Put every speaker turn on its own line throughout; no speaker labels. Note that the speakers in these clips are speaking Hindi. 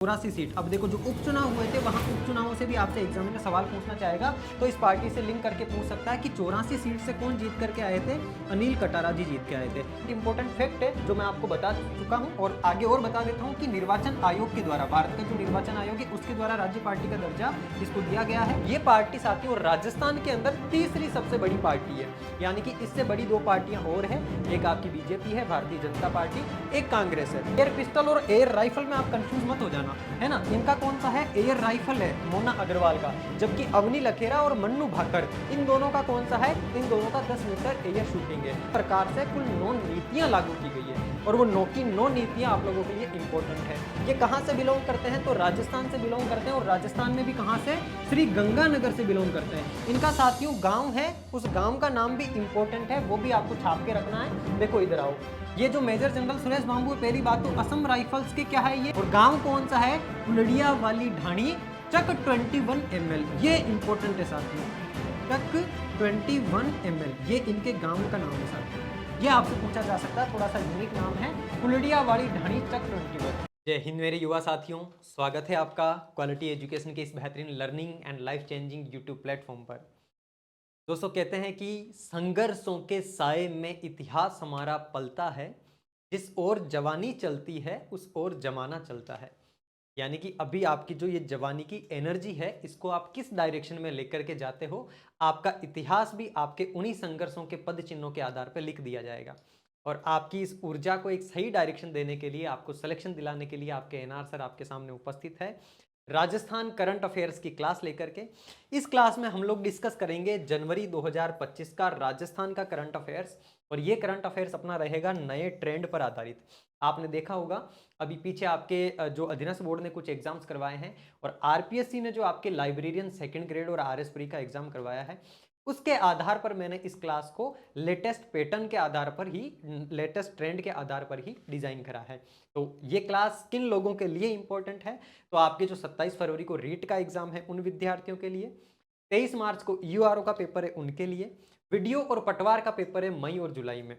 84 सीट। अब देखो जो उपचुनाव हुए थे वहां उपचुनावों से भी आपसे एग्जामिनर सवाल पूछना चाहेगा, तो इस पार्टी से लिंक करके पूछ सकता है कि 84 सीट से कौन जीत करके आए थे? अनिल कटारा जी जीत के आए थे। इंपॉर्टेंट फैक्ट है जो मैं आपको बता चुका हूं और आगे और बता देता हूं कि निर्वाचन आयोग के द्वारा, भारत का जो निर्वाचन आयोग है उसके द्वारा राज्य पार्टी का दर्जा इसको दिया गया है। ये पार्टी साथियों राजस्थान के अंदर तीसरी सबसे बड़ी पार्टी है, यानी कि इससे बड़ी दो पार्टियां और है, एक आपकी बीजेपी है भारतीय जनता पार्टी, एक कांग्रेस है। एयर पिस्टल और एयर राइफल में आप कंफ्यूज मत हो जाना, है ना। इनका कौन सा है? एयर राइफल है मोना अग्रवाल का, जबकि अवनी लखेरा और मन्नू भाकर इन दोनों का कौन सा है? इन दोनों का 10 मीटर एयर शूटिंग है। प्रकार से कुल 9 नीतियां लागू की गई है और वो 9 की 9 नीतियां आप लोगों के लिए इंपॉर्टेंट है। ये कहां से बिलोंग करते हैं? तो राजस्थान से बिलोंग करते हैं और राजस्थान में भी कहां से? श्री गंगानगर से बिलोंग करते हैं। इनका साथियों गांव है, उस गांव का नाम भी इंपॉर्टेंट है, वो भी आपको छाप के रखना है। देखो इधर आओ, ये जो मेजर जनरल सुरेश बाबू है, पहली बात तो असम राइफल्स के क्या है ये, और गांव कौन सा है? कुलड़िया वाली ढाणी, चक 21 ml, ये इंपॉर्टेंट है साथियों। चक 21 ml, ये इनके गांव का नाम है साथियों। ये आपसे पूछा जा सकता है, थोड़ा सा यूनिक नाम है, कुलड़िया वाली ढाणी, चक 21। जय हिंद मेरे युवा साथियों, स्वागत है आपका क्वालिटी एजुकेशन के इस बेहतरीन learning and life changing YouTube platform पर। दोस्तों कहते हैं कि संघर्षों के साए में इतिहास हमारा पलता है, जिस ओर जवानी चलती है उस ओर जमाना चलता है। यानी कि अभी आपकी जो ये जवानी की एनर्जी है, इसको आप किस डायरेक्शन में लेकर के जाते हो, आपका इतिहास भी आपके उन्हीं संघर्षों के पद चिन्हों के आधार पर लिख दिया जाएगा। और आपकी इस ऊर्जा को एक सही डायरेक्शन देने के लिए, आपको सिलेक्शन दिलाने के लिए आपके एनआर सर आपके सामने उपस्थित है, राजस्थान करंट अफेयर्स की क्लास लेकर के। इस क्लास में हम लोग डिस्कस करेंगे जनवरी 2025 का राजस्थान का करंट अफेयर्स, और ये करंट अफेयर्स अपना रहेगा नए ट्रेंड पर आधारित। आपने देखा होगा अभी पीछे आपके जो अधीनस्थ बोर्ड ने कुछ एग्जाम्स करवाए हैं, और आरपीएससी ने जो आपके लाइब्रेरियन सेकंड ग्रेड और आरएस प्री का एग्जाम करवाया है, उसके आधार पर मैंने इस क्लास को लेटेस्ट पैटर्न के आधार पर ही, लेटेस्ट ट्रेंड के आधार पर ही डिजाइन करा है। तो ये क्लास किन लोगों के लिए इंपॉर्टेंट है? तो आपके जो 27 फरवरी को रीट का एग्जाम है उन विद्यार्थियों के लिए, 23 मार्च को यूआरओ का पेपर है उनके लिए, वीडियो और पटवार का पेपर है मई और जुलाई में।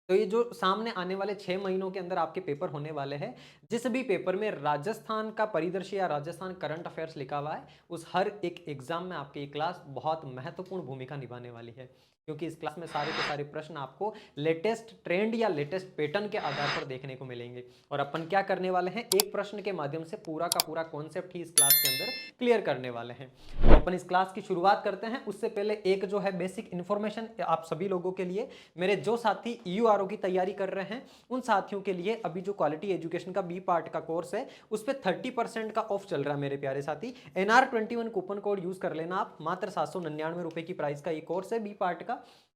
तो ये जो सामने आने वाले 6 महीनों के अंदर आपके पेपर होने वाले हैं, जिस भी पेपर में राजस्थान का परिदृश्य या राजस्थान करंट अफेयर्स लिखा हुआ है, उस हर एक एग्जाम में आपकी ये क्लास बहुत महत्वपूर्ण भूमिका निभाने वाली है, क्योंकि इस क्लास में सारे के सारे प्रश्न आपको लेटेस्ट ट्रेंड या लेटेस्ट पैटर्न के आधार पर देखने को मिलेंगे। और अपन क्या करने वाले हैं, एक प्रश्न के माध्यम से पूरा का पूरा कॉन्सेप्ट ही इस क्लास के अंदर क्लियर करने वाले हैं। तो अपन इस क्लास की शुरुआत करते हैं। उससे पहले एक जो है बेसिक इन्फॉर्मेशन आप सभी लोगों के लिए, मेरे जो साथी यूआरओ की तैयारी कर रहे हैं उन साथियों के लिए, अभी जो क्वालिटी एजुकेशन का बी पार्ट का कोर्स है उस पर 30% का ऑफ चल रहा है मेरे प्यारे साथी। NR21 कूपन कोड यूज कर लेना आप, मात्र 799 रुपए की प्राइस का ये कोर्स है बी पार्ट का।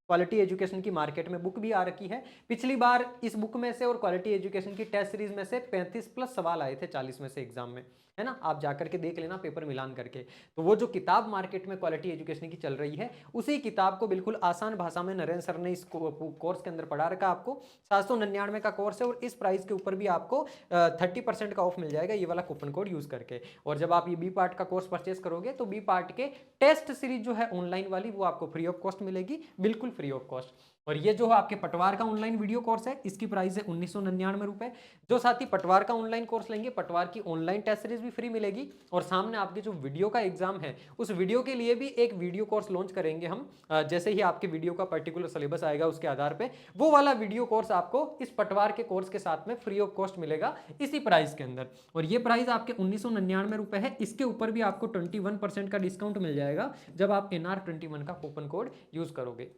क्वालिटी एजुकेशन की मार्केट में बुक भी आ रखी है, पिछली बार इस बुक में से और क्वालिटी एजुकेशन की टेस्ट सीरीज में से 35 प्लस सवाल आए थे 40 में से एग्जाम में, है ना। आप जाकर के देख लेना पेपर मिलान करके। तो वो जो किताब मार्केट में क्वालिटी एजुकेशन की चल रही है, उसी किताब को बिल्कुल आसान भाषा में नरेंद्र सर ने इस कोर्स के अंदर पढ़ा रखा। आपको 799 का कोर्स है और इस प्राइस के ऊपर भी आपको 30% का ऑफ मिल जाएगा ये वाला कूपन कोड यूज करके। और जब आप ये बी पार्ट का कोर्स परचेस करोगे तो बी पार्ट के टेस्ट सीरीज जो है ऑनलाइन वाली, वो आपको फ्री ऑफ कॉस्ट मिलेगी, बिल्कुल फ्री ऑफ कॉस्ट। और ये जो आपके पटवार का ऑनलाइन वीडियो कोर्स है, इसकी प्राइस है 1999 रुपए। जो साथी पटवार का ऑनलाइन कोर्स लेंगे, पटवार की ऑनलाइन टेस्ट सीरीज भी फ्री मिलेगी, और सामने आपके जो वीडियो का एग्जाम है उस वीडियो के लिए भी एक वीडियो कोर्स लॉन्च करेंगे हम। जैसे ही आपके वीडियो का पर्टिकुलर सिलेबस आएगा उसके आधार पे वो वाला वीडियो कोर्स आपको इस पटवार के कोर्स के साथ में फ्री ऑफ कॉस्ट मिलेगा इसी प्राइस के अंदर। और ये प्राइस आपके 1999 रुपए है, इसके ऊपर भी आपको 21% का डिस्काउंट मिल जाएगा जब आप NR21 का कूपन कोड यूज करोगे।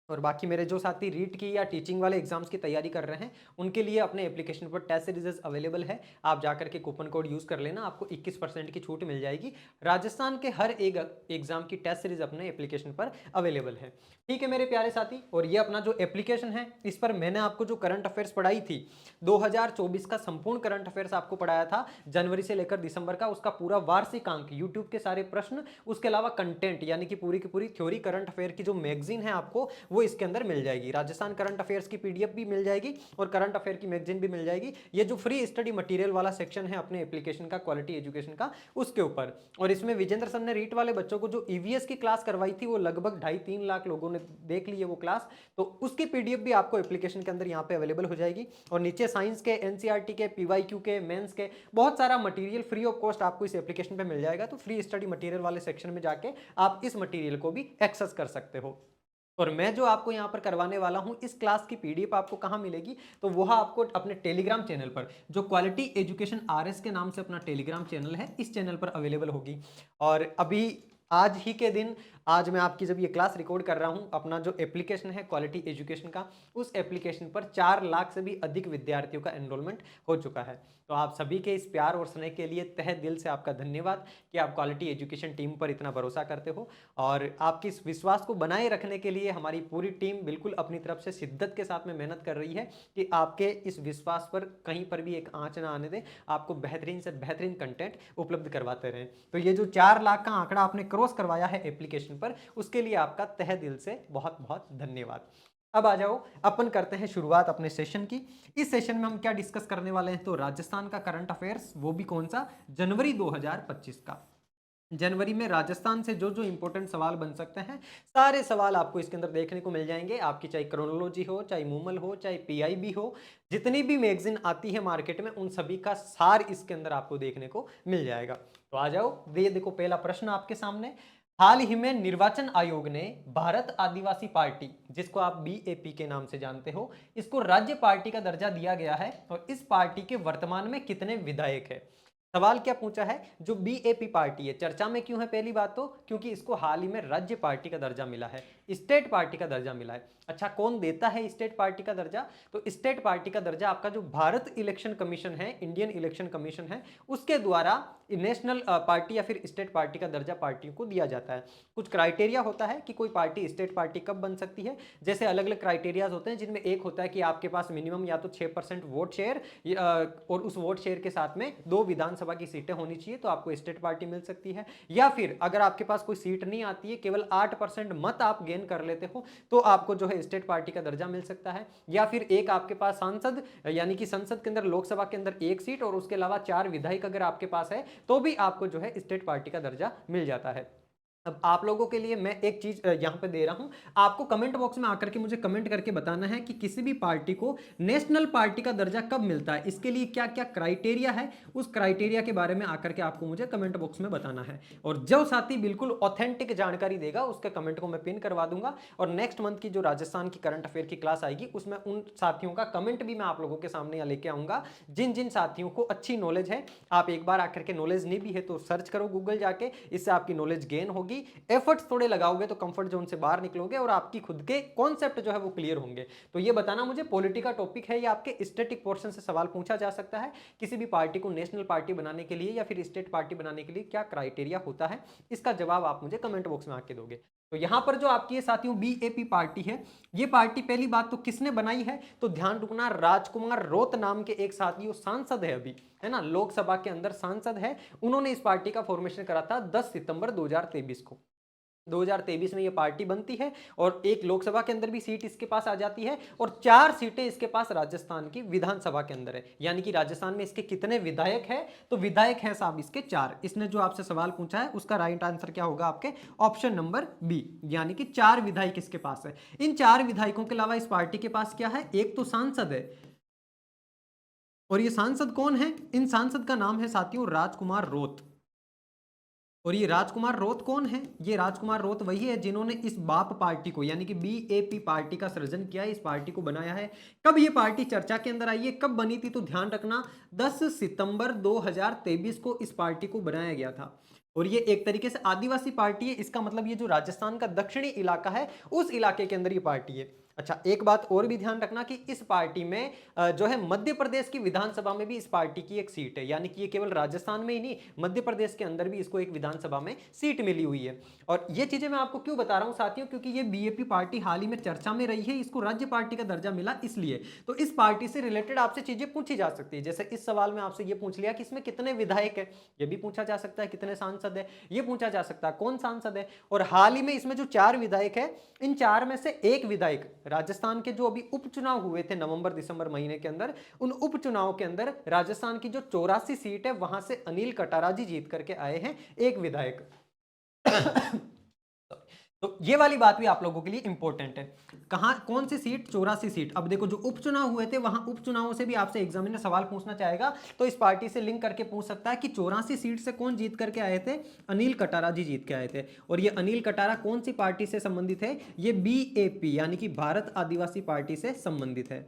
और बाकी मेरे जो साथी रीट की या टीचिंग वाले एग्जाम्स की तैयारी कर रहे हैं उनके लिए अपने एप्लीकेशन पर टेस्ट सीरीज अवेलेबल है, आप जाकर के कूपन कोड यूज कर लेना, आपको 21% की छूट मिल जाएगी। राजस्थान के हर एक एग्जाम की टेस्ट सीरीज अपने एप्लीकेशन पर अवेलेबल है, ठीक है मेरे प्यारे साथी। और ये अपना जो एप्लीकेशन है इस पर मैंने आपको जो करंट अफेयर्स पढ़ाई थी 2024 का संपूर्ण करंट अफेयर्स आपको पढ़ाया था जनवरी से लेकर दिसंबर का, उसका पूरा वार्षिक अंक, यूट्यूब के सारे प्रश्न, उसके अलावा कंटेंट यानी कि पूरी की पूरी थ्योरी करंट अफेयर की जो मैगजीन है आपको वो इसके अंदर मिल जाएगी। राजस्थान करंट अफेयर्स की पीडीएफ भी मिल जाएगी और करंट अफेयर की मैगजीन भी मिल जाएगी। ये जो फ्री स्टडी मटेरियल वाला सेक्शन है अपने एप्लीकेशन का, क्वालिटी एजुकेशन का, उसके ऊपर। और इसमें विजेंद्र सर ने रीट वाले बच्चों को जो ईवीएस की क्लास करवाई थी, वो लगभग 2.5-3 लाख लोगों ने देख ली है वो क्लास, तो उसकी पीडीएफ भी आपको एप्लीकेशन के अंदर यहाँ पे अवेलेबल हो जाएगी। और नीचे साइंस के, एनसीईआरटी के, पीवाईक्यू के, मेंस के बहुत सारा मटेरियल फ्री ऑफ कॉस्ट आपको इस एप्लीकेशन पे मिल जाएगा। तो फ्री स्टडी मटेरियल वाले सेक्शन में जाके आप इस मटेरियल को भी एक्सेस कर सकते हो। और मैं जो आपको यहाँ पर करवाने वाला हूँ, इस क्लास की पीडीएफ आपको कहाँ मिलेगी, तो वह आपको अपने टेलीग्राम चैनल पर, जो क्वालिटी एजुकेशन आरएस के नाम से अपना टेलीग्राम चैनल है, इस चैनल पर अवेलेबल होगी। और अभी आज ही के दिन, आज मैं आपकी जब ये क्लास रिकॉर्ड कर रहा हूँ, अपना जो एप्लीकेशन है क्वालिटी एजुकेशन का, उस एप्लीकेशन पर 4 लाख से भी अधिक विद्यार्थियों का एनरोलमेंट हो चुका है। तो आप सभी के इस प्यार और स्नेह के लिए तहे दिल से आपका धन्यवाद कि आप क्वालिटी एजुकेशन टीम पर इतना भरोसा करते हो। और आपकी इस विश्वास को बनाए रखने के लिए हमारी पूरी टीम बिल्कुल अपनी तरफ से शिद्दत के साथ में मेहनत कर रही है कि आपके इस विश्वास पर कहीं पर भी एक आंच ना आने दें, आपको बेहतरीन से बेहतरीन कंटेंट उपलब्ध करवाते रहें। तो ये जो 4 लाख का आंकड़ा आपने क्रॉस करवाया है एप्लीकेशन पर, उसके लिए आपका तहे दिल से बहुत बहुत धन्यवाद। अब आ जाओ, अपन करते हैं शुरुआत अपने सेशन की। इस सेशन में हम क्या डिस्कस करने वाले हैं, तो राजस्थान का करंट अफेयर्स, वो भी कौन सा, जनवरी 2025 का। जनवरी में राजस्थान से जो जो इंपॉर्टेंट सवाल बन सकते हैं, सारे सवाल आपको इसके अंदर देखने को मिल जाएंगे। आपकी चाहे क्रोनोलॉजी हो, चाहे मूमल हो, चाहे पीआईबी हो, जितनी भी मैगजीन आती है मार्केट में, उन सभी का सार इसके अंदर आपको देखने को मिल जाएगा। तो आ जाओ, ये देखो पहला प्रश्न आपके सामने। हाल ही में निर्वाचन आयोग ने भारत आदिवासी पार्टी, जिसको आप बीएपी के नाम से जानते हो, इसको राज्य पार्टी का दर्जा दिया गया है। और इस पार्टी के वर्तमान में कितने विधायक है। सवाल क्या पूछा है, जो बीएपी पार्टी है चर्चा में क्यों है, पहली बात तो क्योंकि इसको हाल ही में राज्य पार्टी का दर्जा मिला है, स्टेट पार्टी का दर्जा मिला है। अच्छा, कौन देता है स्टेट पार्टी का दर्जा, तो स्टेट पार्टी का दर्जा आपका जो भारत इलेक्शन कमीशन है, इंडियन इलेक्शन कमीशन है, उसके द्वारा नेशनल पार्टी या फिर स्टेट पार्टी का दर्जा पार्टियों को दिया जाता है। कुछ क्राइटेरिया होता है कि कोई पार्टी स्टेट पार्टी कब बन सकती है। जैसे अलग अलग क्राइटेरियाज होते हैं, जिनमें एक होता है कि आपके पास मिनिमम या तो 6% वोट शेयर, और उस वोट शेयर के साथ में 2 विधानसभा की सीटें होनी चाहिए, तो आपको स्टेट पार्टी मिल सकती है। या फिर अगर आपके पास कोई सीट नहीं आती है, केवल 8% मत आप गेन कर लेते हो, तो आपको जो है स्टेट पार्टी का दर्जा मिल सकता है। या फिर एक आपके पास सांसद, यानी कि संसद के अंदर, लोकसभा के अंदर 1 सीट, और उसके अलावा 4 विधायक अगर आपके पास है, तो भी आपको जो है स्टेट पार्टी का दर्जा मिल जाता है। अब आप लोगों के लिए मैं एक चीज यहां पे दे रहा हूं, आपको कमेंट बॉक्स में आकर के मुझे कमेंट करके बताना है कि किसी भी पार्टी को नेशनल पार्टी का दर्जा कब मिलता है, इसके लिए क्या क्या क्राइटेरिया है, उस क्राइटेरिया के बारे में आकर के आपको मुझे कमेंट बॉक्स में बताना है। और जो साथी बिल्कुल ऑथेंटिक जानकारी देगा, उसके कमेंट को मैं पिन करवा दूंगा। और नेक्स्ट मंथ की जो राजस्थान की करंट अफेयर की क्लास आएगी, उसमें उन साथियों का कमेंट भी मैं आप लोगों के सामने लेके आऊंगा, जिन जिन साथियों को अच्छी नॉलेज है। आप एक बार आकर के, नॉलेज नहीं भी है तो सर्च करो गूगल जाके, इससे आपकी नॉलेज गेन होगी। एफर्ट्स थोड़े लगाओगे तो कंफर्ट जोन से बाहर निकलोगे, और आपकी खुद के कॉन्सेप्ट जो है वो क्लियर होंगे। तो ये बताना मुझे, पॉलिटी का टॉपिक है, ये आपके स्टैटिक पोर्शन से सवाल पूछा जा सकता है। किसी भी पार्टी को नेशनल पार्टी बनाने के लिए या फिर स्टेट पार्टी बनाने के लिए क्या क्राइटेरिया होता है, इसका जवाब आप मुझे कमेंट बॉक्स में आके दोगे। तो यहां पर जो आपकी ये साथियों बीएपी पार्टी है, ये पार्टी पहली बात तो किसने बनाई है, तो ध्यान रखना, राजकुमार रोत नाम के एक साथी सांसद है, अभी है ना, लोकसभा के अंदर सांसद है। उन्होंने इस पार्टी का फॉर्मेशन करा था 10 सितंबर 2023 को। 2023 में ये पार्टी बनती है, और एक लोकसभा के अंदर भी सीट इसके पास आ जाती है, और 4 सीटें इसके पास राजस्थान की विधानसभा के अंदर है। यानी कि राजस्थान में इसके कितने विधायक हैं, तो विधायक हैं साहब इसके 4। इसने जो आपसे सवाल पूछा है, उसका राइट आंसर क्या होगा आपके, ऑप्शन नंबर बी, यानी कि 4 विधायक इसके पास है। इन 4 विधायकों के अलावा इस पार्टी के पास क्या है, एक तो सांसद है, और ये सांसद कौन है, इन सांसद का नाम है साथियों राजकुमार रोत। और ये राजकुमार रोत कौन है, ये राजकुमार रोत वही है जिन्होंने इस बाप पार्टी को, यानी कि बीएपी पार्टी का सृजन किया है, इस पार्टी को बनाया है। कब ये पार्टी चर्चा के अंदर आई है, कब बनी थी, तो ध्यान रखना 10 सितंबर 2023 को इस पार्टी को बनाया गया था। और ये एक तरीके से आदिवासी पार्टी है, इसका मतलब ये जो राजस्थान का दक्षिणी इलाका है, उस इलाके के अंदर ये पार्टी है। अच्छा, एक बात और भी ध्यान रखना कि इस पार्टी में जो है मध्य प्रदेश की विधानसभा में भी इस पार्टी की एक सीट है, यानी कि ये केवल राजस्थान में ही नहीं, मध्य प्रदेश के अंदर भी इसको एक विधानसभा में सीट मिली हुई है। और ये चीजें मैं आपको क्यों बता रहा हूं साथियों, क्योंकि ये बीएपी पार्टी हाल ही में चर्चा में रही है, इसको राज्य पार्टी का दर्जा मिला इसलिए। तो इस पार्टी से रिलेटेड आपसे चीजें पूछी जा सकती है। जैसे इस सवाल में आपसे ये पूछ लिया कि इसमें कितने विधायक है, ये भी पूछा जा सकता है, कितने सांसद सांसद है, ये पूछा जा सकता है कौन सांसद है। और हाल ही में इसमें जो 4 विधायक है, इन 4 में से एक विधायक राजस्थान के जो अभी उपचुनाव हुए थे नवंबर दिसंबर महीने के अंदर, उन उपचुनाव के अंदर राजस्थान की जो 84 सीट है वहां से अनिल कटारा जी जीत करके आए हैं, एक विधायक। तो ये वाली बात भी आप लोगों के लिए इंपॉर्टेंट है। कहां कौन सी सीट? 84 सीट। अब देखो जो उपचुनाव हुए थे वहां उपचुनावों से भी आपसे एग्जामिनर सवाल पूछना चाहेगा, तो इस पार्टी से लिंक करके पूछ सकता है कि 84 सीट से कौन जीत करके आए थे? अनिल कटारा जी जीत के आए थे। और ये अनिल कटारा कौन सी पार्टी से संबंधित है? ये BAP यानी कि भारत आदिवासी पार्टी से संबंधित है।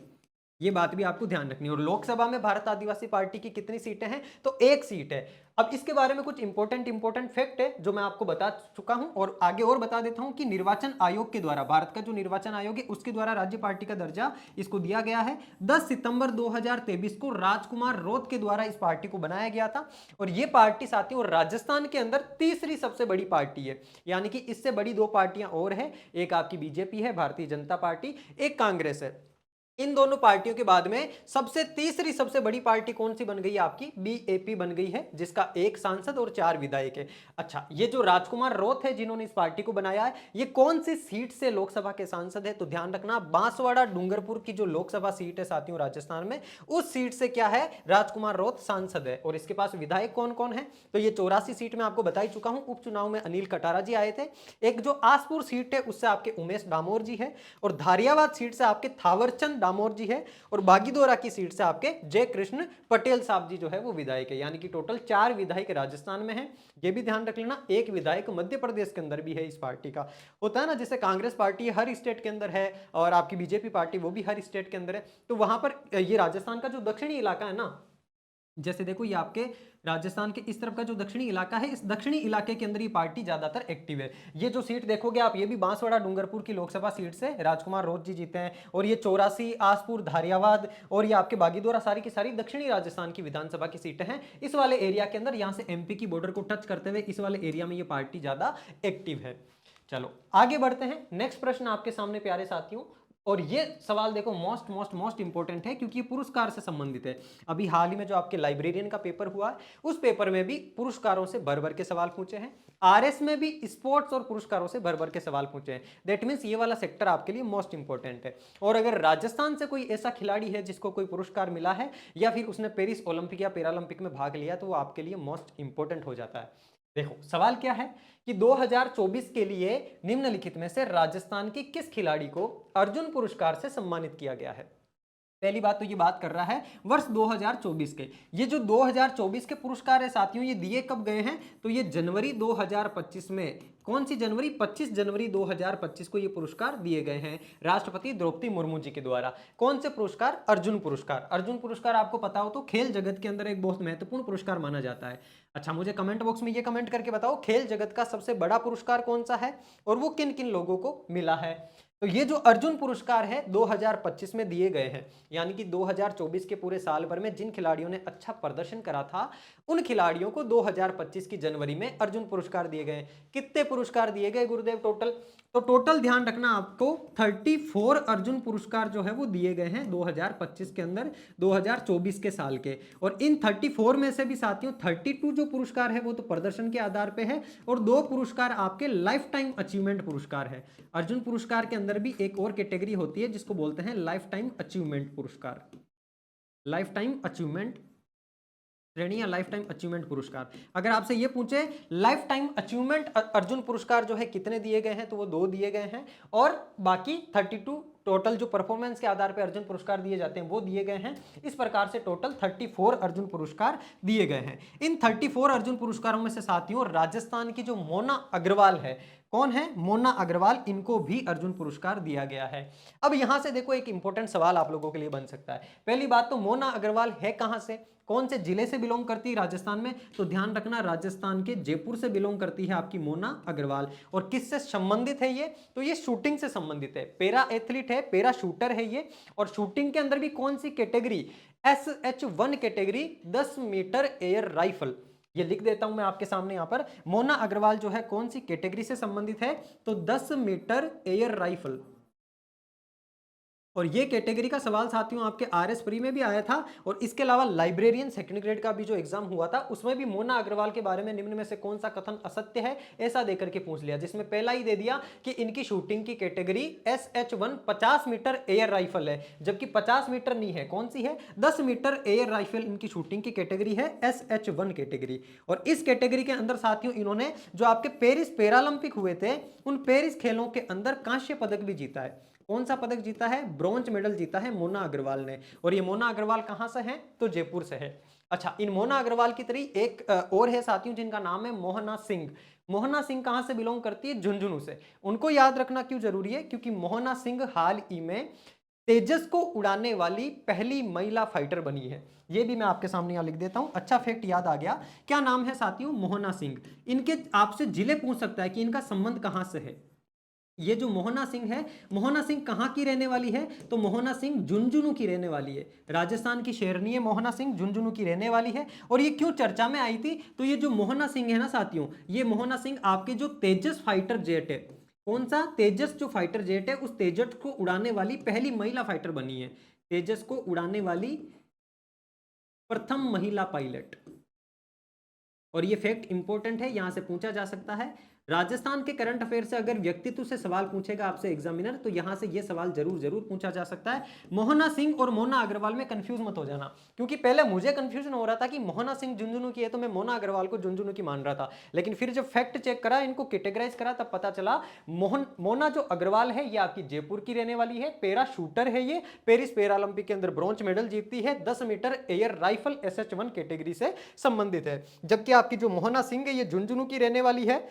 ये बात भी आपको ध्यान रखनी है। और लोकसभा में भारत आदिवासी पार्टी की कितनी सीटें हैं? तो 1 सीट है। अब इसके बारे में कुछ इंपॉर्टेंट फैक्ट है जो मैं आपको बता चुका हूं, और आगे और बता देता हूं कि निर्वाचन आयोग के द्वारा, भारत का जो निर्वाचन आयोग है उसके द्वारा राज्य पार्टी का दर्जा इसको दिया गया है। 10 सितंबर 2023 को राजकुमार रोत के द्वारा इस पार्टी को बनाया गया था। और ये पार्टी साथियों राजस्थान के अंदर तीसरी सबसे बड़ी पार्टी है, यानी कि इससे बड़ी 2 पार्टियां और है, एक आपकी BJP है भारतीय जनता पार्टी, एक कांग्रेस है। इन दोनों पार्टियों के बाद में तीसरी सबसे बड़ी पार्टी कौन सी बन गई है? आपकी BAP बन गई है, जिसका 1 सांसद और 4 विधायक है। अच्छा, ये जो राजकुमार रोत है जिन्होंने इस पार्टी को बनाया है, ये कौन सी सीट से लोकसभा के सांसद है? तो ध्यान रखना, बांसवाड़ा डूंगरपुर की जो लोकसभा सीट है साथियों राजस्थान में, उस सीट से क्या है? राजकुमार रोत सांसद है। और इसके पास विधायक कौन कौन है? तो ये 84 सीट में आपको बता ही चुका हूं। उपचुनाव में अनिल कटारा जी आए थे। एक जो आसपुर सीट है उससे आपके उमेश डामोर जी है, और धारियावाद सीट से आपके थावरचंद डामोर जी है, और बागीदोरा की सीट से आपके जय कृष्ण पटेल साहब जी जो है वो विधायक है। यानी कि टोटल 4 विधायक राजस्थान में है। ये भी ध्यान रख लेना, एक विधायक मध्य प्रदेश के अंदर भी है। इस पार्टी का होता है ना, जैसे कांग्रेस पार्टी हर स्टेट के अंदर है और आपकी BJP पार्टी वो भी हर स्टेट के अंदर है, तो वहां पर ये राजस्थान का जो दक्षिणी इलाका है ना, जैसे देखो ये आपके राजस्थान के इस तरफ का जो दक्षिणी इलाका है, इस दक्षिणी इलाके के अंदर ये पार्टी ज्यादातर एक्टिव है। ये जो सीट देखोगे आप, ये भी बांसवाड़ा डूंगरपुर की लोकसभा सीट से राजकुमार रोत जी जीते हैं, और ये 84 आसपुर धारियावाद और ये आपके बागीदोरा सारी की सारी दक्षिणी राजस्थान की विधानसभा की सीटें हैं। इस वाले एरिया के अंदर, यहाँ से MP की बॉर्डर को टच करते हुए इस वाले एरिया में ये पार्टी ज्यादा एक्टिव है। चलो आगे बढ़ते हैं। नेक्स्ट प्रश्न आपके सामने प्यारे साथियों, और ये सवाल देखो मोस्ट इंपॉर्टेंट है, क्योंकि ये पुरस्कार से संबंधित है। अभी हाल ही में जो आपके लाइब्रेरियन का पेपर हुआ है, उस पेपर में भी पुरस्कारों से भर भर के सवाल पूछे हैं। RS में भी स्पोर्ट्स और पुरस्कारों से भर भर के सवाल पूछे हैं। दैट मीन्स ये वाला सेक्टर आपके लिए मोस्ट इंपॉर्टेंट है। और अगर राजस्थान से कोई ऐसा खिलाड़ी है जिसको कोई पुरस्कार मिला है, या फिर उसने पेरिस ओलंपिक या पैरालंपिक में भाग लिया, तो वो आपके लिए मोस्ट इंपॉर्टेंट हो जाता है। देखो सवाल क्या है कि 2024 के लिए निम्नलिखित में से राजस्थान की किस खिलाड़ी को अर्जुन पुरस्कार से सम्मानित किया गया है? पहली बात तो ये बात कर रहा है वर्ष 2024 के। ये जो 2024 के पुरस्कार है साथियों, ये दिए कब गए हैं? तो ये जनवरी 2025 में, कौन सी जनवरी? 25 जनवरी 2025 को ये पुरस्कार दिए गए हैं राष्ट्रपति द्रौपदी मुर्मू जी के द्वारा। कौन से पुरस्कार? अर्जुन पुरस्कार। अर्जुन पुरस्कार आपको पता हो तो खेल जगत के अंदर एक बहुत महत्वपूर्ण पुरस्कार माना जाता है। अच्छा, मुझे कमेंट बॉक्स में ये कमेंट करके बताओ खेल जगत का सबसे बड़ा पुरस्कार कौन सा है और वो किन किन लोगों को मिला है। तो ये जो अर्जुन पुरस्कार है 2025 में दिए गए हैं, यानी कि 2024 के पूरे साल भर में जिन खिलाड़ियों ने अच्छा प्रदर्शन करा था, उन खिलाड़ियों को 2025 की जनवरी में अर्जुन पुरस्कार दिए गए। कितने पुरस्कार दिए गए गुरुदेव टोटल? तो टोटल ध्यान रखना आपको 34 अर्जुन पुरस्कार जो है वो दिए गए हैं 2025 के अंदर, 2024 के साल के। और इन 34 में से भी साथियों 32 जो पुरस्कार है वो तो प्रदर्शन के आधार पे है, और 2 पुरस्कार आपके लाइफ टाइम अचीवमेंट पुरस्कार है। अर्जुन पुरस्कार के अंदर भी एक और कैटेगरी होती है जिसको बोलते हैं लाइफ टाइम अचीवमेंट पुरस्कार, लाइफ टाइम अचीवमेंट श्रेणी या लाइफ टाइम अचीवमेंट पुरस्कार। अगर आपसे ये पूछे लाइफ टाइम अचीवमेंट अर्जुन पुरस्कार जो है कितने दिए गए हैं, तो वो 2 दिए गए हैं, और बाकी 32 टोटल जो परफॉर्मेंस के आधार पर अर्जुन पुरस्कार दिए जाते हैं वो दिए गए हैं। इस प्रकार से टोटल 34 अर्जुन पुरस्कार दिए गए हैं। इन 34 अर्जुन पुरस्कारों में से साथियों राजस्थान की जो मोना अग्रवाल है, कौन है? मोना अग्रवाल, इनको भी अर्जुन पुरस्कार दिया गया है। अब यहां से देखो एक इंपॉर्टेंट सवाल आप लोगों के लिए बन सकता है। पहली बात तो मोना अग्रवाल है कहां से, कौन से जिले से बिलोंग करती है राजस्थान में? तो ध्यान रखना राजस्थान के जयपुर से बिलोंग करती है आपकी मोना अग्रवाल। और किससे संबंधित है ये? तो ये शूटिंग से संबंधित है, पैरा एथलीट है, पैरा शूटर है ये। और शूटिंग के अंदर भी कौन सी category? SH1 category 10 metre air rifle. ये लिख देता हूं मैं आपके सामने यहां पर। मोना अग्रवाल जो है कौन सी कैटेगरी से संबंधित है? तो 10 मीटर एयर राइफल। और ये कैटेगरी का सवाल साथियों आपके आरएस प्री में भी आया था, और इसके अलावा लाइब्रेरियन सेकंड ग्रेड का भी जो एग्जाम हुआ था उसमें भी मोना अग्रवाल के बारे में निम्न में से कौन सा कथन असत्य है ऐसा देकर के पूछ लिया, जिसमें पहला ही दे दिया कि इनकी शूटिंग की category SH1 50 metre air rifle है, जबकि 50 मीटर नहीं है, कौन सी है, 10 मीटर एयर राइफल इनकी शूटिंग की कैटेगरी है, SH1 कैटेगरी। और इस कैटेगरी के अंदर साथियों इन्होंने जो आपके पेरिस पैरालंपिक हुए थे उन पेरिस खेलों के अंदर कांस्य पदक भी जीता है। कौन सा पदक जीता है, ब्रॉन्ज मेडल जीता है मोना अग्रवाल ने। और ये मोना अग्रवाल कहां से है, तो जयपुर से है। अच्छा, इन मोना अग्रवाल की तरह एक और है साथियों जिनका नाम है मोहना सिंह। मोहना सिंह कहां से बिलोंग करती है, झुंझुनू से। उनको याद रखना क्यों जरूरी है, क्योंकि मोहना सिंह हाल ही में तेजस को उड़ाने वाली पहली महिला फाइटर बनी है। ये भी मैं आपके सामने यहां लिख देता हूं। अच्छा फैक्ट याद आ गया। क्या नाम है साथियों, मोहना सिंह। इनके आपसे जिले पूछ सकता है कि इनका संबंध कहां से है। ये जो मोहना सिंह है, मोहना सिंह कहां की रहने वाली है, तो मोहना सिंह झुंझुनू की रहने वाली है। राजस्थान की शेरनी है मोहना सिंह, झुंझुनू की रहने वाली है। और ये क्यों चर्चा में आई थी, तो ये जो मोहना सिंह है ना साथियों, ये मोहना सिंह आपके जो तेजस फाइटर जेट है, कौन सा, तेजस जो फाइटर जेट है, उस तेजस को उड़ाने वाली पहली महिला फाइटर बनी है। तेजस को उड़ाने वाली प्रथम महिला पायलट। और ये फैक्ट इंपॉर्टेंट है, यहां से पूछा जा सकता है। राजस्थान के करंट अफेयर से अगर व्यक्तित्व से सवाल पूछेगा आपसे एग्जामिनर, तो यहां से ये सवाल जरूर जरूर पूछा जा सकता है। मोहना सिंह और मोना अग्रवाल में कंफ्यूज मत हो जाना, क्योंकि पहले मुझे कंफ्यूजन हो रहा था कि मोहना सिंह झुंझुनू की है तो मैं मोना अग्रवाल को झुंझुनू की मान रहा था। लेकिन फिर जब फैक्ट चेक करा, इनको कैटेगराइज करा, तब पता चला मोना जो अग्रवाल है ये आपकी जयपुर की रहने वाली है, पैरा शूटर है, ये पेरिस पैरालंपिक के अंदर ब्रॉन्ज मेडल जीतती है, 10 metre air rifle SH1 category से संबंधित है। जबकि आपकी जो मोहना सिंह है ये झुंझुनू की रहने वाली है,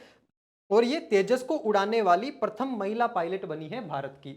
और ये तेजस को उड़ाने वाली प्रथम महिला पायलट बनी है भारत की।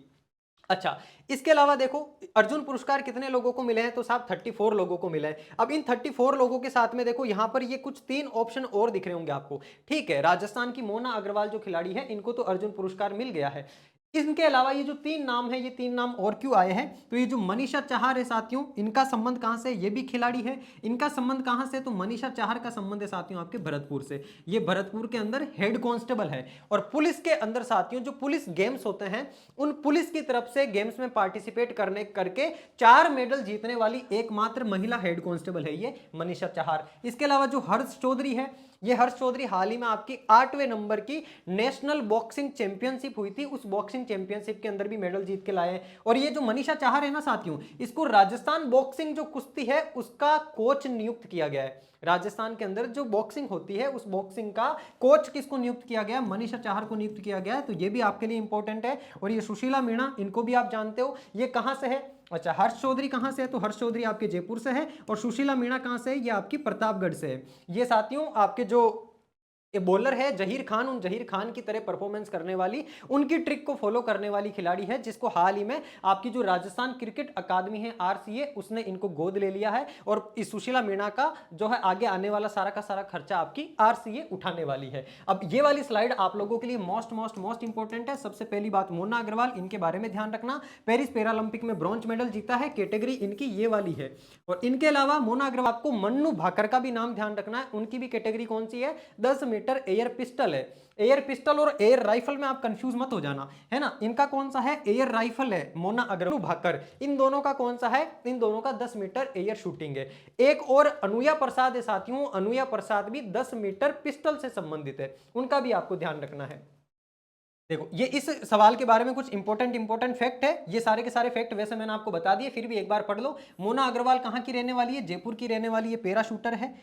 अच्छा, इसके अलावा देखो अर्जुन पुरस्कार कितने लोगों को मिले हैं, तो साहब 34 लोगों को मिले हैं। अब इन 34 लोगों के साथ में देखो यहां पर ये कुछ 3 ऑप्शन और दिख रहे होंगे आपको। ठीक है, राजस्थान की मोना अग्रवाल जो खिलाड़ी है इनको तो अर्जुन पुरस्कार मिल गया है। इनके अलावा ये जो 3 नाम है, ये 3 नाम और क्यों आए हैं, तो ये जो मनीषा चाहर है साथियों, इनका संबंध कहां से, ये भी खिलाड़ी है। इनका संबंध कहां से, तो मनीषा चाहर का संबंध है साथियों आपके भरतपुर से। ये भरतपुर के अंदर हेड कांस्टेबल है। और पुलिस के अंदर साथियों जो पुलिस गेम्स होते हैं, उन पुलिस की तरफ से गेम्स में पार्टिसिपेट करने करके 4 मेडल जीतने वाली एकमात्र महिला हेड कांस्टेबल है ये मनीषा चाहर। इसके अलावा जो हर्ष चौधरी है, ये हर्ष चौधरी हाल ही में आपकी 8वें नंबर की नेशनल बॉक्सिंग चैंपियनशिप हुई थी, उस बॉक्सिंग चैंपियनशिप के अंदर भी मेडल जीत के लाए हैं। और ये जो मनीषा चाहर है ना साथियों, इसको राजस्थान बॉक्सिंग जो कुश्ती है उसका कोच नियुक्त किया गया है। राजस्थान के अंदर जो बॉक्सिंग होती है उस बॉक्सिंग का कोच किसको नियुक्त किया गया, मनीषा चाहर को नियुक्त किया गया है। तो ये भी आपके लिए इंपॉर्टेंट है। और ये सुशीला मीणा, इनको भी आप जानते हो, ये कहां से है, अच्छा हर्ष चौधरी कहां से है, तो हर्ष चौधरी आपके जयपुर से है। और सुशीला मीणा कहां से है, ये आपकी प्रतापगढ़ से है। ये साथियों आपके जो ये बॉलर है जहीर खान, उन जहीर खान की तरह परफॉर्मेंस करने वाली, उनकी ट्रिक को फॉलो करने वाली खिलाड़ी है, जिसको हाल ही में आपकी जो राजस्थान क्रिकेट अकादमी है RCA, उसने इनको गोद ले लिया है। और इस सुशीला मीणा का जो है आगे आने वाला सारा का सारा खर्चा आपकी RCA उठाने वाली है। अब ये वाली स्लाइड आप लोगों के लिए मोस्ट इंपॉर्टेंट है। सबसे पहली बात, मोना अग्रवाल, इनके बारे में ध्यान रखना। पेरिस पैरालंपिक में ब्रॉन्ज मेडल जीता है, कैटेगरी इनकी ये वाली है। और इनके अलावा मोना अग्रवाल को मन्नू भाकर का भी नाम ध्यान रखना है, उनकी भी कैटेगरी कौन सी है, 10 मीटर एयर पिस्टल है। एयर पिस्टल और एयर राइफल में आप कंफ्यूज मत हो जाना, है ना। इनका कौन सा है, एयर राइफल है मोना अग्रवाल भाकर। इन दोनों का कौन सा है, इन दोनों का 10 मीटर एयर शूटिंग है। एक और अनुया प्रसाद है साथियों, अनुया प्रसाद भी 10 मीटर पिस्टल से संबंधित है, उनका भी आपको ध्यान रखना है। देखो ये इस सवाल के बारे में कुछ इंपॉर्टेंट फैक्ट है। ये सारे के सारे फैक्ट वैसे मैंने आपको बता दिए, फिर भी एक बार पढ़ लो। मोना अग्रवाल कहां की रहने वाली है, जयपुर की रहने वाली है, पैरा शूटर है।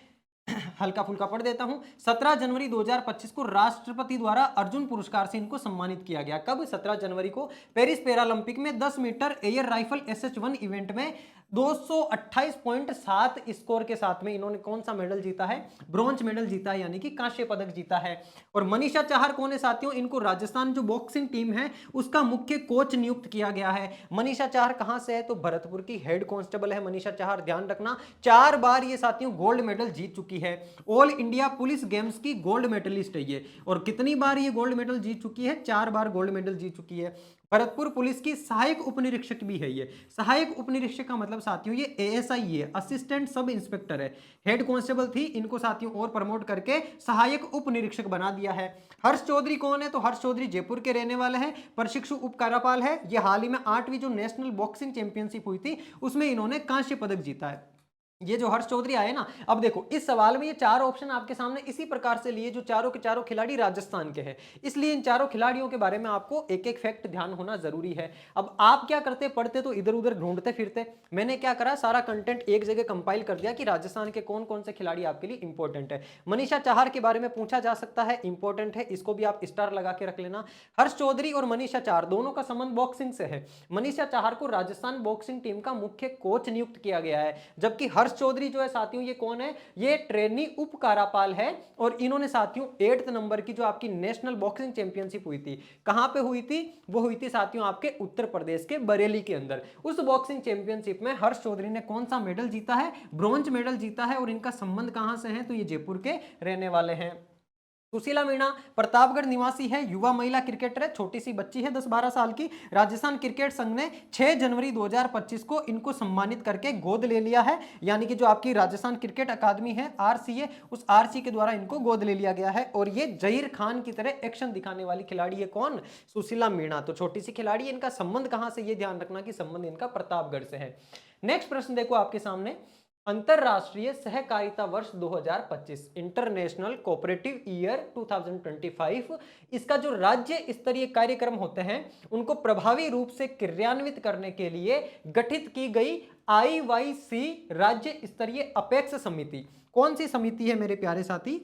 हल्का फुल्का पढ़ देता हूं। 17 जनवरी 2025 को राष्ट्रपति द्वारा अर्जुन पुरस्कार से इनको सम्मानित किया गया। कब, 17 जनवरी को पेरिस पैरालंपिक में 10 metre air rifle SH1 event में 228.7 स्कोर के साथ में इन्होंने कौन सा मेडल जीता है, ब्रॉन्ज मेडल जीता है, यानी कि कांस्य पदक जीता है। और मनीषा चाहर कौन है साथियों, इनको राजस्थान जो बॉक्सिंग टीम है उसका मुख्य कोच नियुक्त किया गया है। मनीषा चाहर कहां से है, तो भरतपुर की हेड कांस्टेबल है मनीषा चाहर, ध्यान रखना। 4 बार ये साथियों गोल्ड मेडल जीत चुकी है। ऑल इंडिया पुलिस गेम्स की गोल्ड मेडलिस्ट है ये, और कितनी बार ये गोल्ड मेडल जीत चुकी है? 4 बार गोल्ड मेडल जीत चुकी है। भरतपुर पुलिस की सहायक उपनिरीक्षक भी है ये। सहायक उपनिरीक्षक का मतलब साथियों ये एएसआई है, असिस्टेंट सब इंस्पेक्टर है। हेड कांस्टेबल थी, इनको साथियों और प्रमोट करके सहायक उपनिरीक्षक बना दिया है। हर्ष चौधरी कौन है? तो हर्ष चौधरी जयपुर के रहने वाले हैं, प्रशिक्षु उपकारापाल है। ये हाल ही में 8वीं जो नेशनल बॉक्सिंग चैंपियनशिप हुई थी उसमें इन्होंने कांस्य पदक जीता है। ये जो हर्ष चौधरी आए ना, अब देखो इस सवाल में ये 4 ऑप्शन आपके सामने इसी प्रकार से लिए जो चारों के चारों खिलाड़ी राजस्थान के हैं, इसलिए इन चारों खिलाड़ियों के बारे में आपको एक एक फैक्ट ध्यान होना जरूरी है। अब आप क्या करते, पढ़ते तो इधर उधर ढूंढते फिरते, मैंने क्या करा, सारा कंटेंट एक जगह कंपाइल कर दिया कि राजस्थान के कौन कौन से खिलाड़ी आपके लिए इंपॉर्टेंट है। मनीषा चाहर के बारे में पूछा जा सकता है, इंपॉर्टेंट है, इसको भी आप स्टार लगा के रख लेना। हर्ष चौधरी और मनीषा चाहर दोनों का संबंध बॉक्सिंग से है। मनीषा चाहर को राजस्थान बॉक्सिंग टीम का मुख्य कोच नियुक्त किया गया है, जबकि हर्ष चौधरी जो है साथियों ये कौन है? ये ट्रेनी उप कारापाल है, और इन्होंने साथियों 8th नंबर की जो आपकी नेशनल बॉक्सिंग चैंपियनशिप हुई थी, कहां पे हुई थी? वो हुई थी साथियों आपके उत्तर प्रदेश के बरेली के अंदर। उस बॉक्सिंग चैंपियनशिप में हर्ष चौधरी ने कौन सा मेडल जीता है? ब्रॉन्ज मेडल जीता है। और इनका संबंध कहां से है? तो ये जयपुर के रहने वाले हैं। सुशीला मीणा प्रतापगढ़ निवासी है, युवा महिला क्रिकेटर है, छोटी सी बच्ची है 10-12 साल की। राजस्थान क्रिकेट संघ ने 6 जनवरी 2025 को इनको सम्मानित करके गोद ले लिया है, यानी कि जो आपकी राजस्थान क्रिकेट अकादमी है आरसीए, उस आरसी के द्वारा इनको गोद ले लिया गया है। और ये जहीर खान की तरह एक्शन दिखाने वाली खिलाड़ी है कौन? सुशीला मीणा। तो छोटी सी खिलाड़ी, इनका संबंध कहां से, ये ध्यान रखना कि संबंध इनका प्रतापगढ़ से है। नेक्स्ट प्रश्न देखो आपके सामने, अंतरराष्ट्रीय सहकारिता वर्ष 2025, इंटरनेशनल कोऑपरेटिव ईयर 2025, इसका जो राज्य स्तरीय कार्यक्रम होते हैं उनको प्रभावी रूप से क्रियान्वित करने के लिए गठित की गई आईवाईसी राज्य स्तरीय अपेक्स समिति, कौन सी समिति है मेरे प्यारे साथी?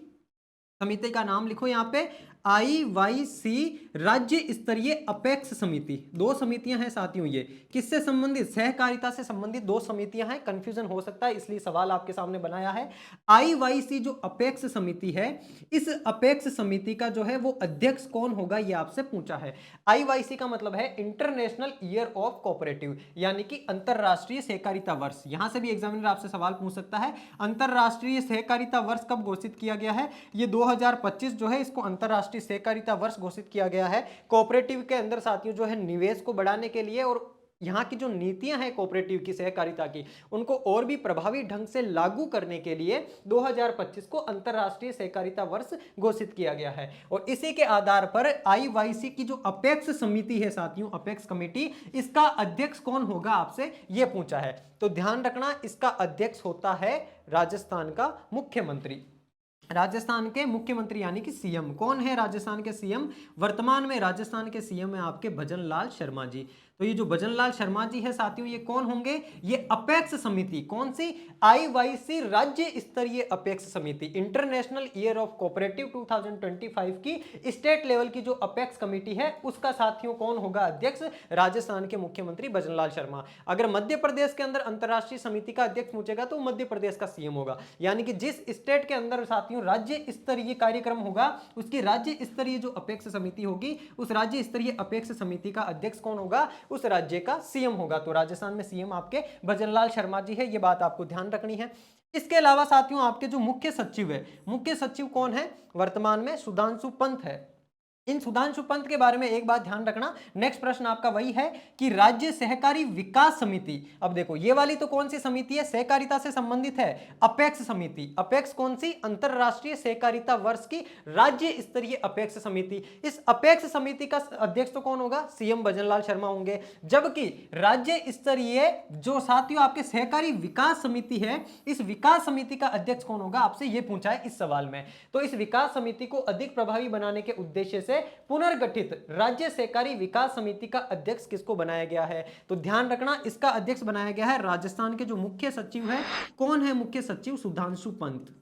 समिति का नाम लिखो यहाँ पे, आईवाईसी राज्य स्तरीय अपेक्स समिति। 2 समितियां हैं साथियों, ये किससे संबंधित? सहकारिता से संबंधित 2 समितियां हैं। कंफ्यूजन हो सकता है इसलिए सवाल आपके सामने बनाया है। आईवाईसी जो अपेक्स समिति है, इस अपेक्स समिति का जो है वो अध्यक्ष कौन होगा, ये आपसे पूछा है। आईवाईसी का मतलब है इंटरनेशनल ईयर ऑफ कोऑपरेटिव, यानी कि अंतरराष्ट्रीय सहकारिता वर्ष। यहां से भी एग्जामिनर आपसे सवाल पूछ सकता है, अंतरराष्ट्रीय सहकारिता वर्ष कब घोषित किया गया है? ये 2025 जो है इसको अंतरराष्ट्रीय सहकारिता वर्ष घोषित किया गया है। कोऑपरेटिव के अंदर साथियों जो है निवेश को बढ़ाने के लिए और यहाँ की जो नीतियां हैं कोऑपरेटिव की, सहकारिता की, उनको और भी प्रभावी ढंग से लागू करने के लिए 2025 को अंतरराष्ट्रीय सहकारिता वर्ष घोषित किया गया है। और इसी के आधार पर आईवाईसी की जो अपेक्स समिति है साथियों, अपेक्स कमेटी, इसका अध्यक्ष कौन होगा आपसे ये पूछा है। तो ध्यान रखना, इसका अध्यक्ष होता है राजस्थान का मुख्यमंत्री। राजस्थान के मुख्यमंत्री यानी कि सीएम। कौन है राजस्थान के सीएम? वर्तमान में राजस्थान के सीएम है आपके भजन लाल शर्मा जी। तो ये जो भजन लाल शर्मा जी है साथियों, ये कौन होंगे? ये अपेक्स समिति, कौन सी? आईवाईसी राज्य स्तरीय अपेक्स समिति, इंटरनेशनल ईयर ऑफ कोऑपरेटिव 2025 की स्टेट लेवल की जो अपेक्स कमेटी है उसका साथियों कौन होगा अध्यक्ष? राजस्थान के मुख्यमंत्री भजन लाल शर्मा। अगर मध्य प्रदेश के अंदर अंतरराष्ट्रीय समिति का अध्यक्ष पूछेगा तो मध्य प्रदेश का सीएम होगा, यानी कि जिस स्टेट के अंदर साथियों राज्य स्तरीय कार्यक्रम होगा उसकी राज्य स्तरीय जो अपेक्स समिति होगी, उस राज्य स्तरीय अपेक्स समिति का अध्यक्ष कौन होगा? उस राज्य का सीएम होगा। तो राजस्थान में सीएम आपके भजनलाल शर्मा जी है, ये बात आपको ध्यान रखनी है। इसके अलावा साथियों आपके जो मुख्य सचिव है, मुख्य सचिव कौन है? वर्तमान में सुधांशु पंत है। इन सुधांशु पंत के बारे में एक बात ध्यान रखना, नेक्स्ट प्रश्न आपका वही है कि राज्य सहकारी विकास समिति। अब देखो ये वाली तो कौन सी समिति है? सहकारिता से संबंधित है, अपेक्स समिति। अपेक्स कौन सी? अंतरराष्ट्रीय सहकारिता वर्ष की राज्य स्तरीय अपेक्स समिति। इस अपेक्स समिति का अध्यक्ष तो कौन होगा? सीएम भजनलाल शर्मा होंगे। जबकि राज्य स्तरीय जो साथियों आपके सहकारी विकास समिति है, इस विकास समिति का अध्यक्ष कौन होगा आपसे ये पूछा है इस सवाल में। तो इस विकास समिति को अधिक प्रभावी बनाने के उद्देश्य से पुनर्गठित राज्य सहकारी विकास समिति का अध्यक्ष किसको बनाया गया है? तो ध्यान रखना, इसका अध्यक्ष बनाया गया है राजस्थान के जो मुख्य सचिव है। कौन है मुख्य सचिव? सुधांशु पंत।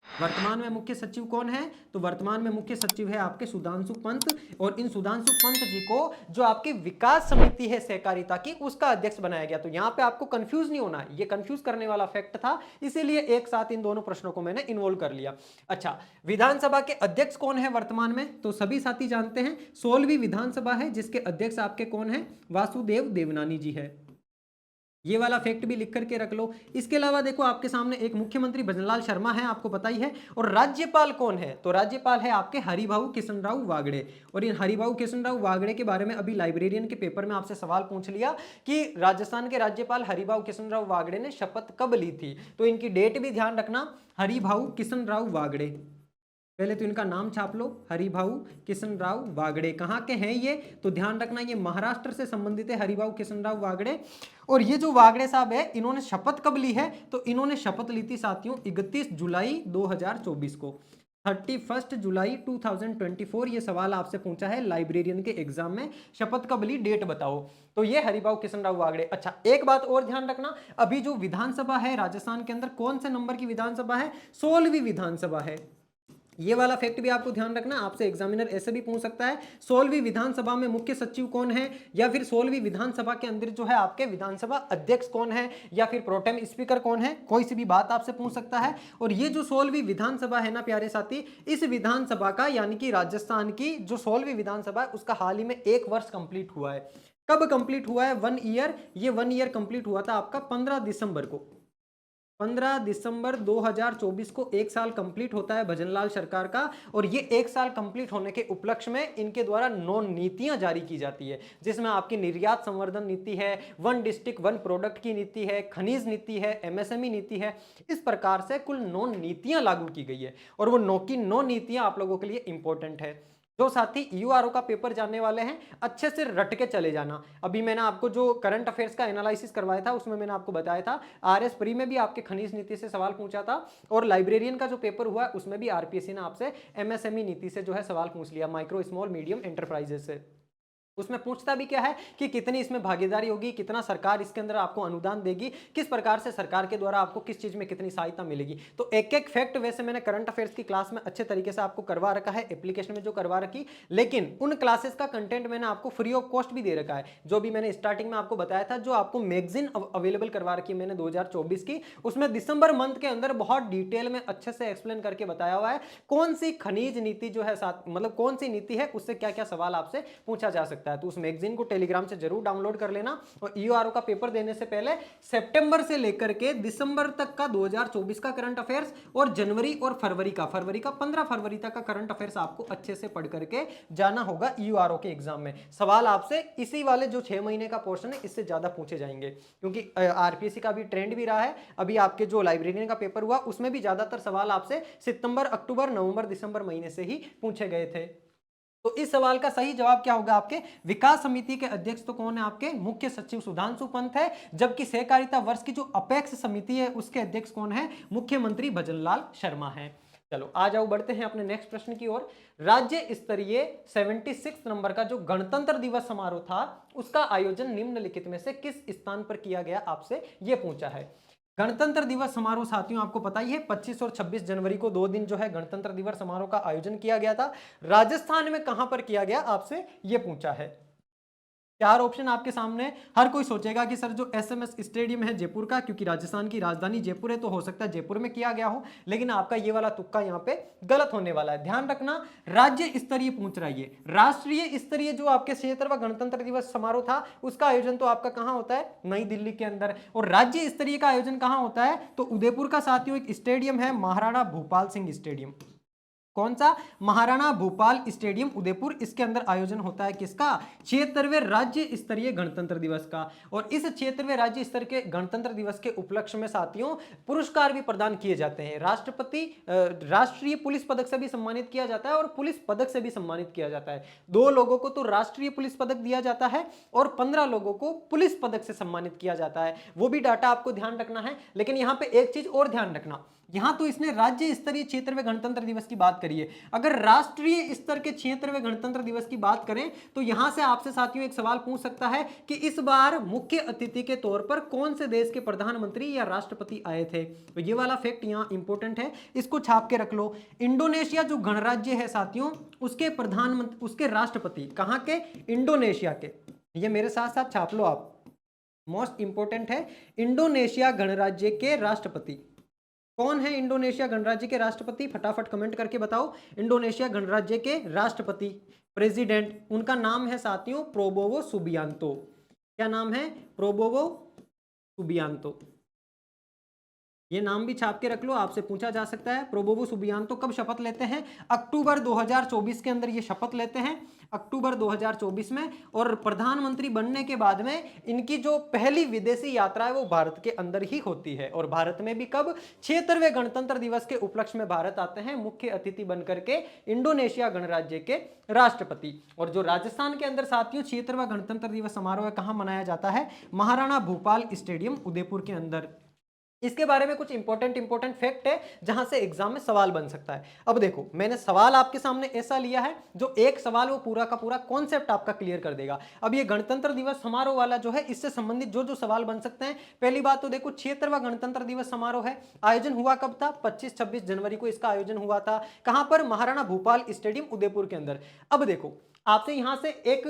वर्तमान में मुख्य सचिव कौन है? तो वर्तमान में मुख्य सचिव है आपके सुधांशु पंत। और इन सुधांशु पंत जी को जो आपकी विकास समिति है सहकारिता की, उसका अध्यक्ष बनाया गया। तो यहां पे आपको कंफ्यूज नहीं होना, ये कंफ्यूज करने वाला फैक्ट था, इसीलिए एक साथ इन दोनों प्रश्नों को मैंने इन्वॉल्व कर लिया। अच्छा, विधानसभा के अध्यक्ष कौन है वर्तमान में? तो सभी साथी जानते हैं 16वीं विधानसभा है जिसके अध्यक्ष आपके कौन है? वासुदेव देवनानी जी है। ये वाला फैक्ट भी लिख करके रख लो। इसके अलावा देखो आपके सामने एक मुख्यमंत्री भजनलाल शर्मा है, आपको पता ही है। और राज्यपाल कौन है? तो राज्यपाल है आपके हरिभाऊ किशनराव वागड़े। और इन हरिभाऊ किशनराव वागड़े के बारे में अभी लाइब्रेरियन के पेपर में आपसे सवाल पूछ लिया कि राजस्थान के राज्यपाल हरिभाऊ किशनराव वागड़े ने शपथ कब ली थी, तो इनकी डेट भी ध्यान रखना, हरिभाऊ किशनराव वागड़े। पहले तो इनका नाम छाप लो, हरिभाऊ किशनराव वागड़े। कहाँ के हैं ये? तो ध्यान रखना ये महाराष्ट्र से संबंधित है, हरिभाऊ किशनराव वागड़े। और ये जो वागड़े साहब है, इन्होंने शपथ कब ली है? तो इन्होंने शपथ ली थी साथियों 31 जुलाई 2024 को, 31 जुलाई 2024। ये सवाल आपसे पूछा है लाइब्रेरियन के एग्जाम में, शपथ कब ली, डेट बताओ। तो ये हरिभाऊ किशनराव वागड़े। अच्छा, एक बात और ध्यान रखना, अभी जो विधानसभा है राजस्थान के अंदर, कौन से नंबर की विधानसभा है? 16वीं विधानसभा है। ये वाला फैक्ट भी आपको ध्यान रखना, आपसे एग्जामिनर ऐसे भी पूछ सकता है 16वीं विधानसभा में मुख्य सचिव कौन है, या फिर 16वीं विधानसभा के अंदर जो है आपके विधानसभा अध्यक्ष कौन है, या फिर प्रोटेम स्पीकर कौन है, कोई सी भी बात आपसे पूछ सकता है। और ये जो 16वीं विधानसभा है ना प्यारे साथी, इस विधानसभा का यानी कि राजस्थान की जो 16वीं विधानसभा है उसका हाल ही में 1 वर्ष कंप्लीट हुआ है। कब कंप्लीट हुआ है? 1 ईयर। ये 1 ईयर कंप्लीट हुआ था आपका 15 दिसंबर को। 15 दिसंबर 2024 को 1 साल कंप्लीट होता है भजनलाल सरकार का। और ये 1 साल कंप्लीट होने के उपलक्ष्य में इनके द्वारा 9 नीतियां जारी की जाती है, जिसमें आपकी निर्यात संवर्धन नीति है, 1 डिस्ट्रिक्ट 1 प्रोडक्ट की नीति है, खनिज नीति है, एमएसएमई नीति है। इस प्रकार से कुल 9 नीतियां लागू की गई है, और वो 9 की 9 नीतियां आप लोगों के लिए इंपॉर्टेंट है। जो साथी यूआरओ का पेपर जानने वाले हैं, अच्छे से रट के चले जाना। अभी मैंने आपको जो करंट अफेयर्स का एनालिसिस करवाया था उसमें मैंने आपको बताया था, आरएस प्री में भी आपके खनिज नीति से सवाल पूछा था, और लाइब्रेरियन का जो पेपर हुआ उसमें भी आरपीएससी ने आपसे एमएसएमई नीति से जो है सवाल पूछ लिया, माइक्रो स्मॉल मीडियम एंटरप्राइजेस से। उसमें पूछता भी क्या है कि कितनी इसमें भागीदारी होगी, कितना सरकार इसके अंदर आपको अनुदान देगी, किस प्रकार से सरकार के द्वारा आपको किस चीज में कितनी सहायता मिलेगी। तो एक एक फैक्ट वैसे मैंने करंट अफेयर्स की क्लास में अच्छे तरीके से आपको करवा रखा है, एप्लीकेशन में जो करवा रखी। लेकिन उन क्लासेस का कंटेंट मैंने आपको फ्री ऑफ कॉस्ट भी दे रखा है, जो भी मैंने स्टार्टिंग में आपको बताया था। जो आपको मैगजीन अवेलेबल करवा रखी है मैंने 2024 की, उसमें दिसंबर मंथ के अंदर बहुत डिटेल में अच्छे से एक्सप्लेन करके बताया हुआ है कौन सी खनिज नीति जो है साथ, मतलब कौन सी नीति है, उससे क्या क्या सवाल आपसे पूछा जा सकता है। तो उस मैगजीन टेलीग्राम से जरूर डाउनलोड कर लेना। और ईओआरओ का पेपर देने से पहले सितंबर से लेकर के दिसंबर तक का 2024 का करंट अफेयर्स, और जनवरी और फरवरी का 15 फरवरी तक का करंट अफेयर्स आपको अच्छे से पढ़ करके जाना होगा ईओआरओ के एग्जाम में। सवाल आपसे इसी वाले जो 6 महीने का पोर्शन है इससे ज्यादा पूछे जाएंगे, क्योंकि आरपीएससी का भी ट्रेंड भी रहा है। अभी आपके जो लाइब्रेरियन का पेपर हुआ उसमें भी ज्यादातर सवाल आपसे सितंबर, अक्टूबर, नवंबर, दिसंबर महीने से ही पूछे गए थे। तो इस सवाल का सही जवाब क्या होगा? आपके विकास समिति के अध्यक्ष तो कौन है? आपके मुख्य सचिव सुधांशु पंत है। जबकि सहकारिता वर्ष की जो अपेक्स समिति है उसके अध्यक्ष कौन है? मुख्यमंत्री भजनलाल शर्मा है। चलो आ जाओ, बढ़ते हैं अपने नेक्स्ट प्रश्न की ओर। राज्य स्तरीय 76 नंबर का जो गणतंत्र दिवस समारोह था उसका आयोजन निम्नलिखित में से किस स्थान पर किया गया? आपसे यह पूछा है। गणतंत्र दिवस समारोह साथियों आपको पता ही है 25 और 26 जनवरी को 2 दिन जो है गणतंत्र दिवस समारोह का आयोजन किया गया था। राजस्थान में कहां पर किया गया? आपसे यह पूछा है। 4 ऑप्शन आपके सामने। हर कोई सोचेगा कि सर जो एसएमएस स्टेडियम है जयपुर का, क्योंकि राजस्थान की राजधानी जयपुर है तो हो सकता है जयपुर में किया गया हो, लेकिन आपका ये वाला तुक्का यहाँ पे गलत होने वाला है। ध्यान रखना, राज्य स्तरीय पूछ रहा है। राष्ट्रीय स्तरीय जो आपके 76वां गणतंत्र दिवस समारोह था उसका आयोजन तो आपका कहां होता है? नई दिल्ली के अंदर। और राज्य स्तरीय का आयोजन कहां होता है? तो उदयपुर का साथियों एक स्टेडियम है, महाराणा भूपाल सिंह स्टेडियम। कौन सा? महाराणा भूपाल स्टेडियम उदयपुर। इसके अंदर आयोजन होता है किसका? 76वें राज्य स्तरीय गणतंत्र दिवस का। और इस 76वें राज्य स्तर के गणतंत्र दिवस के उपलक्ष्य में साथियों पुरस्कार भी प्रदान किए जाते हैं। राष्ट्रपति राष्ट्रीय पुलिस पदक से भी सम्मानित किया जाता है और पुलिस पदक से भी सम्मानित किया जाता है। 2 लोगों को तो राष्ट्रीय पुलिस पदक दिया जाता है और 15 लोगों को पुलिस पदक से सम्मानित किया जाता है। वो भी डाटा आपको ध्यान रखना है। लेकिन यहां पे एक चीज और ध्यान रखना, यहां तो इसने राज्य स्तरीय 76वें गणतंत्र दिवस की बात करी है। अगर राष्ट्रीय स्तर के 76वें गणतंत्र दिवस की बात करें तो यहां से आपसे साथियों एक सवाल पूछ सकता है कि इस बार मुख्य अतिथि के तौर पर कौन से देश के प्रधानमंत्री या राष्ट्रपति आए थे? तो ये वाला फैक्ट यहां इंपॉर्टेंट है, इसको छाप के रख लो। इंडोनेशिया जो गणराज्य है साथियों, उसके प्रधानमंत्री, उसके राष्ट्रपति कहां के? इंडोनेशिया के। ये मेरे साथ साथ छाप लो आप, मोस्ट इंपॉर्टेंट है। इंडोनेशिया गणराज्य के राष्ट्रपति कौन है? इंडोनेशिया गणराज्य के राष्ट्रपति फटाफट कमेंट करके बताओ। इंडोनेशिया गणराज्य के राष्ट्रपति प्रेसिडेंट, उनका नाम है साथियों प्रोबोवो सुबियांतो। क्या नाम है? प्रोबोवो सुबियांतो, ये नाम भी छाप के रख लो, आपसे पूछा जा सकता है। प्रोबोवो सुबियांतो कब शपथ लेते हैं? अक्टूबर 2024 के अंदर ये शपथ लेते हैं, अक्टूबर 2024 में। और प्रधानमंत्री बनने के बाद में इनकी जो पहली विदेशी यात्रा है वो भारत के अंदर ही होती है। और भारत में भी कब? 76वें गणतंत्र दिवस के उपलक्ष्य में भारत आते हैं मुख्य अतिथि बनकर के, इंडोनेशिया गणराज्य के राष्ट्रपति। और जो राजस्थान के अंदर साथियों 76वां गणतंत्र दिवस समारोह कहां मनाया जाता है? महाराणा भूपाल स्टेडियम उदयपुर के अंदर। इसके बारे में कुछ इंपॉर्टेंट फैक्ट है जहां से एग्जाम में सवाल बन सकता है। अब देखो, मैंने सवाल आपके सामने ऐसा लिया है जो एक सवाल वो पूरा का पूरा कॉन्सेप्ट आपका क्लियर कर देगा। अब ये गणतंत्र दिवस समारोह वाला जो है, इससे संबंधित जो जो सवाल बन सकते हैं, पहली बात तो देखो 76वां गणतंत्र दिवस समारोह है, आयोजन हुआ कब था? 25-26 जनवरी को इसका आयोजन हुआ था। कहां पर? महाराणा भूपाल स्टेडियम उदयपुर के अंदर। अब देखो, आपसे यहां से एक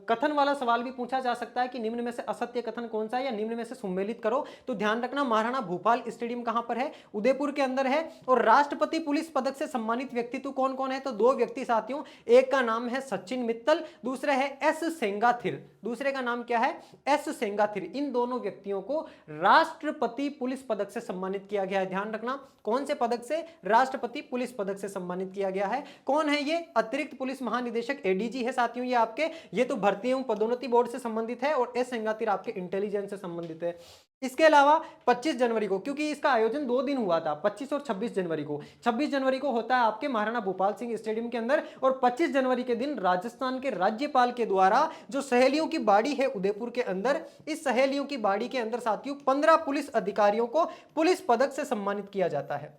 कथन वाला सवाल भी पूछा जा सकता है कि निम्न में से असत्य कथन कौन सा है, या निम्न में से सुमेलित करो। तो ध्यान रखना, महाराणा भूपाल स्टेडियम कहां पर है? उदयपुर के अंदर है। और राष्ट्रपति पुलिस पदक से सम्मानित व्यक्तित्व कौन कौन है? तो दो व्यक्ति साथियों, एक का नाम है सचिन मित्तल, दूसरा है एस सेंगाथिर। दूसरे का नाम क्या है? एस सेंगाथिर। इन दोनों व्यक्तियों को राष्ट्रपति पुलिस पदक से सम्मानित किया गया है। ध्यान रखना, कौन से पदक से? राष्ट्रपति पुलिस पदक से सम्मानित किया गया है। कौन है ये? अतिरिक्त पुलिस महानिदेशक एडीजी है साथियों। ये आपके, ये तो भर्ती एवं पदोन्नति बोर्ड से संबंधित है, और एस सेंगाथिर आपके इंटेलिजेंस से संबंधित है। इसके अलावा 25 जनवरी को, क्योंकि इसका आयोजन 2 दिन हुआ था, 25 और 26 जनवरी को। 26 जनवरी को होता है आपके महाराणा भूपाल सिंह स्टेडियम के अंदर, और 25 जनवरी के दिन राजस्थान के राज्यपाल के द्वारा जो सहेलियों की बाड़ी है उदयपुर के अंदर, इस सहेलियों की बाड़ी के अंदर साथियों 15 पुलिस अधिकारियों को पुलिस पदक से सम्मानित किया जाता है।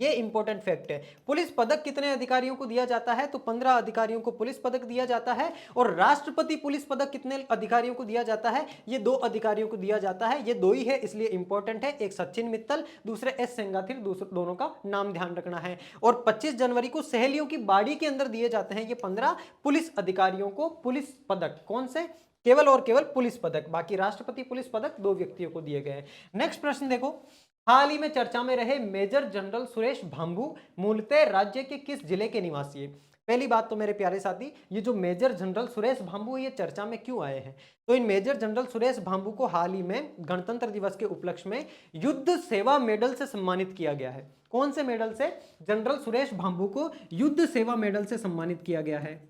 ये इंपॉर्टेंट फैक्ट है। पुलिस पदक कितने अधिकारियों को दिया जाता है? तो 15 अधिकारियों को पुलिस पदक दिया जाता है। और राष्ट्रपति पुलिस पदक कितने अधिकारियों को दिया जाता है? ये 2 अधिकारियों को दिया जाता है। ये 2 ही है, इसलिए इंपॉर्टेंट है। एक सचिन मित्तल, दूसरे एस सेंगाथिर, दोनों का नाम ध्यान रखना है। और 25 जनवरी को सहेलियों की बाड़ी के अंदर दिए जाते हैं ये 15 पुलिस अधिकारियों को पुलिस पदक। कौन से? केवल और केवल पुलिस पदक। बाकी राष्ट्रपति पुलिस पदक 2 व्यक्तियों को दिए गए हैं। नेक्स्ट प्रश्न देखो, हाल ही में चर्चा में रहे मेजर जनरल सुरेश भांबू मूलतः राज्य के किस जिले के निवासी है? पहली बात तो मेरे प्यारे साथी, ये जो मेजर जनरल सुरेश भांबू ये चर्चा में क्यों आए हैं? तो इन मेजर जनरल सुरेश भांबू को हाल ही में गणतंत्र दिवस के उपलक्ष्य में युद्ध सेवा मेडल से सम्मानित किया गया है। कौन से मेडल से? जनरल सुरेश भांबू को युद्ध सेवा मेडल से सम्मानित किया गया है।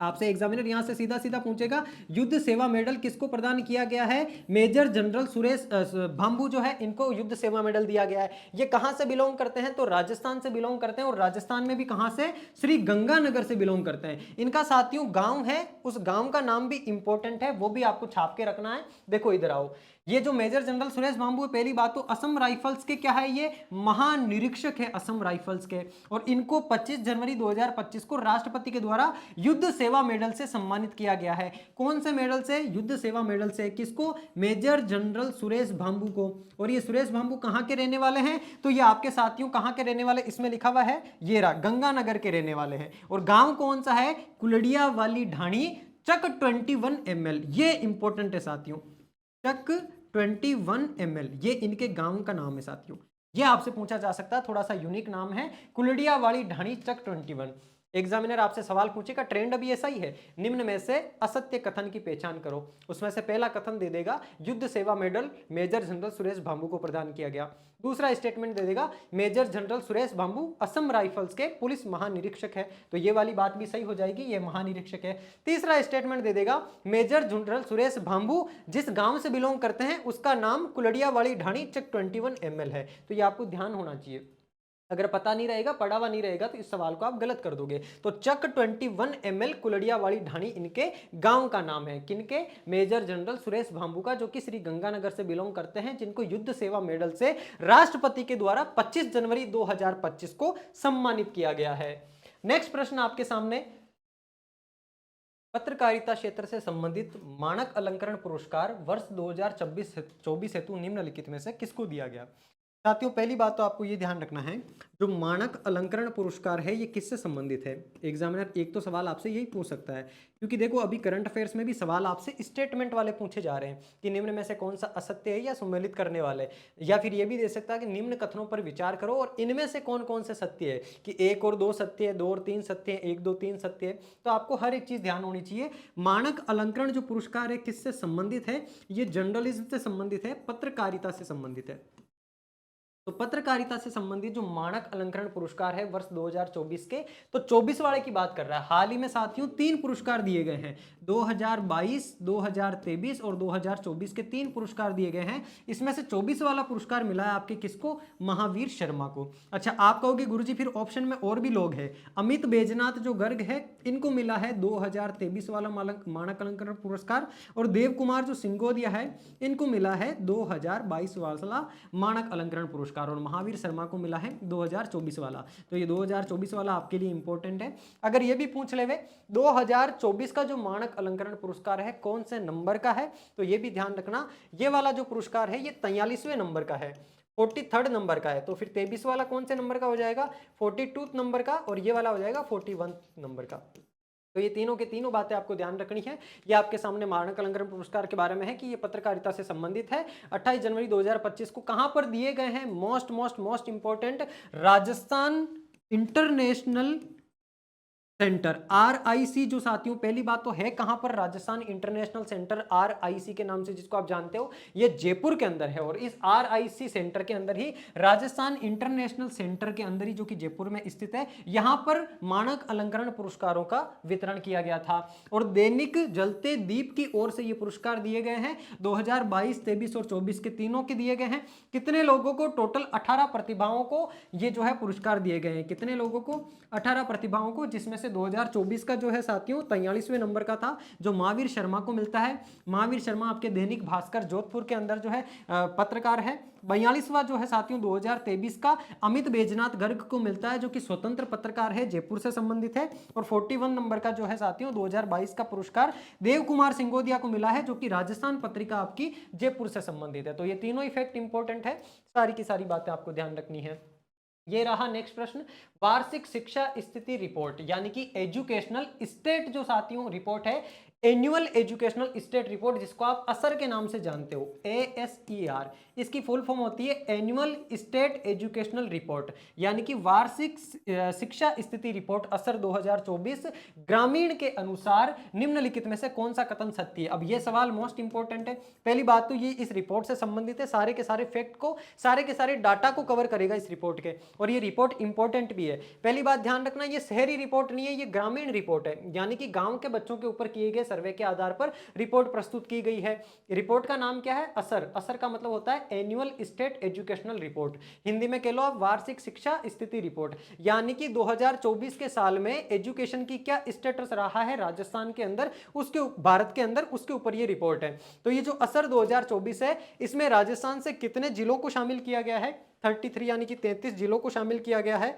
आपसे एग्जामिनर यहां से सीधा सीधा पूछेगा, युद्ध सेवा मेडल किसको प्रदान किया गया है? मेजर जनरल सुरेश भांबू जो है, इनको युद्ध सेवा मेडल दिया गया है। ये कहां से बिलोंग करते हैं? तो राजस्थान से बिलोंग करते हैं। और राजस्थान में भी कहां से? श्री गंगानगर से बिलोंग करते हैं। इनका साथियों गांव है, उस गांव का नाम भी इंपॉर्टेंट है, वो भी आपको छाप के रखना है। देखो इधर आओ, ये जो मेजर जनरल सुरेश भांबू है, पहली बात तो असम राइफल्स के क्या है? ये महानिरीक्षक है असम राइफल्स के। और इनको 25 जनवरी 2025 को राष्ट्रपति के द्वारा युद्ध सेवा मेडल से सम्मानित किया गया है। कौन से मेडल से? युद्ध सेवा मेडल से। किसको? मेजर जनरल सुरेश भांबू को। और ये सुरेश भांबू कहां के रहने वाले हैं? तो ये आपके साथियों कहां के रहने वाले, इसमें लिखा हुआ है, ये रहा, गंगानगर के रहने वाले हैं। और गांव कौन सा है? कुलड़िया वाली ढाणी, चक 21 ml। ये इंपॉर्टेंट है साथियों, चक 21 ml, ये इनके गांव का नाम है साथियों। ये आपसे पूछा जा सकता है, थोड़ा सा यूनिक नाम है, कुलड़िया वाली ढाणी, चक 21। एग्जामिनर आपसे सवाल पूछेगा, ट्रेंड अभी ऐसा ही है, निम्न में से असत्य कथन की पहचान करो। उसमें से पहला कथन दे देगा, युद्ध सेवा medal major general Suresh Bhambu को प्रदान किया गया। दूसरा स्टेटमेंट दे देगा, major general Suresh Bhambu Assam rifles के पुलिस महानिरीक्षक है, तो ये वाली बात भी सही हो जाएगी, ये महानिरीक्षक है। तीसरा स्टेटमेंट दे देगा, मेजर जनरल सुरेश भांबू जिस गांव से बिलोंग करते हैं उसका नाम कुलड़िया वाली ढाणी, चक 21 ml है। तो ये आपको ध्यान होना चाहिए, अगर पता नहीं रहेगा, पढ़ा हुआ नहीं रहेगा, तो इस सवाल को आप गलत कर दोगे। तो चक 21 ml कुलड़िया वाली ढाणी इनके गांव का नाम है। किनके? मेजर जनरल सुरेश भांबू का, जो कि श्री गंगानगर से बिलोंग करते हैं, जिनको युद्ध सेवा मेडल से राष्ट्रपति के द्वारा 25 जनवरी 2025 को सम्मानित किया गया है। नेक्स्ट प्रश्न आपके सामने, पत्रकारिता क्षेत्र से संबंधित मानक अलंकरण पुरस्कार वर्ष 2024 हेतु निम्नलिखित में से किसको दिया गया? साथियों पहली बात तो आपको ये ध्यान रखना है, जो मानक अलंकरण पुरस्कार है ये किससे संबंधित है। एग्जामिनर एक तो सवाल आपसे यही पूछ सकता है, क्योंकि देखो अभी करंट अफेयर्स में भी सवाल आपसे स्टेटमेंट वाले पूछे जा रहे हैं कि निम्न में से कौन सा असत्य है या सम्मिलित करने वाले, या फिर ये भी दे सकता है कि निम्न कथनों पर विचार करो और इनमें से कौन कौन से सत्य है, कि एक और दो सत्य है, दो और तीन सत्य है, एक दो तीन सत्य है। तो आपको हर एक चीज ध्यान होनी चाहिए। मानक अलंकरण जो पुरस्कार है किससे संबंधित है, ये जर्नलिज्म से संबंधित है, पत्रकारिता से संबंधित है। तो पत्रकारिता से संबंधित जो मानक अलंकरण पुरस्कार है वर्ष 2024 के, तो 24 वाले की बात कर रहा है। हाल ही में साथियों 3 पुरस्कार दिए गए हैं, 2022, 2023 और 2024 के 3 पुरस्कार दिए गए हैं। इसमें से 24 वाला पुरस्कार मिला है आपके किसको, महावीर शर्मा को। अच्छा आप कहोगे गुरुजी फिर ऑप्शन में और भी लोग हैं, अमित बैजनाथ जो गर्ग है इनको मिला है 2023 वाला मानक अलंकरण पुरस्कार, और देव कुमार जो सिंगोदिया है इनको मिला है 2022 वाला मानक अलंकरण पुरस्कार, और महावीर शर्मा को मिला है 2024 वाला। तो ये 2024 वाला आपके लिए इंपॉर्टेंट है। अगर ये भी पूछ ले 2024 का जो मानक अलंकरण पुरस्कार है कौन से नंबर का है, तो ये भी ध्यान रखना, ये वाला जो पुरस्कार है ये 43वें नंबर का है, 43rd नंबर का है। तो फिर 23 वाला कौन से नंबर का हो जाएगा, 42 नंबर का, और ये वाला हो जाएगा 41 नंबर का। तो ये तीनों के तीनों बातें आपको ध्यान रखनी है। ये आपके सामने मानक अलंकरण पुरस्कार के बारे में है कि ये पत्रकारिता से संबंधित है। 28 जनवरी 2025 को कहां पर दिए गए हैं, most important, Rajasthan international centre RIC, जो साथियों पहली बात तो है कहां पर, राजस्थान इंटरनेशनल सेंटर RIC के नाम से जिसको आप जानते हो, ये जयपुर के अंदर है। और इस RIC सेंटर के अंदर ही, राजस्थान इंटरनेशनल सेंटर के अंदर ही जो कि जयपुर में स्थित है, यहां पर मानक अलंकरण पुरस्कारों का वितरण किया गया था। और दैनिक जलते दीप की ओर से ये पुरस्कार दिए गए हैं, 2022, 23 और 24 के तीनों के दिए गए हैं। कितने लोगों को, टोटल 18 प्रतिभाओं को ये जो है पुरस्कार दिए गए हैं। कितने लोगों को, 18 प्रतिभाओं को, जिसमें 2024 का जो है साथियों 43वें नंबर का था, जो महावीर शर्मा को मिलता है। महावीर शर्मा आपके दैनिक भास्कर जोधपुर के अंदर जो है पत्रकार है। 42वां जो है साथियों 2023 का अमित बैजनाथ गर्ग को मिलता है, जो कि स्वतंत्र पत्रकार है, जयपुर से संबंधित है। और 41 नंबर का जो है साथियों 2022 का पुरस्कार देव कुमार सिंगोदिया को मिला है, जो कि राजस्थान पत्रिका आपकी जयपुर से संबंधित है। तो ये तीनों इफेक्ट इंपॉर्टेंट है, सारी की सारी बातें आपको ध्यान रखनी है। ये रहा नेक्स्ट प्रश्न, वार्षिक शिक्षा स्थिति रिपोर्ट, यानी कि एजुकेशनल स्टेट जो साथियों रिपोर्ट है, एनुअल एजुकेशनल स्टेट रिपोर्ट, जिसको आप असर के नाम से जानते हो, ASER, इसकी फुल फॉर्म होती है एनुअल स्टेट एजुकेशनल रिपोर्ट, यानी कि वार्षिक शिक्षा स्थिति रिपोर्ट असर 2024। ग्रामीण के अनुसार निम्नलिखित में से कौन सा कथन सत्य है। अब ये सवाल मोस्ट इंपॉर्टेंट है। पहली बात तो ये इस रिपोर्ट से संबंधित है, सारे के सारे फैक्ट को, सारे के सारे डाटा को कवर करेगा इस रिपोर्ट के, और ये रिपोर्ट इंपॉर्टेंट भी है। पहली बात ध्यान रखना, ये शहरी रिपोर्ट नहीं है, ये ग्रामीण रिपोर्ट है, यानी कि गांव के बच्चों के ऊपर किए गए सर्वे के आधार पर रिपोर्ट प्रस्तुत की गई है। रिपोर्ट का नाम क्या है, असर। असर का मतलब होता है annual state educational report, Hindi में कह लो आप वार्षिक शिक्षा स्थिति रिपोर्ट, यानी कि 2024 के साल में एजुकेशन की क्या स्टेटस रहा है राजस्थान के अंदर, उसके भारत के अंदर, उसके ऊपर ये रिपोर्ट है। तो ये जो असर 2024 है, इसमें राजस्थान से कितने जिलों को शामिल किया गया है, 33 यानी कि 33 जिलों को शामिल किया गया है।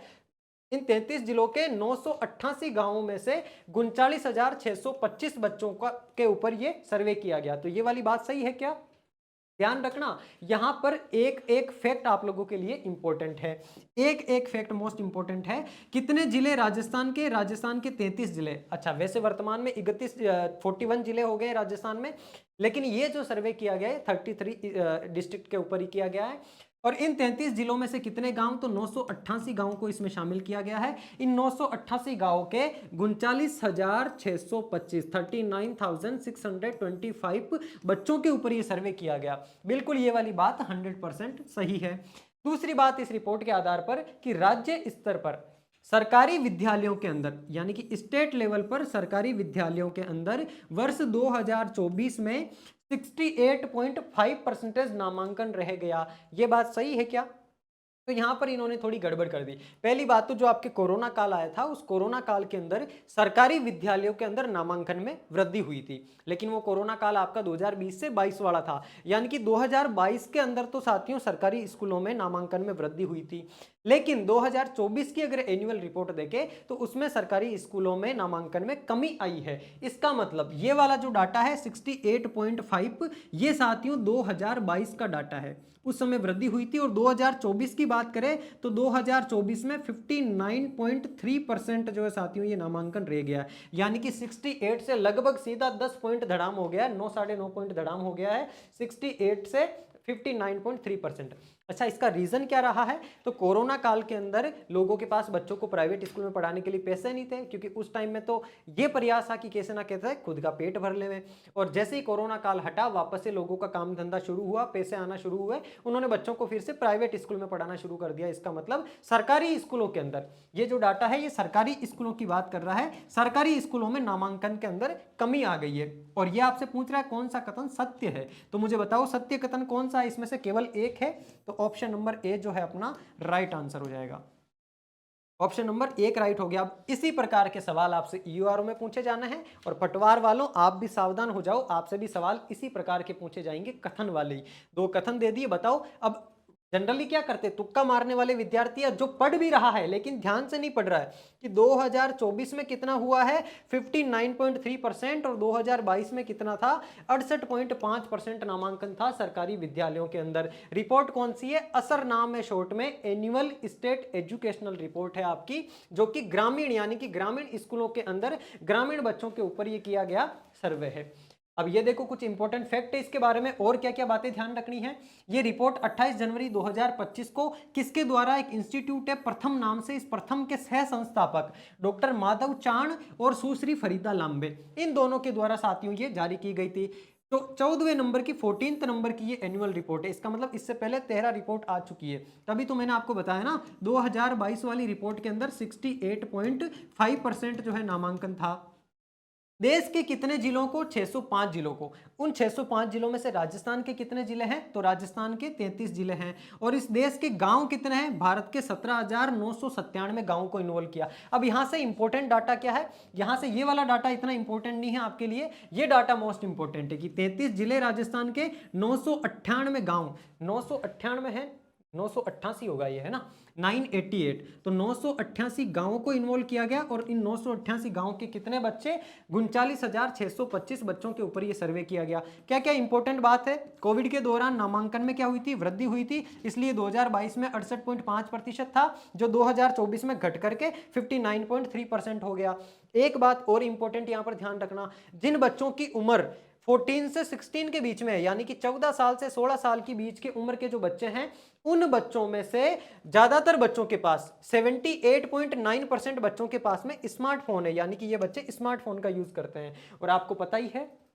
इन 33 जिलों के 988 गांवों में से 39,625 बच्चों का के ऊपर ये सर्वे किया गया। तो ये वाली बात सही है क्या, ध्यान रखना। यहां पर एक एक फैक्ट आप लोगों के लिए इंपॉर्टेंट है, एक एक फैक्ट मोस्ट इंपॉर्टेंट है। कितने जिले राजस्थान के, राजस्थान के 33 जिले। अच्छा वैसे वर्तमान में 41 जिले हो गए राजस्थान में, लेकिन ये जो सर्वे किया गया है 33 डिस्ट्रिक्ट के ऊपर ही किया गया है। और इन 33 जिलों में से कितने गांव, तो 988 गांवों को इसमें शामिल किया गया है। इन 988 गांवों के 39,625 39,625 बच्चों के ऊपर ये सर्वे किया गया। बिल्कुल ये वाली बात 100% सही है। दूसरी बात इस रिपोर्ट के आधार पर कि राज्य स्तर पर सरकारी विद्यालयों के अंदर, यानी कि स्टेट लेवल पर सरकारी विद्यालयों के अंदर वर्ष 2024 में 68.5% नामांकन रह गया। ये बात सही है क्या, तो यहां पर इन्होंने थोड़ी गड़बड़ कर दी। पहली बात तो जो आपके कोरोना काल आया था, उस कोरोना काल के अंदर सरकारी विद्यालयों के अंदर नामांकन में वृद्धि हुई थी, लेकिन वो कोरोना काल आपका 2020 से 22 वाला था, यानी कि 2022 के अंदर तो साथियों सरकारी स्कूलों में नामांकन में वृद्धि हुई थी। लेकिन 2024 की अगर एनुअल रिपोर्ट देखें तो उसमें सरकारी स्कूलों में नामांकन में कमी आई है। इसका मतलब ये वाला जो डाटा है 68.5, ये साथियों 2022 का डाटा है, उस समय वृद्धि हुई थी। और 2024 की बात करें तो 2024 में 59.3% जो है साथियों ये नामांकन रह गया है, यानी कि 68 से लगभग सीधा 10 पॉइंट धड़ाम हो गया है, 9 साढ़े 9 पॉइंट धड़ाम हो गया है 68 से 59.3%। अच्छा, इसका रीजन क्या रहा है? तो कोरोना काल के अंदर लोगों के पास बच्चों को प्राइवेट स्कूल में पढ़ाने के लिए पैसे नहीं थे, क्योंकि उस टाइम में तो ये प्रयास था कि कैसे ना कैसे खुद का पेट भर ले। और जैसे ही कोरोना काल हटा, वापस से लोगों का काम धंधा शुरू हुआ, पैसे आना शुरू हुए, उन्होंने बच्चों को फिर से प्राइवेट स्कूल में पढ़ाना शुरू कर दिया। इसका मतलब सरकारी स्कूलों के अंदर, ये जो डाटा है ये सरकारी स्कूलों की बात कर रहा है, सरकारी स्कूलों में नामांकन के अंदर कमी आ गई है। और ये आपसे पूछ रहा है कौन सा कथन सत्य है, तो मुझे बताओ सत्य कथन कौन सा है? इसमें से केवल एक है, तो ऑप्शन नंबर ए जो है अपना राइट आंसर हो जाएगा। ऑप्शन नंबर एक राइट हो गया। अब इसी प्रकार के सवाल आपसे ईयूआरओ में पूछे जाना है, और पटवार वालों आप भी सावधान हो जाओ, आपसे भी सवाल इसी प्रकार के पूछे जाएंगे, कथन वाले ही। दो कथन दे दिए, बताओ। अब जनरली क्या करते, तुक्का मारने वाले विद्यार्थी जो पढ़ भी रहा है लेकिन ध्यान से नहीं पढ़ रहा है कि 2024 में कितना हुआ है 59.3% और 2022 में कितना था 68.5% नामांकन था सरकारी विद्यालयों के अंदर। रिपोर्ट कौन सी है? असर नाम है शॉर्ट में, एनुअल स्टेट एजुकेशनल रिपोर्ट है आपकी, जो कि ग्रामीण यानी कि ग्रामीण स्कूलों के अंदर ग्रामीण बच्चों के ऊपर ये किया गया सर्वे है। अब ये देखो कुछ इंपॉर्टेंट फैक्ट है इसके बारे में, और क्या क्या बातें ध्यान रखनी है। ये रिपोर्ट 28 जनवरी 2025 को किसके द्वारा, एक इंस्टीट्यूट है प्रथम नाम से, इस प्रथम के सह संस्थापक डॉक्टर माधव चाण और सुश्री फरीदा लांबे, इन दोनों के द्वारा साथियों ये जारी की गई थी। तो 14वें नंबर की 14th नंबर की ये एनुअल रिपोर्ट है। इसका मतलब इससे पहले 13 रिपोर्ट आ चुकी है, तभी तो मैंने आपको बताया ना 2022 वाली रिपोर्ट के अंदर 68.5% जो है नामांकन था। देश के कितने जिलों को? 605 जिलों को। उन 605 जिलों में से राजस्थान के कितने जिले हैं? तो राजस्थान के 33 जिले हैं। और इस देश के गांव कितने हैं? भारत के 17,997 गांवों को इन्वॉल्व किया। अब यहां से इंपॉर्टेंट डाटा क्या है? यहां से ये वाला डाटा इतना इंपॉर्टेंट नहीं है आपके लिए, ये डाटा मोस्ट इंपॉर्टेंट है कि 33 जिले राजस्थान के, 998 गांव, 998 है, 988 होगा ये, है ना, 988। तो 988 गांवों को इन्वॉल्व किया गया, और इन 988 गांवों के कितने बच्चे? 39,625 बच्चों के ऊपर ये सर्वे किया गया। क्या क्या इंपॉर्टेंट बात है? कोविड के दौरान नामांकन में क्या हुई थी? वृद्धि हुई थी, इसलिए 2022 में 68.5% था, जो 2024 में घट करके 59.3% हो गया। एक बात और इंपॉर्टेंट यहां पर ध्यान रखना, जिन बच्चों की उम्र 14 से 16 के बीच में है, यानी कि 14 साल से 16 साल के बीच के उम्र के जो बच्चे हैं, उन बच्चों में से ज्यादातर बच्चों के पास 78.9% बच्चों के पास में स्मार्टफोन है, यानी कि ये बच्चे स्मार्टफोन का यूज करते हैं। और आपको पता ही है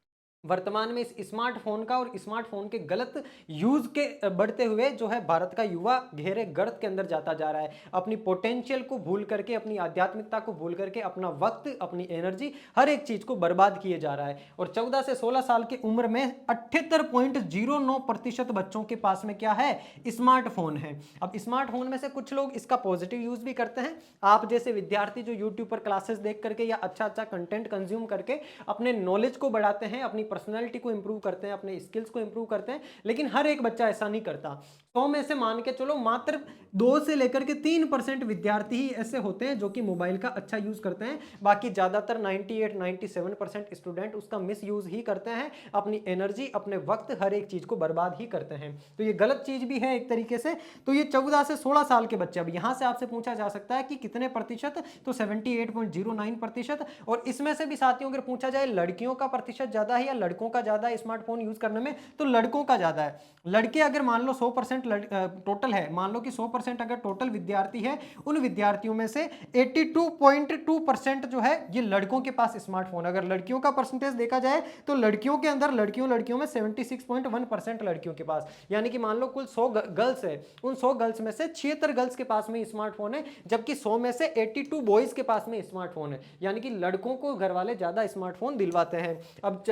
वर्तमान में इस स्मार्टफोन का और स्मार्टफोन के गलत यूज के बढ़ते हुए जो है भारत का युवा गहरे गर्त के अंदर जाता जा रहा है, अपनी पोटेंशियल को भूल करके, अपनी आध्यात्मिकता को भूल करके, अपना वक्त, अपनी एनर्जी, हर एक चीज को बर्बाद किए जा रहा है। और 14 से 16 साल की उम्र में 78.09% बच्चों के पास में क्या है? स्मार्टफोन है। अब स्मार्टफोन में से कुछ लोग इसका पॉजिटिव यूज भी करते हैं, आप जैसे विद्यार्थी जो यूट्यूब पर क्लासेस देख करके या अच्छा अच्छा कंटेंट कंज्यूम करके अपने नॉलेज को बढ़ाते हैं, अपनी पर्सनैलिटी को इंप्रूव करते हैं, अपने स्किल्स को इंप्रूव करते हैं। लेकिन हर एक बच्चा ऐसा नहीं करता। 100 में से मान के चलो मात्र 2 से लेकर के 3% विद्यार्थी ही ऐसे होते हैं जो कि मोबाइल का अच्छा यूज करते हैं, बाकी ज्यादातर 98-97% स्टूडेंट उसका मिस यूज ही करते हैं, अपनी एनर्जी, अपने वक्त, हर एक चीज को बर्बाद ही करते हैं। तो ये गलत चीज भी है एक तरीके से। तो ये 14 से 16 साल के बच्चे, अब यहां से आपसे पूछा जा सकता है कि कितने प्रतिशत, तो 78.09%। और इसमें से भी साथियों अगर पूछा जाए लड़कियों का प्रतिशत ज्यादा है या लड़कों का ज्यादा है स्मार्टफोन यूज करने में, तो लड़कों का ज्यादा है। लड़के अगर मान लो 100% टोटल है, मान लो कि 100% अगर टोटल विद्यार्थी है, उन विद्यार्थियों में से 82.2% जो है ये लड़कों के पास स्मार्टफोन। अगर लड़कियों का परसेंटेज देखा जाए तो लड़कियों के अंदर, लड़कियों में 76.1% लड़कियों के पास, यानी कि मान लो कुल 100 गर्ल्स है, उन 100 गर्ल्स में से 76 गर्ल्स के पास में स्मार्टफोन है, जबकि 100 में से 82 बॉयज के पास में स्मार्टफोन है, यानी कि लड़कों को घर वाले ज्यादा स्मार्टफोन दिलवाते हैं। अब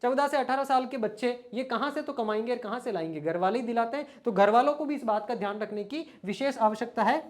14 से 18 साल के बच्चे ये कहां से तो कमाएंगे और कहां से लाएंगे? घर वाले ही दिलाते हैं। तो घर वालों को भी इस बात का ध्यान रखने की विशेष आवश्यकता है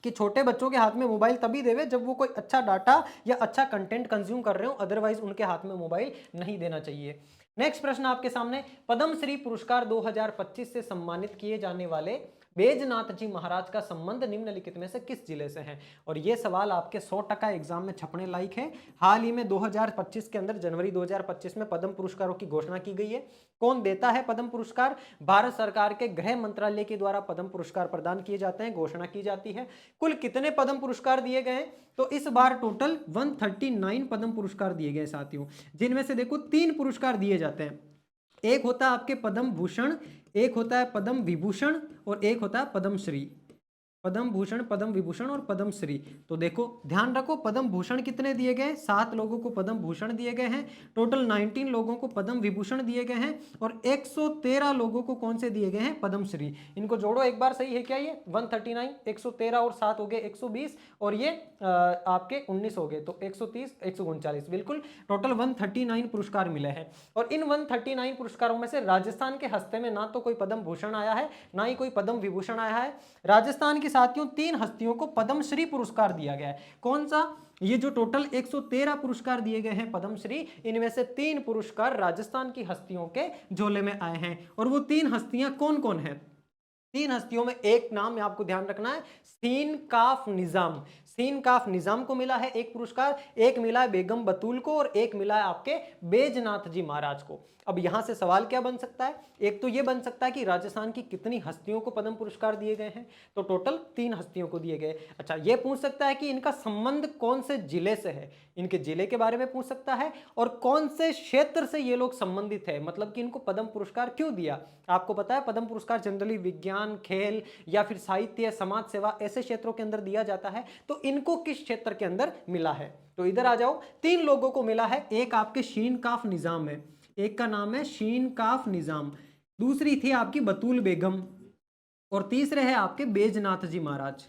कि छोटे बच्चों के हाथ में मोबाइल तभी देवे जब वो कोई अच्छा डाटा या अच्छा कंटेंट कंज्यूम कर रहे हो, अदरवाइज उनके हाथ में मोबाइल नहीं देना चाहिए। नेक्स्ट प्रश्न आपके सामने, पद्म श्री पुरस्कार 2025 से सम्मानित किए जाने वाले बैजनाथ जी महाराज का संबंध निम्नलिखित में से किस जिले से है? और ये सवाल आपके 100% एग्जाम में छपने लायक है। हाल ही में 2025 के अंदर जनवरी 2025 में पद्म पुरस्कारों की घोषणा की गई है। कौन देता है पद्म पुरस्कार? भारत सरकार के गृह मंत्रालय के द्वारा पद्म पुरस्कार प्रदान किए जाते हैं, घोषणा की जाती है। कुल कितने पद्म पुरस्कार दिए गए? तो इस बार टोटल 139 पद्म पुरस्कार दिए गए साथियों, जिनमें से देखो 3 पुरस्कार दिए जाते हैं। एक होता है आपके पद्म भूषण, एक होता है पद्म विभूषण और एक होता है पद्म श्री। पद्म भूषण, पद्म विभूषण और पद्म श्री। तो देखो ध्यान रखो, पद्म भूषण कितने दिए गए? 7 लोगों को पद्म भूषण दिए गए हैं, टोटल 19 लोगों को पद्म विभूषण दिए गए हैं और 113 लोगों को कौन से दिए गए हैं? पद्म श्री। इनको जोड़ो एक बार, सही है क्या? ये 139, 113 और 7 हो गए 120 और ये आपके 19 हो गए, तो 130, 139, बिल्कुल टोटल 139 पुरस्कार मिले हैं। और इन 139 पुरस्कारों में से राजस्थान के हस्ते में ना तो कोई पद्म भूषण आया है, ना ही कोई पद्म विभूषण आया है। राजस्थान के साथियों 3 हस्तियों को पद्मश्री पुरस्कार दिया गया है। कौन सा? ये जो टोटल 113 पुरस्कार दिए गए हैं पद्मश्री, इनमें से 3 पुरस्कार राजस्थान की हस्तियों के झोले में आए हैं। और वो 3 हस्तियां कौन कौन है? 3 हस्तियों में एक नाम आपको ध्यान रखना है, सीन काफ निजाम। सीन काफ निजाम को मिला है एक पुरस्कार, एक मिला है बेगम बतूल को और एक मिला है आपके बैजनाथ जी महाराज को। अब यहां से सवाल क्या बन सकता है? एक तो ये बन सकता है कि राजस्थान की कितनी हस्तियों को पद्म पुरस्कार दिए गए हैं, तो टोटल 3 हस्तियों को दिए गए। अच्छा, ये पूछ सकता है कि इनका संबंध कौन से जिले से है, इनके जिले के बारे में पूछ सकता है और कौन से क्षेत्र से ये लोग संबंधित है, मतलब कि इनको पद्म पुरस्कार क्यों दिया। आपको पता है पद्म पुरस्कार जनरली विज्ञान, खेल या फिर साहित्य, समाज सेवा ऐसे क्षेत्रों के अंदर दिया जाता है, तो इनको किस क्षेत्र के अंदर मिला है? तो इधर आ जाओ, 3 लोगों को मिला है। एक आपके शीन काफ निजाम है, एक का नाम है शीन काफ निजाम, दूसरी थी आपकी बतूल बेगम और तीसरे है आपके बैजनाथ जी महाराज।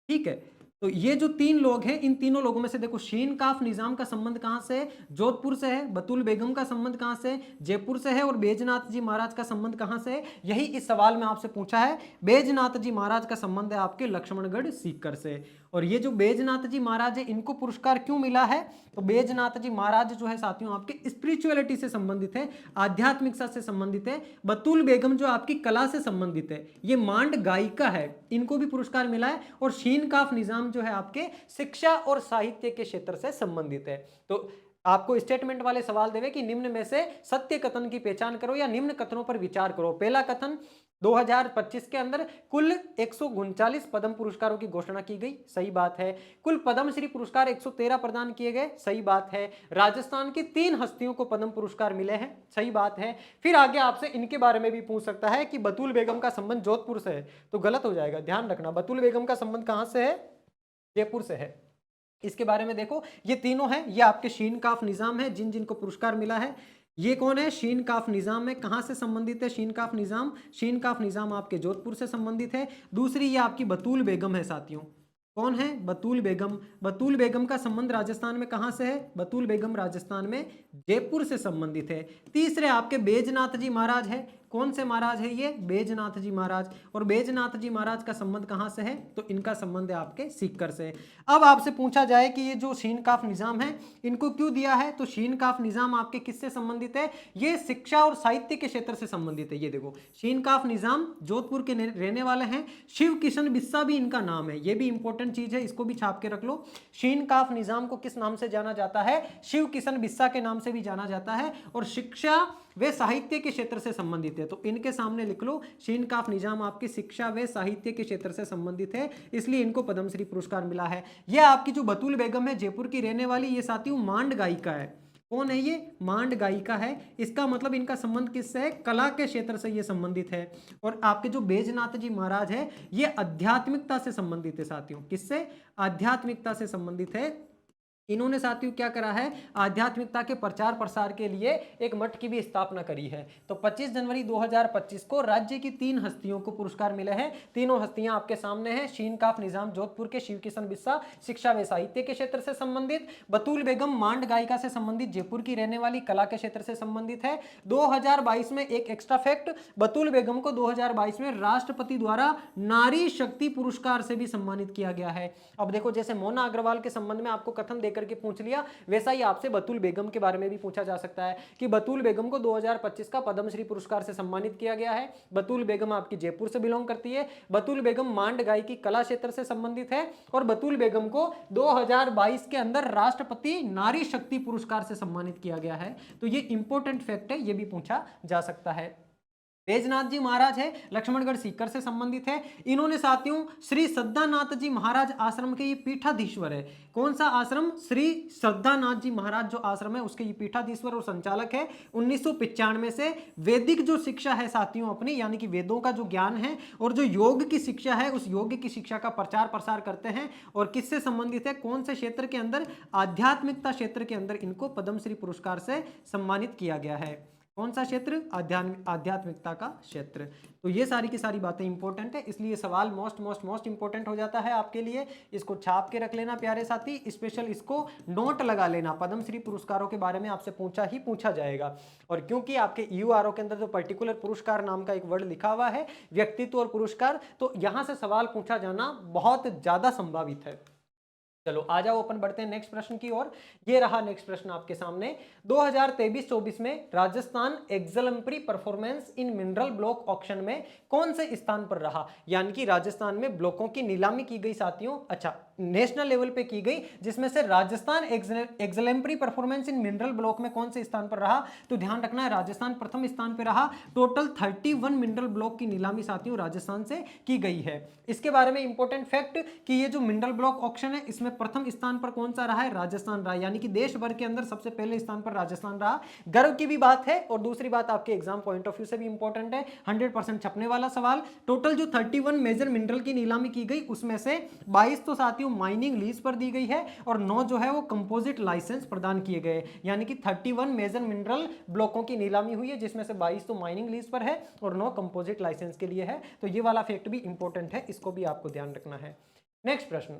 ठीक है, तो ये जो 3 लोग हैं, इन तीनों लोगों में से देखो शीन काफ निजाम का संबंध कहां से है? जोधपुर से है। बतूल बेगम का संबंध कहां से है? जयपुर से है। और बैजनाथ जी महाराज का संबंध कहां से है? यही इस सवाल में आपसे पूछा है। बैजनाथ जी महाराज का संबंध है आपके लक्ष्मणगढ़ सीकर से। और ये जो बैजनाथ जी महाराज है, इनको पुरस्कार क्यों मिला है? तो बैजनाथ जी महाराज जो है साथियों आपके स्पिरिचुअलिटी से संबंधित है, आध्यात्मिकता से संबंधित है। बतूल बेगम जो आपकी कला से संबंधित है, ये मांड गायिका है, इनको भी पुरस्कार मिला है। और शीन काफ निजाम जो है आपके शिक्षा और साहित्य के क्षेत्र से संबंधित है। तो आपको स्टेटमेंट वाले सवाल देवे कि निम्न में से सत्य कथन की पहचान करो या निम्न कथनों पर विचार करो। पहला कथन, 2025 के अंदर कुल 139 पद्म पुरस्कारों की घोषणा की गई, सही बात है। कुल पद्मश्री पुरस्कार 113 प्रदान किए गए, सही बात है। राजस्थान की 3 हस्तियों को पद्म पुरस्कार मिले हैं, सही बात है। फिर आगे आपसे इनके बारे में भी पूछ सकता है कि बतूल बेगम का संबंध जोधपुर से है, तो गलत हो जाएगा, ध्यान रखना। बतूल बेगम का संबंध कहां से है? जयपुर से है। इसके बारे में देखो, ये तीनों हैं, ये आपके शीन काफ निजाम है जिन जिनको पुरस्कार मिला है। ये कौन है? शीन काफ निजाम है। कहां से संबंधित है शीन काफ निजाम? शीन काफ निजाम आपके जोधपुर से संबंधित है। दूसरी ये आपकी बतूल बेगम है साथियों। कौन है? बतूल बेगम। बतूल बेगम का संबंध राजस्थान में कहां से है? बतूल बेगम राजस्थान में जयपुर से संबंधित है। तीसरे आपके बैजनाथ जी महाराज है। कौन से महाराज है ये? बैजनाथ जी महाराज। और बैजनाथ जी महाराज का संबंध कहां से है? तो इनका संबंध है आपके सीकर से। अब आपसे पूछा जाए कि ये जो शीन काफ निजाम है, इनको क्यों दिया है? तो शीन काफ निजाम आपके किससे संबंधित है? ये शिक्षा और साहित्य के क्षेत्र से संबंधित है। ये देखो, शीन काफ निजाम जोधपुर के रहने वाले हैं। शिव किशन बिस्सा भी इनका नाम है, ये भी इंपॉर्टेंट चीज है, इसको भी छाप के रख लो। शीन काफ निजाम को किस नाम से जाना जाता है? शिव किशन बिस्सा के नाम से भी जाना जाता है। और शिक्षा वे साहित्य के क्षेत्र से संबंधित है, तो इनके सामने लिख लो, शीन काफ निजाम आपकी शिक्षा व साहित्य के क्षेत्र से संबंधित है, इसलिए इनको पद्मश्री पुरस्कार मिला है। यह आपकी जो बतूल बेगम है जयपुर की रहने वाली, ये साथियों मांड गायिका है। कौन है ये? मांड गायिका है। इसका मतलब इनका संबंध किससे है? कला के क्षेत्र से ये संबंधित है। और आपके जो बैजनाथ जी महाराज है, ये आध्यात्मिकता से संबंधित है साथियों। किससे? आध्यात्मिकता से संबंधित है। इन्होंने साथियों क्या करा है? आध्यात्मिकता के प्रचार प्रसार के लिए एक मठ की भी स्थापना करी है। तो 25 जनवरी 2025 को राज्य की 3 हस्तियों को पुरस्कार मिले हैं। तीनों हस्तियां आपके सामने हैं। शीन काफ निजाम जोधपुर के, शिव किशन बिस्सा शिक्षा व साहित्य के क्षेत्र से संबंधित, बतूल बेगम मांड गायिका से संबंधित, जयपुर की रहने वाली, कला के क्षेत्र से संबंधित है। 2022 में एक एक्स्ट्रा फैक्ट, बतूल बेगम को 2022 में राष्ट्रपति द्वारा नारी शक्ति पुरस्कार से भी सम्मानित किया गया है। अब देखो, जैसे मोना अग्रवाल के संबंध में आपको कथन देकर करके पूछ लिया, वैसा ही आपसे बतूल बेगम के बारे में भी पूछा जा सकता है कि बतूल बेगम को 2025 का पद्मश्री पुरस्कार से सम्मानित किया गया है। बतूल बेगम आपकी जयपुर से बिलोंग करती है। बतूल बेगम मांड गायकी कला क्षेत्र से संबंधित है और बतूल बेगम को 2022 के अंदर राष्ट्रपति नारी शक्ति पुरस्कार से सम्मानित किया गया है। तो ये इंपॉर्टेंट फैक्ट है, ये भी पूछा जा सकता है। बैजनाथ जी महाराज है, लक्ष्मणगढ़ सीकर से संबंधित है। इन्होंने साथियों श्री श्रद्धानाथ जी महाराज आश्रम के ये पीठाधीश्वर है। कौन सा आश्रम? श्री श्रद्धानाथ जी महाराज जो आश्रम है उसके ये पीठाधीश्वर और संचालक है। 1995 से वैदिक जो शिक्षा है साथियों अपनी, यानी कि वेदों का जो ज्ञान है और जो योग की शिक्षा है, उस योग की शिक्षा का प्रचार प्रसार करते हैं। और किससे संबंधित है? कौन से क्षेत्र के अंदर? आध्यात्मिकता क्षेत्र के अंदर इनको पद्मश्री पुरस्कार से सम्मानित किया गया है। कौन सा क्षेत्र? आध्यात्मिकता का क्षेत्र। तो ये सारी की सारी बातें इंपॉर्टेंट है, इसलिए सवाल मोस्ट इंपॉर्टेंट हो जाता है आपके लिए। इसको छाप के रख लेना प्यारे साथी, स्पेशल इसको नोट लगा लेना। पद्मश्री पुरस्कारों के बारे में आपसे पूछा जाएगा। और क्योंकि आपके यूआरओ के अंदर जो पर्टिकुलर पुरस्कार नाम का एक वर्ड लिखा हुआ है, व्यक्तित्व और पुरस्कार, तो यहां से सवाल पूछा जाना बहुत ज्यादा संभावित है। चलो आ जाओ, अपन बढ़ते हैं नेक्स्ट प्रश्न की ओर। ये रहा नेक्स्ट प्रश्न आपके सामने। 2023-24 में Rajasthan exemplary performance in mineral block auction में कौन से स्थान पर रहा? यानी कि राजस्थान में ब्लॉकों की नीलामी की गई साथियों, अच्छा नेशनल लेवल पे की गई, जिसमें से Rajasthan exemplary performance in mineral block में कौन से स्थान पर रहा? तो ध्यान रखना है, राजस्थान प्रथम स्थान पर रहा। टोटल 31 मिनरल ब्लॉक की नीलामी साथियों राजस्थान से की गई है। इसके बारे में इंपॉर्टेंट फैक्ट कि ये जो मिनरल ब्लॉक ऑक्शन है, इसमें प्रथम स्थान पर कौन सा रहा है? राजस्थान रहा, यानी कि देश भर के अंदर सबसे पहले स्थान पर राजस्थान रहा। गर्व की भी बात है, और दूसरी बात आपके एग्जाम पॉइंट ऑफ व्यू से भी इंपॉर्टेंट है, 100% छपने वाला सवाल। टोटल जो 31 मेजर मिनरल की नीलामी की गई, उसमें से 22 तो साथियों माइनिंग लीज पर दी गई है और 9 जो है वो कंपोजिट लाइसेंस प्रदान किए गए। यानी कि 31 मेजर मिनरल ब्लॉकों की नीलामी हुई है, जिसमें से 22 तो माइनिंग लीज पर है और 9 कंपोजिट लाइसेंस के लिए है। तो ये वाला फैक्ट भी इंपॉर्टेंट है, इसको भी आपको ध्यान रखना है। नेक्स्ट प्रश्न,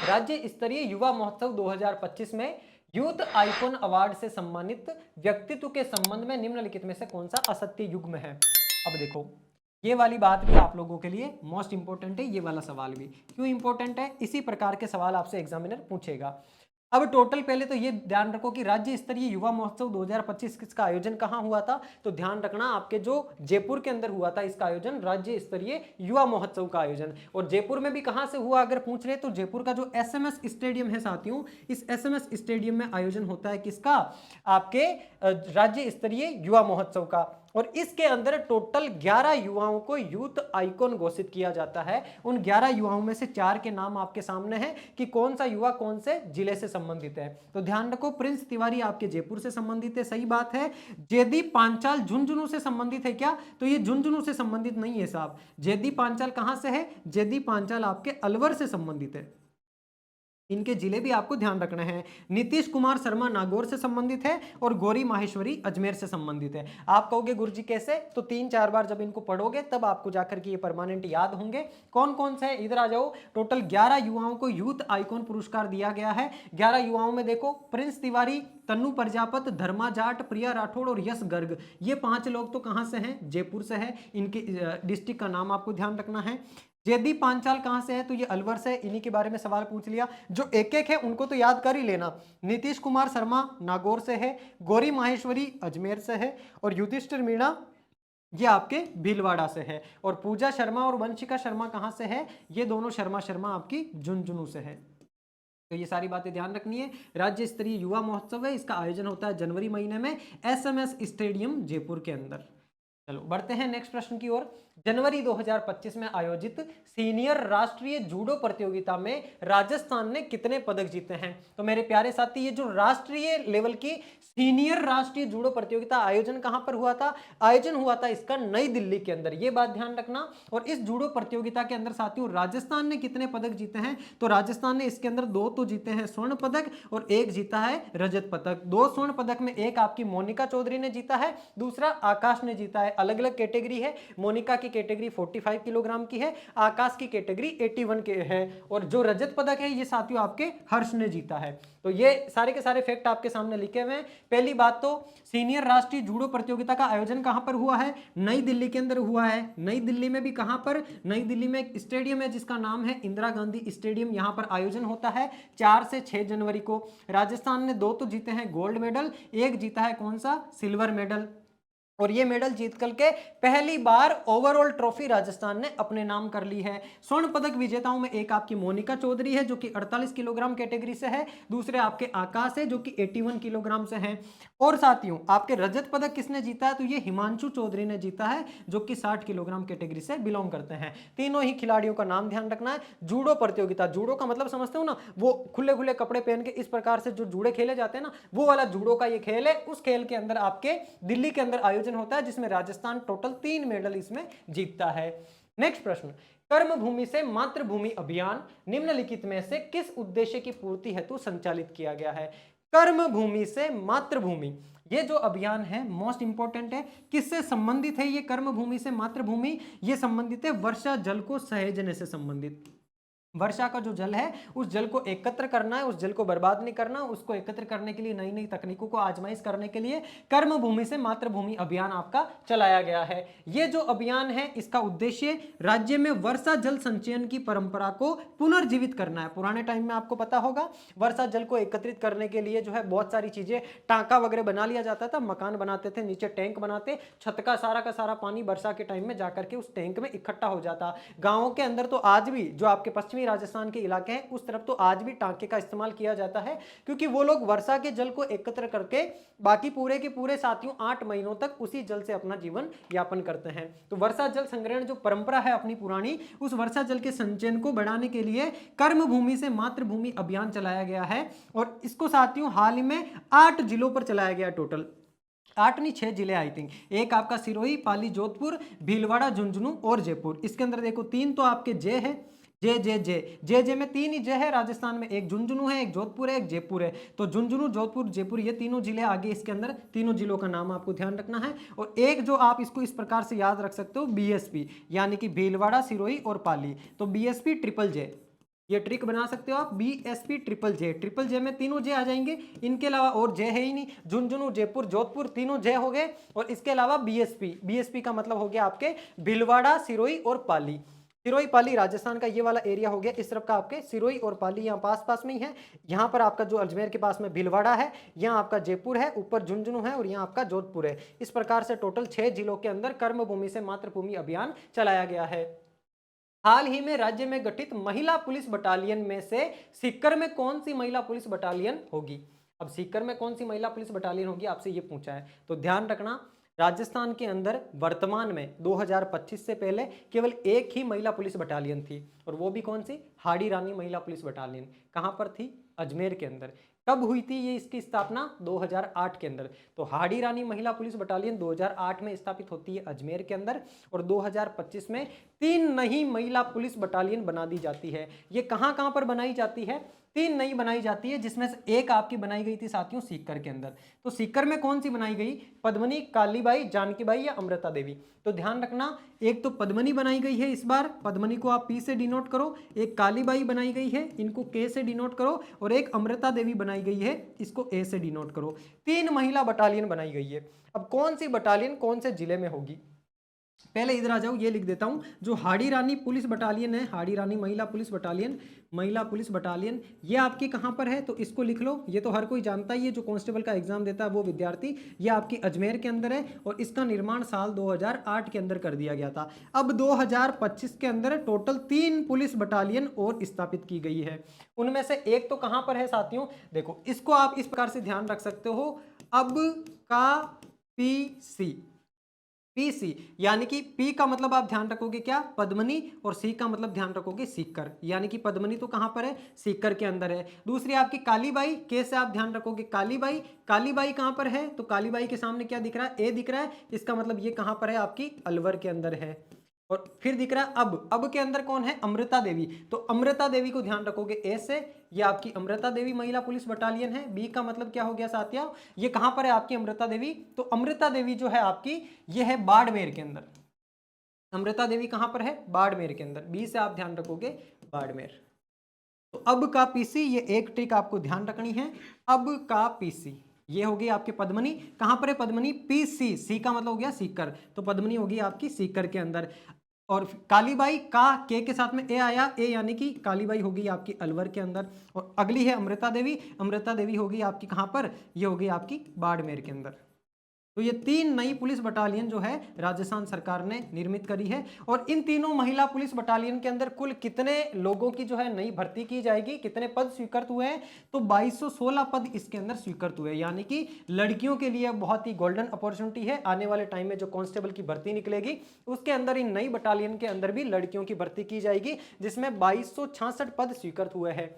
राज्य स्तरीय युवा महोत्सव 2025 में यूथ आइकॉन अवार्ड से सम्मानित व्यक्तित्व के संबंध में निम्नलिखित में से कौन सा असत्य युग्म है? अब देखो, ये वाली बात भी आप लोगों के लिए मोस्ट इंपॉर्टेंट है। ये वाला सवाल भी क्यों इंपॉर्टेंट है? इसी प्रकार के सवाल आपसे एग्जामिनर पूछेगा। अब टोटल पहले तो ये ध्यान रखो कि राज्य स्तरीय युवा महोत्सव 2025 का आयोजन कहाँ हुआ था? तो ध्यान रखना, आपके जो जयपुर के अंदर हुआ था इसका आयोजन, राज्य स्तरीय युवा महोत्सव का आयोजन। और जयपुर में भी कहाँ से हुआ अगर पूछ रहे तो जयपुर का जो एसएमएस स्टेडियम है साथियों, इस एसएमएस स्टेडियम में आयोजन होता है किसका? आपके राज्य स्तरीय युवा महोत्सव का। और इसके अंदर टोटल 11 युवाओं को यूथ आइकॉन घोषित किया जाता है। उन 11 युवाओं में से 4 के नाम आपके सामने हैं कि कौन सा युवा कौन से जिले से संबंधित है। तो ध्यान रखो, प्रिंस तिवारी आपके जयपुर से संबंधित है, सही बात है। जयदीप पांचाल झुंझुनू से संबंधित है क्या? तो ये झुंझुनू से संबंधित नहीं है साहब। जयदीप पांचाल कहां से है? जयदीप पांचाल आपके अलवर से संबंधित है। इनके जिले भी आपको ध्यान रखना है। नीतीश कुमार शर्मा नागौर से संबंधित है और गौरी माहेश्वरी अजमेर से संबंधित है। आप कहोगे गुरुजी कैसे? तो 3-4 बार जब इनको पढ़ोगे तब आपको जाकर के ये परमानेंट याद होंगे। कौन कौन से है? इधर आ जाओ। टोटल 11 युवाओं को यूथ आइकॉन पुरस्कार दिया गया है। 11 युवाओं में देखो, प्रिंस तिवारी, तन्नू प्रजापत, धर्मा जाट, प्रिया राठौड़ और यश गर्ग, ये 5 लोग तो कहां से हैं? जयपुर से है। इनके डिस्ट्रिक्ट का नाम आपको ध्यान रखना है। जयदीप पांचाल कहां से है? तो ये अलवर से, इन्हीं के बारे में सवाल पूछ लिया। जो एक एक है उनको तो याद कर ही लेना। नीतीश कुमार शर्मा नागौर से है, गौरी माहेश्वरी अजमेर से है और युधिष्ठिर मीणा ये आपके भीलवाड़ा से है। और पूजा शर्मा और वंशिका शर्मा कहां से है? ये दोनों शर्मा आपकी झुंझुनू से है। तो ये सारी बातें ध्यान रखनी है। राज्य स्तरीय युवा महोत्सव है, इसका आयोजन होता है जनवरी महीने में एसएमएस स्टेडियम जयपुर के अंदर। चलो बढ़ते हैं नेक्स्ट प्रश्न की ओर। जनवरी 2025 में आयोजित सीनियर राष्ट्रीय जूडो प्रतियोगिता में राजस्थान ने कितने पदक जीते हैं? तो मेरे प्यारे साथी, ये जो राष्ट्रीय लेवल की सीनियर राष्ट्रीय जूडो प्रतियोगिता आयोजन कहां पर हुआ था? आयोजन हुआ था इसका नई दिल्ली के अंदर, ये बात ध्यान रखना। और इस जूडो प्रतियोगिता के अंदर साथियों राजस्थान ने कितने पदक जीते हैं? तो राजस्थान ने इसके अंदर 2 तो जीते हैं स्वर्ण पदक और 1 जीता है रजत पदक। 2 स्वर्ण पदक में एक आपकी मोनिका चौधरी ने जीता है, दूसरा आकाश ने जीता है। अलग अलग कैटेगरी है। मोनिका की कैटेगरी 45 किलोग्राम की है, आकाश की कैटेगरी 81 के है, और जो रजत पदक है ये साथियों आपके हर्ष ने जीता है। तो ये सारे के सारे फैक्ट आपके सामने लिखे हुए हैं। पहली बात तो सीनियर राष्ट्रीय जूडो प्रतियोगिता का आयोजन कहां पर हुआ है? नई दिल्ली के अंदर हुआ है। नई दिल्ली में भी कहां पर? नई दिल्ली में एक स्टेडियम है जिसका नाम है इंदिरा गांधी स्टेडियम, यहां पर आयोजन होता है 4 से 6 जनवरी को। राजस्थान ने 2 तो जीते हैं गोल्ड मेडल, एक जीता है कौन सा? सिल्वर मेडल, और ये मेडल जीत करके पहली बार ओवरऑल ट्रॉफी राजस्थान ने अपने नाम कर ली है। स्वर्ण पदक विजेताओं में एक आपकी मोनिका चौधरी है जो कि 48 किलोग्राम कैटेगरी से है, दूसरे आपके आकाश है जो कि 81 किलोग्राम से हैं। और साथियों आपके रजत पदक किसने जीता है? तो ये हिमांशु चौधरी ने जीता है जो कि 60 किलोग्राम कैटेगरी से बिलोंग करते हैं। तीनों ही खिलाड़ियों का नाम ध्यान रखना है। जूडो प्रतियोगिता, जूडो का मतलब समझते हो ना, वो खुले खुले कपड़े पहन के इस प्रकार से जो जूडे खेले जाते हैं ना, वो वाला जूडो का ये खेल है। उस खेल के अंदर आपके दिल्ली के अंदर आयोजन होता है जिसमें राजस्थान टोटल 3 मेडल इसमें जीतता है। नेक्स्ट प्रश्न, कर्मभूमि से मातृभूमि अभियान निम्नलिखित में से किस उद्देश्य की पूर्ति हेतु संचालित किया गया है? कर्मभूमि से मातृभूमि, ये जो अभियान है मोस्ट इंपॉर्टेंट है। किससे संबंधित है ये कर्मभूमि से मातृभूमि? ये संबंधित है वर्षा जल को सहेजने से संबंधित। वर्षा का जो जल है उस जल को एकत्र करना है, उस जल को बर्बाद नहीं करना, उसको एकत्र करने के लिए नई नई तकनीकों को आजमाइश करने के लिए कर्मभूमि से मातृभूमि अभियान आपका चलाया गया है। ये जो अभियान है इसका उद्देश्य राज्य में वर्षा जल संचयन की परंपरा को पुनर्जीवित करना है। पुराने टाइम में आपको पता होगा वर्षा जल को एकत्रित करने के लिए जो है बहुत सारी चीजें, टांका वगैरह बना लिया जाता था, मकान बनाते थे, नीचे टैंक बनाते, छत का सारा पानी वर्षा के टाइम में जाकर के उस टैंक में इकट्ठा हो जाता। गाँवों के अंदर तो आज भी जो आपके पश्चिमी राजस्थान के इलाके हैं उस तरफ तो आज भी टांके का इस्तेमाल किया जाता है, क्योंकि वो लोग वर्षा के जल को एकत्र करके बाकी पूरे के पूरे साथियों 8 महीनों तक उसी जल से अपना जीवन यापन करते हैं। तो वर्षा जल संग्रहण जो परंपरा है अपनी पुरानी, उस वर्षा जल के संचयन को बढ़ाने के लिए कर्मभूमि से मातृभूमि अभियान चलाया गया है। और इसको साथियों हाल ही में 8 जिलों पर चलाया गया, टोटल 8 नहीं 6 जिले आई थिंक। एक आपका सिरोही, पाली, जोधपुर, भीलवाड़ा, झुंझुनू और जयपुर। इसके अंदर देखो 3 तो आपके जय है, जे में 3 ही जय है राजस्थान में, एक झुंझुनू है, एक जोधपुर है, एक जयपुर है। तो झुंझुनू, जोधपुर, जयपुर ये तीनों जिले आगे इसके अंदर, तीनों जिलों का नाम आपको ध्यान रखना है। और एक जो आप इसको इस प्रकार से याद रख सकते हो बीएसपी, यानी कि भीलवाड़ा, सिरोही और पाली। तो बीएसपी ट्रिपल जे, ये ट्रिक बना सकते हो आप, बीएसपी ट्रिपल जे में तीनों जे आ जाएंगे। इनके अलावा और जे है ही नहीं, झुंझुनू, जयपुर, जोधपुर तीनों जे हो गए। और इसके अलावा बीएसपी का मतलब हो गया आपके भीलवाड़ा, सिरोही और पाली। सिरोही पाली राजस्थान का ये वाला एरिया हो गया, इस तरफ का आपके सिरोही और पाली यहाँ पास में ही है। यहाँ पर आपका जो अजमेर के पास में भीलवाड़ा है, यहाँ आपका जयपुर है, ऊपर झुंझुनू है और यहाँ आपका जोधपुर है। इस प्रकार से टोटल 6 जिलों के अंदर कर्मभूमि से मातृभूमि अभियान चलाया गया है। हाल ही में राज्य में गठित महिला पुलिस बटालियन में से सीकर में कौन सी महिला पुलिस बटालियन होगी? अब सीकर में कौन सी महिला पुलिस बटालियन होगी आपसे ये पूछा है, तो ध्यान रखना राजस्थान के अंदर वर्तमान में 2025 से पहले केवल एक ही महिला पुलिस बटालियन थी, और वो भी कौन सी? हाड़ी रानी महिला पुलिस बटालियन। कहां पर थी? अजमेर के अंदर। कब हुई थी ये इसकी स्थापना? 2008 के अंदर। तो हाड़ी रानी महिला पुलिस बटालियन 2008 में स्थापित होती है अजमेर के अंदर, और 2025 में 3 नई महिला पुलिस बटालियन बना दी जाती है। ये कहां पर बनाई जाती है? 3 नई बनाई जाती है, जिसमें से एक आपकी बनाई गई थी साथियों सीकर के अंदर। तो सीकर में कौन सी बनाई गई? पद्मनी, कालीबाई, जानकीबाई या अमृता देवी? तो ध्यान रखना, एक तो पद्मनी बनाई गई है इस बार, पद्मनी को आप पी से डिनोट करो, एक कालीबाई बनाई गई है, इनको के से डिनोट करो, और एक अमृता देवी बनाई गई है, इसको ए से डिनोट करो। 3 महिला बटालियन बनाई गई है। अब कौन सी बटालियन कौन से जिले में होगी? पहले इधर आ जाओ, ये लिख देता हूं, जो हाड़ी रानी पुलिस बटालियन है, हाड़ी रानी महिला पुलिस बटालियन ये आपकी कहां पर है? तो इसको लिख लो, ये तो हर कोई जानता ही है, जो कांस्टेबल का एग्जाम देता है वो विद्यार्थी। ये आपकी अजमेर के अंदर है, और इसका निर्माण साल 2008 के अंदर कर दिया गया था। अब 2025 के अंदर टोटल 3 पुलिस बटालियन और स्थापित की गई है। उनमें से एक तो कहां पर है साथियों? देखो, इसको आप इस प्रकार से ध्यान रख सकते हो, अब का पीसी, यानी कि पी का मतलब आप ध्यान रखोगे क्या? पद्मनी, और सी का मतलब ध्यान रखोगे सीकर, यानी कि पद्मनी तो कहां पर है? सीकर के अंदर है। दूसरी आपकी कालीबाई, के से आप ध्यान रखोगे कालीबाई, कालीबाई कहां पर है? तो कालीबाई के सामने क्या दिख रहा है? ए दिख रहा है, इसका मतलब ये कहां पर है? आपकी अलवर के अंदर है। और फिर दिख रहा है अब के अंदर कौन है, अमृता देवी। तो अमृता देवी को ध्यान रखोगे ए से, ये आपकी अमृता देवी महिला पुलिस बटालियन है। बी का मतलब क्या हो गया साथिया, ये कहां पर है आपकी अमृता देवी, तो अमृता देवी जो है आपकी ये है बाड़मेर के अंदर। अमृता देवी कहां पर है, बाड़मेर के अंदर। बी से आप ध्यान रखोगे बाड़मेर। तो अब का पीसी, ये एक ट्रिक आपको ध्यान रखनी है, अब का पीसी ये होगी आपके पद्मनी। कहां पर है पद्मनी, पीसी, सी का मतलब हो गया सीकर, तो पद्मनी होगी आपकी सीकर के अंदर। और कालीबाई का के साथ में ए आया, ए यानी कि कालीबाई होगी आपकी अलवर के अंदर। और अगली है अमृता देवी, अमृता देवी होगी आपकी कहां पर, ये होगी आपकी बाड़मेर के अंदर। तो ये 3 नई पुलिस बटालियन जो है राजस्थान सरकार ने निर्मित करी है। और इन तीनों महिला पुलिस बटालियन के अंदर कुल कितने लोगों की जो है नई भर्ती की जाएगी, कितने पद स्वीकृत हुए हैं, तो 2216 पद इसके अंदर स्वीकृत हुए। यानी कि लड़कियों के लिए बहुत ही गोल्डन अपॉर्चुनिटी है। आने वाले टाइम में जो कांस्टेबल की भर्ती निकलेगी उसके अंदर इन नई बटालियन के अंदर भी लड़कियों की भर्ती की जाएगी, जिसमें 2266 पद स्वीकृत हुए हैं।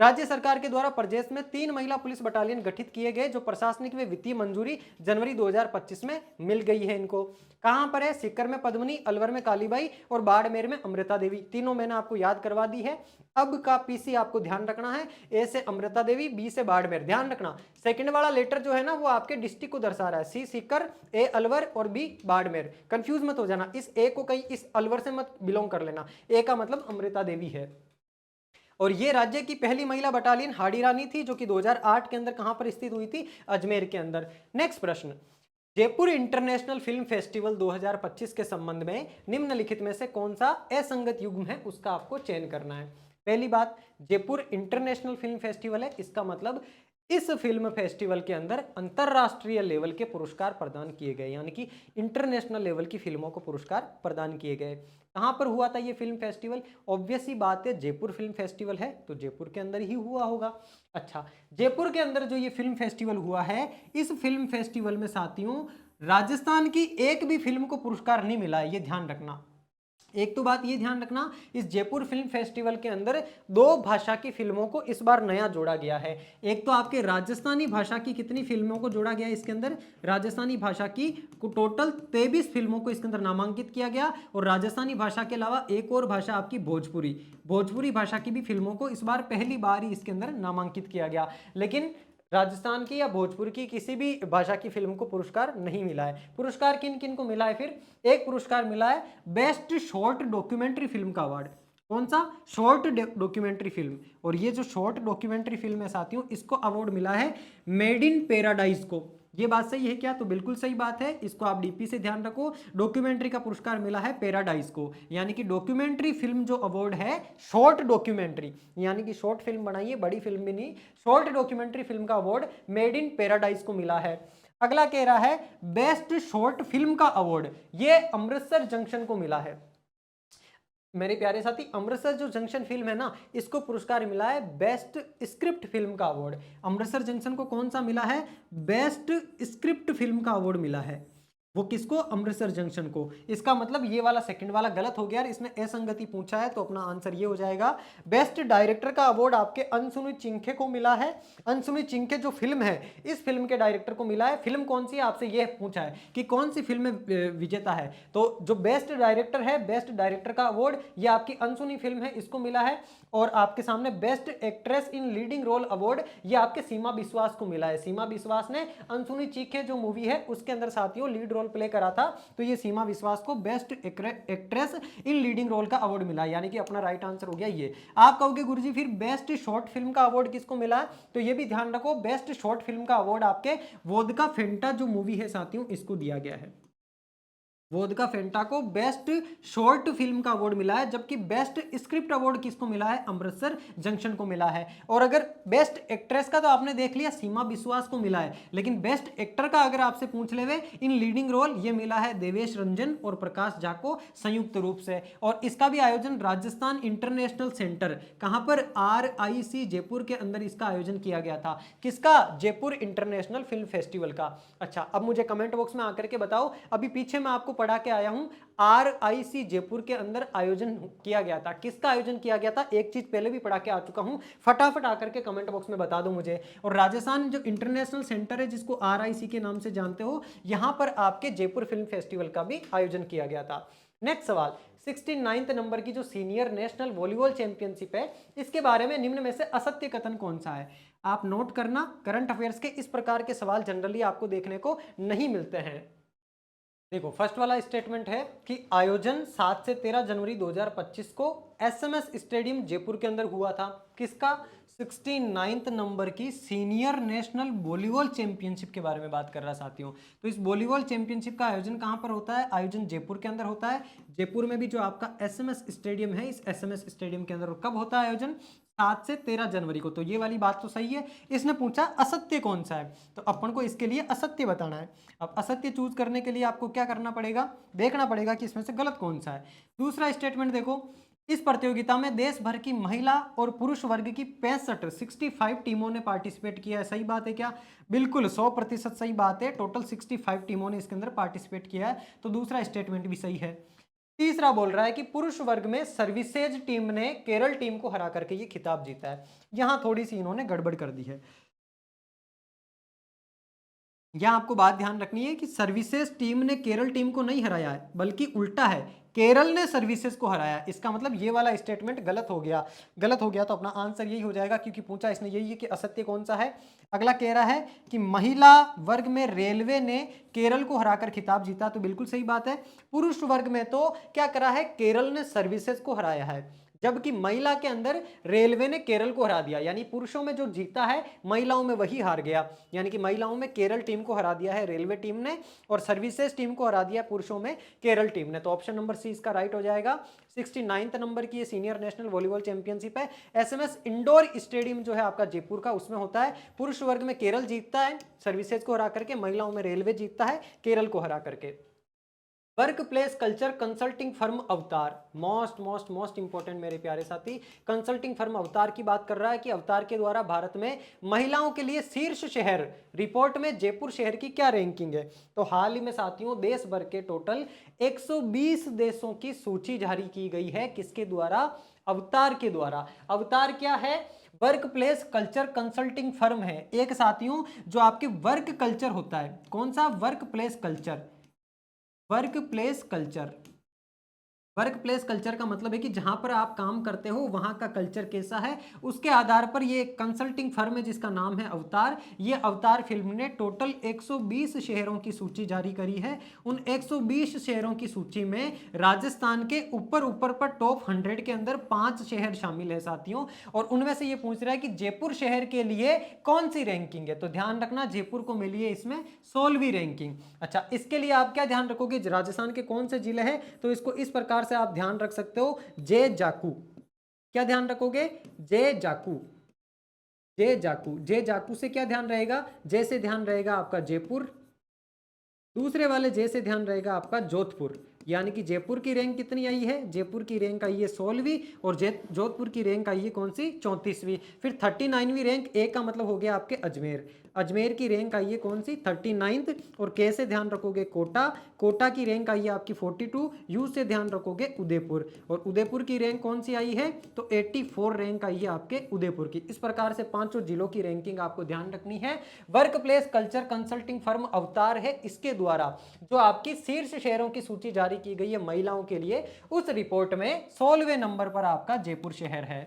राज्य सरकार के द्वारा प्रदेश में 3 महिला पुलिस बटालियन गठित किए गए, जो प्रशासनिक व वित्तीय मंजूरी जनवरी 2025 में मिल गई है इनको। कहां पर है, सीकर में पद्मनी, अलवर में कालीबाई और बाड़मेर में अमृता देवी। तीनों मैंने आपको याद करवा दी है। अब का पीसी आपको ध्यान रखना है, ए से अमृता देवी, बी से बाड़मेर। ध्यान रखना सेकंड वाला लेटर जो है ना वो आपके डिस्ट्रिक्ट को दर्शा रहा है, सी सीकर, ए अलवर और बी बाड़मेर। कंफ्यूज मत हो जाना, इस ए को कहीं इस अलवर से मत बिलोंग कर लेना। ए का मतलब अमृता देवी है। और ये राज्य की पहली महिला बटालियन हाड़ी रानी थी, जो कि 2008 के अंदर कहां पर स्थित हुई थी, अजमेर के अंदर। नेक्स्ट प्रश्न, जयपुर इंटरनेशनल फिल्म फेस्टिवल 2025 के संबंध में निम्नलिखित में से कौन सा असंगत युग्म है, उसका आपको चयन करना है। पहली बात, जयपुर इंटरनेशनल फिल्म फेस्टिवल है, इसका मतलब इस फिल्म फेस्टिवल के अंदर अंतरराष्ट्रीय लेवल के पुरस्कार प्रदान किए गए, यानी कि इंटरनेशनल लेवल की फिल्मों को पुरस्कार प्रदान किए गए। कहां पर हुआ था ये फिल्म फेस्टिवल, ऑब्वियस ही बात है जयपुर फिल्म फेस्टिवल है तो जयपुर के अंदर ही हुआ होगा। अच्छा, जयपुर के अंदर जो ये फिल्म फेस्टिवल हुआ है, इस फिल्म फेस्टिवल में साथियों राजस्थान की एक भी फिल्म को पुरस्कार नहीं मिला है, ये ध्यान रखना। एक तो बात ये ध्यान रखना, इस जयपुर फिल्म फेस्टिवल के अंदर 2 भाषा की फिल्मों को इस बार नया जोड़ा गया है। एक तो आपके राजस्थानी भाषा की कितनी फिल्मों को जोड़ा गया है इसके अंदर, राजस्थानी भाषा की टोटल 23 फिल्मों को इसके अंदर नामांकित किया गया। और राजस्थानी भाषा के अलावा एक और भाषा आपकी भोजपुरी भाषा की भी फिल्मों को इस बार पहली बार ही इसके अंदर नामांकित किया गया। लेकिन राजस्थान की या भोजपुर की किसी भी भाषा की फिल्म को पुरस्कार नहीं मिला है। पुरस्कार किन किन को मिला है, फिर एक पुरस्कार मिला है बेस्ट शॉर्ट डॉक्यूमेंट्री फिल्म का अवार्ड। कौन सा, शॉर्ट डॉक्यूमेंट्री फिल्म। और ये जो शॉर्ट डॉक्यूमेंट्री फिल्म है साथियों, इसको अवार्ड मिला है मेड इन पैराडाइज को। ये बात सही है क्या, तो बिल्कुल सही बात है, इसको आप डीपी से ध्यान रखो। डॉक्यूमेंट्री का पुरस्कार मिला है पैराडाइज को, यानी कि डॉक्यूमेंट्री फिल्म जो अवार्ड है शॉर्ट डॉक्यूमेंट्री, यानी कि शॉर्ट फिल्म बनाइए, बड़ी फिल्म भी नहीं, शॉर्ट डॉक्यूमेंट्री फिल्म का अवार्ड मेड इन पैराडाइज को मिला है। अगला कह रहा है बेस्ट शॉर्ट फिल्म का अवार्ड, ये अमृतसर जंक्शन को मिला है। मेरे प्यारे साथी, अमृतसर जो जंक्शन फिल्म है ना, इसको पुरस्कार मिला है बेस्ट स्क्रिप्ट फिल्म का अवार्ड। अमृतसर जंक्शन को कौन सा मिला है, बेस्ट स्क्रिप्ट फिल्म का अवार्ड मिला है। वो किसको, अमृतसर जंक्शन को। इसका मतलब ये वाला सेकंड वाला गलत हो गया, इसने असंगति पूछा है, तो अपना आंसर ये हो जाएगा। बेस्ट डायरेक्टर का अवार्ड आपके अनसुनी चिंखे को मिला है। अनसुनी चिंखे जो फिल्म है, इस फिल्म के डायरेक्टर को मिला है। फिल्म कौन सी है, आपसे ये पूछा है कि कौन सी फिल्म में विजेता है, तो जो बेस्ट डायरेक्टर है, बेस्ट डायरेक्टर का अवार्ड ये आपकी अनसुनी फिल्म है, इसको मिला है। और आपके सामने best actress in leading role award ये आपके सीमा विश्वास को मिला है। सीमा विश्वास ने अनसुनी चीखे जो मूवी है उसके अंदर साथियों लीड रोल प्ले करा था, तो ये सीमा विश्वास को best actress in leading role का अवार्ड मिला, यानी कि अपना राइट आंसर हो गया ये। आप कहोगे गुरुजी फिर बेस्ट शॉर्ट फिल्म का अवार्ड किसको मिला है, तो ये भी ध्यान रखो, बेस्ट शॉर्ट फिल्म का अवार्ड आपके वोदका फेंटा जो मूवी है साथियों, इसको दिया गया है। वोदका फेंटा को बेस्ट शॉर्ट फिल्म का अवार्ड मिला है, जबकि बेस्ट स्क्रिप्ट अवार्ड किसको मिला है, अमृतसर जंक्शन को मिला है। और अगर बेस्ट एक्ट्रेस का तो आपने देख लिया, सीमा विश्वास को मिला है, लेकिन बेस्ट एक्टर का अगर आपसे पूछ लेवे इन लीडिंग रोल, ये मिला है देवेश रंजन और प्रकाश झा को संयुक्त रूप से। और इसका भी आयोजन राजस्थान इंटरनेशनल सेंटर, कहां पर, RIC जयपुर के अंदर इसका आयोजन किया गया था। किसका, जयपुर इंटरनेशनल फिल्म फेस्टिवल का। अच्छा, अब मुझे कमेंट बॉक्स में आकर के बताओ, अभी पीछे मैं आपको पढ़ा के आया हूं, RIC जयपुर के अंदर आयोजन किया गया था। किसका आयोजन किया गया था, एक चीज पहले भी पढ़ा के आ चुका हूं, फटाफट आकर के कमेंट बॉक्स में बता दो मुझे। और राजस्थान जो इंटरनेशनल सेंटर है, जिसको RIC के नाम से जानते हो, यहां पर आपके जयपुर फिल्म फेस्टिवल का भी आयोजन किया गया था। नेक्स्ट सवाल 69 नंबर की जो सीनियर नेशनल वॉलीबॉल चैंपियनशिप है, इसके बारे में निम्न में से असत्य कथन कौन सा है? आप नोट करना, करंट अफेयर्स के इस प्रकार के सवाल जनरली आपको देखने को नहीं मिलते हैं। देखो फर्स्ट वाला स्टेटमेंट है कि आयोजन 7 से 13 जनवरी 2025 को एसएमएस स्टेडियम जयपुर के अंदर हुआ था। किसका? 69 नंबर की सीनियर नेशनल वॉलीबॉल चैंपियनशिप के बारे में बात कर रहा है साथियों। तो इस वॉलीबॉल चैंपियनशिप का आयोजन कहां पर होता है? आयोजन जयपुर के अंदर होता है। जयपुर में भी जो आपका एसएमएस स्टेडियम है, इस एसएमएस स्टेडियम के अंदर कब होता है आयोजन? 7 से 13 जनवरी को। तो ये वाली बात तो सही है। इसने पूछा असत्य कौन सा है, तो अपन को इसके लिए असत्य बताना है। अब असत्य चूज करने के लिए आपको क्या करना पड़ेगा? देखना पड़ेगा कि इसमें से गलत कौन सा है। दूसरा स्टेटमेंट देखो, इस प्रतियोगिता में देश भर की महिला और पुरुष वर्ग की 65 टीमों ने पार्टिसिपेट किया है। सही बात है क्या? बिल्कुल 100% सही बात है। टोटल 65 टीमों ने इसके अंदर पार्टिसिपेट किया है, तो दूसरा स्टेटमेंट भी सही है। तीसरा बोल रहा है कि पुरुष वर्ग में सर्विसेज टीम ने केरल टीम को हरा करके ये खिताब जीता है। यहां थोड़ी सी इन्होंने गड़बड़ कर दी है। यहां आपको बात ध्यान रखनी है कि सर्विसेज टीम ने केरल टीम को नहीं हराया है, बल्कि उल्टा है, केरल ने सर्विसेज को हराया। इसका मतलब ये वाला स्टेटमेंट गलत हो गया। गलत हो गया तो अपना आंसर यही हो जाएगा, क्योंकि पूछा इसने यही है कि असत्य कौन सा है। अगला कह रहा है कि महिला वर्ग में रेलवे ने केरल को हराकर खिताब जीता, तो बिल्कुल सही बात है। पुरुष वर्ग में तो क्या करा है? केरल ने सर्विसेज को हराया है, जबकि महिला के अंदर रेलवे ने केरल को हरा दिया। यानी पुरुषों में जो जीता है, महिलाओं में वही हार गया। यानी कि महिलाओं में केरल टीम को हरा दिया है रेलवे टीम ने, और सर्विसेज टीम को हरा दिया पुरुषों में केरल टीम ने। तो ऑप्शन नंबर सी इसका राइट हो जाएगा। 69 नंबर की ये सीनियर नेशनल वॉलीबॉल चैंपियनशिप है। एसएमएस इंडोर स्टेडियम जो है आपका जयपुर का, उसमें होता है। पुरुष वर्ग में केरल जीतता है सर्विसेज को हरा करके, महिलाओं में रेलवे जीतता है केरल को हरा करके। Work place culture consulting firm अवतार, मोस्ट मोस्ट मोस्ट इंपॉर्टेंट मेरे प्यारे साथी। कंसल्टिंग फर्म अवतार की बात कर रहा है कि अवतार के द्वारा भारत में महिलाओं के लिए शीर्ष शहर रिपोर्ट में जयपुर शहर की क्या रैंकिंग है। तो हाल ही में साथियों देश भर के टोटल 120 देशों की सूची जारी की गई है। किसके द्वारा? अवतार के द्वारा। अवतार क्या है? Work place culture consulting firm है एक साथियों, जो आपके वर्क कल्चर होता है। कौन सा? Work place culture. Work place culture, work place culture का मतलब है कि जहां पर आप काम करते हो वहां का कल्चर कैसा है, उसके आधार पर ये कंसल्टिंग फर्म है जिसका नाम है अवतार। ये अवतार फिल्म ने टोटल 120 शहरों की सूची जारी करी है। उन 120 शहरों की सूची में राजस्थान के ऊपर पर टॉप 100 के अंदर 5 शहर शामिल है साथियों। और उनमें से ये पूछ रहा है कि जयपुर शहर के लिए कौन सी रैंकिंग है। तो ध्यान रखना जयपुर को मिली है इसमें 16वीं रैंकिंग। अच्छा, इसके लिए आप क्या ध्यान रखोगे? राजस्थान के कौन से जिले हैं, तो इसको इस प्रकार से आप ध्यान रख सकते हो, जे जाकू। क्या ध्यान रखोगे? जे जाकू। जे जाकू, जे जाकू से क्या ध्यान रहेगा? जे से ध्यान रहेगा आपका जयपुर, दूसरे वाले जे से ध्यान रहेगा आपका जोधपुर। यानी कि जयपुर की रैंक कितनी आई है? जयपुर की रैंक आई है 16वीं, और जोधपुर की रैंक आई है कौन सी? 34वीं। फिर 39वीं रैंक, ए का मतलब हो गया आपके अजमेर। अजमेर की रैंक आई है कौन सी? 39th। और के से ध्यान रखोगे कोटा, कोटा की रैंक आई है आपकी 42। यू से ध्यान रखोगे उदयपुर, और उदयपुर की रैंक कौन सी आई है? तो 84 रैंक आई है आपके उदयपुर की। इस प्रकार से पांचों जिलों की रैंकिंग आपको ध्यान रखनी है। Work place culture consulting firm अवतार है, इसके द्वारा जो आपकी शीर्ष शहरों की सूची जारी की गई है महिलाओं के लिए, उस रिपोर्ट में 16वें नंबर पर आपका जयपुर शहर है।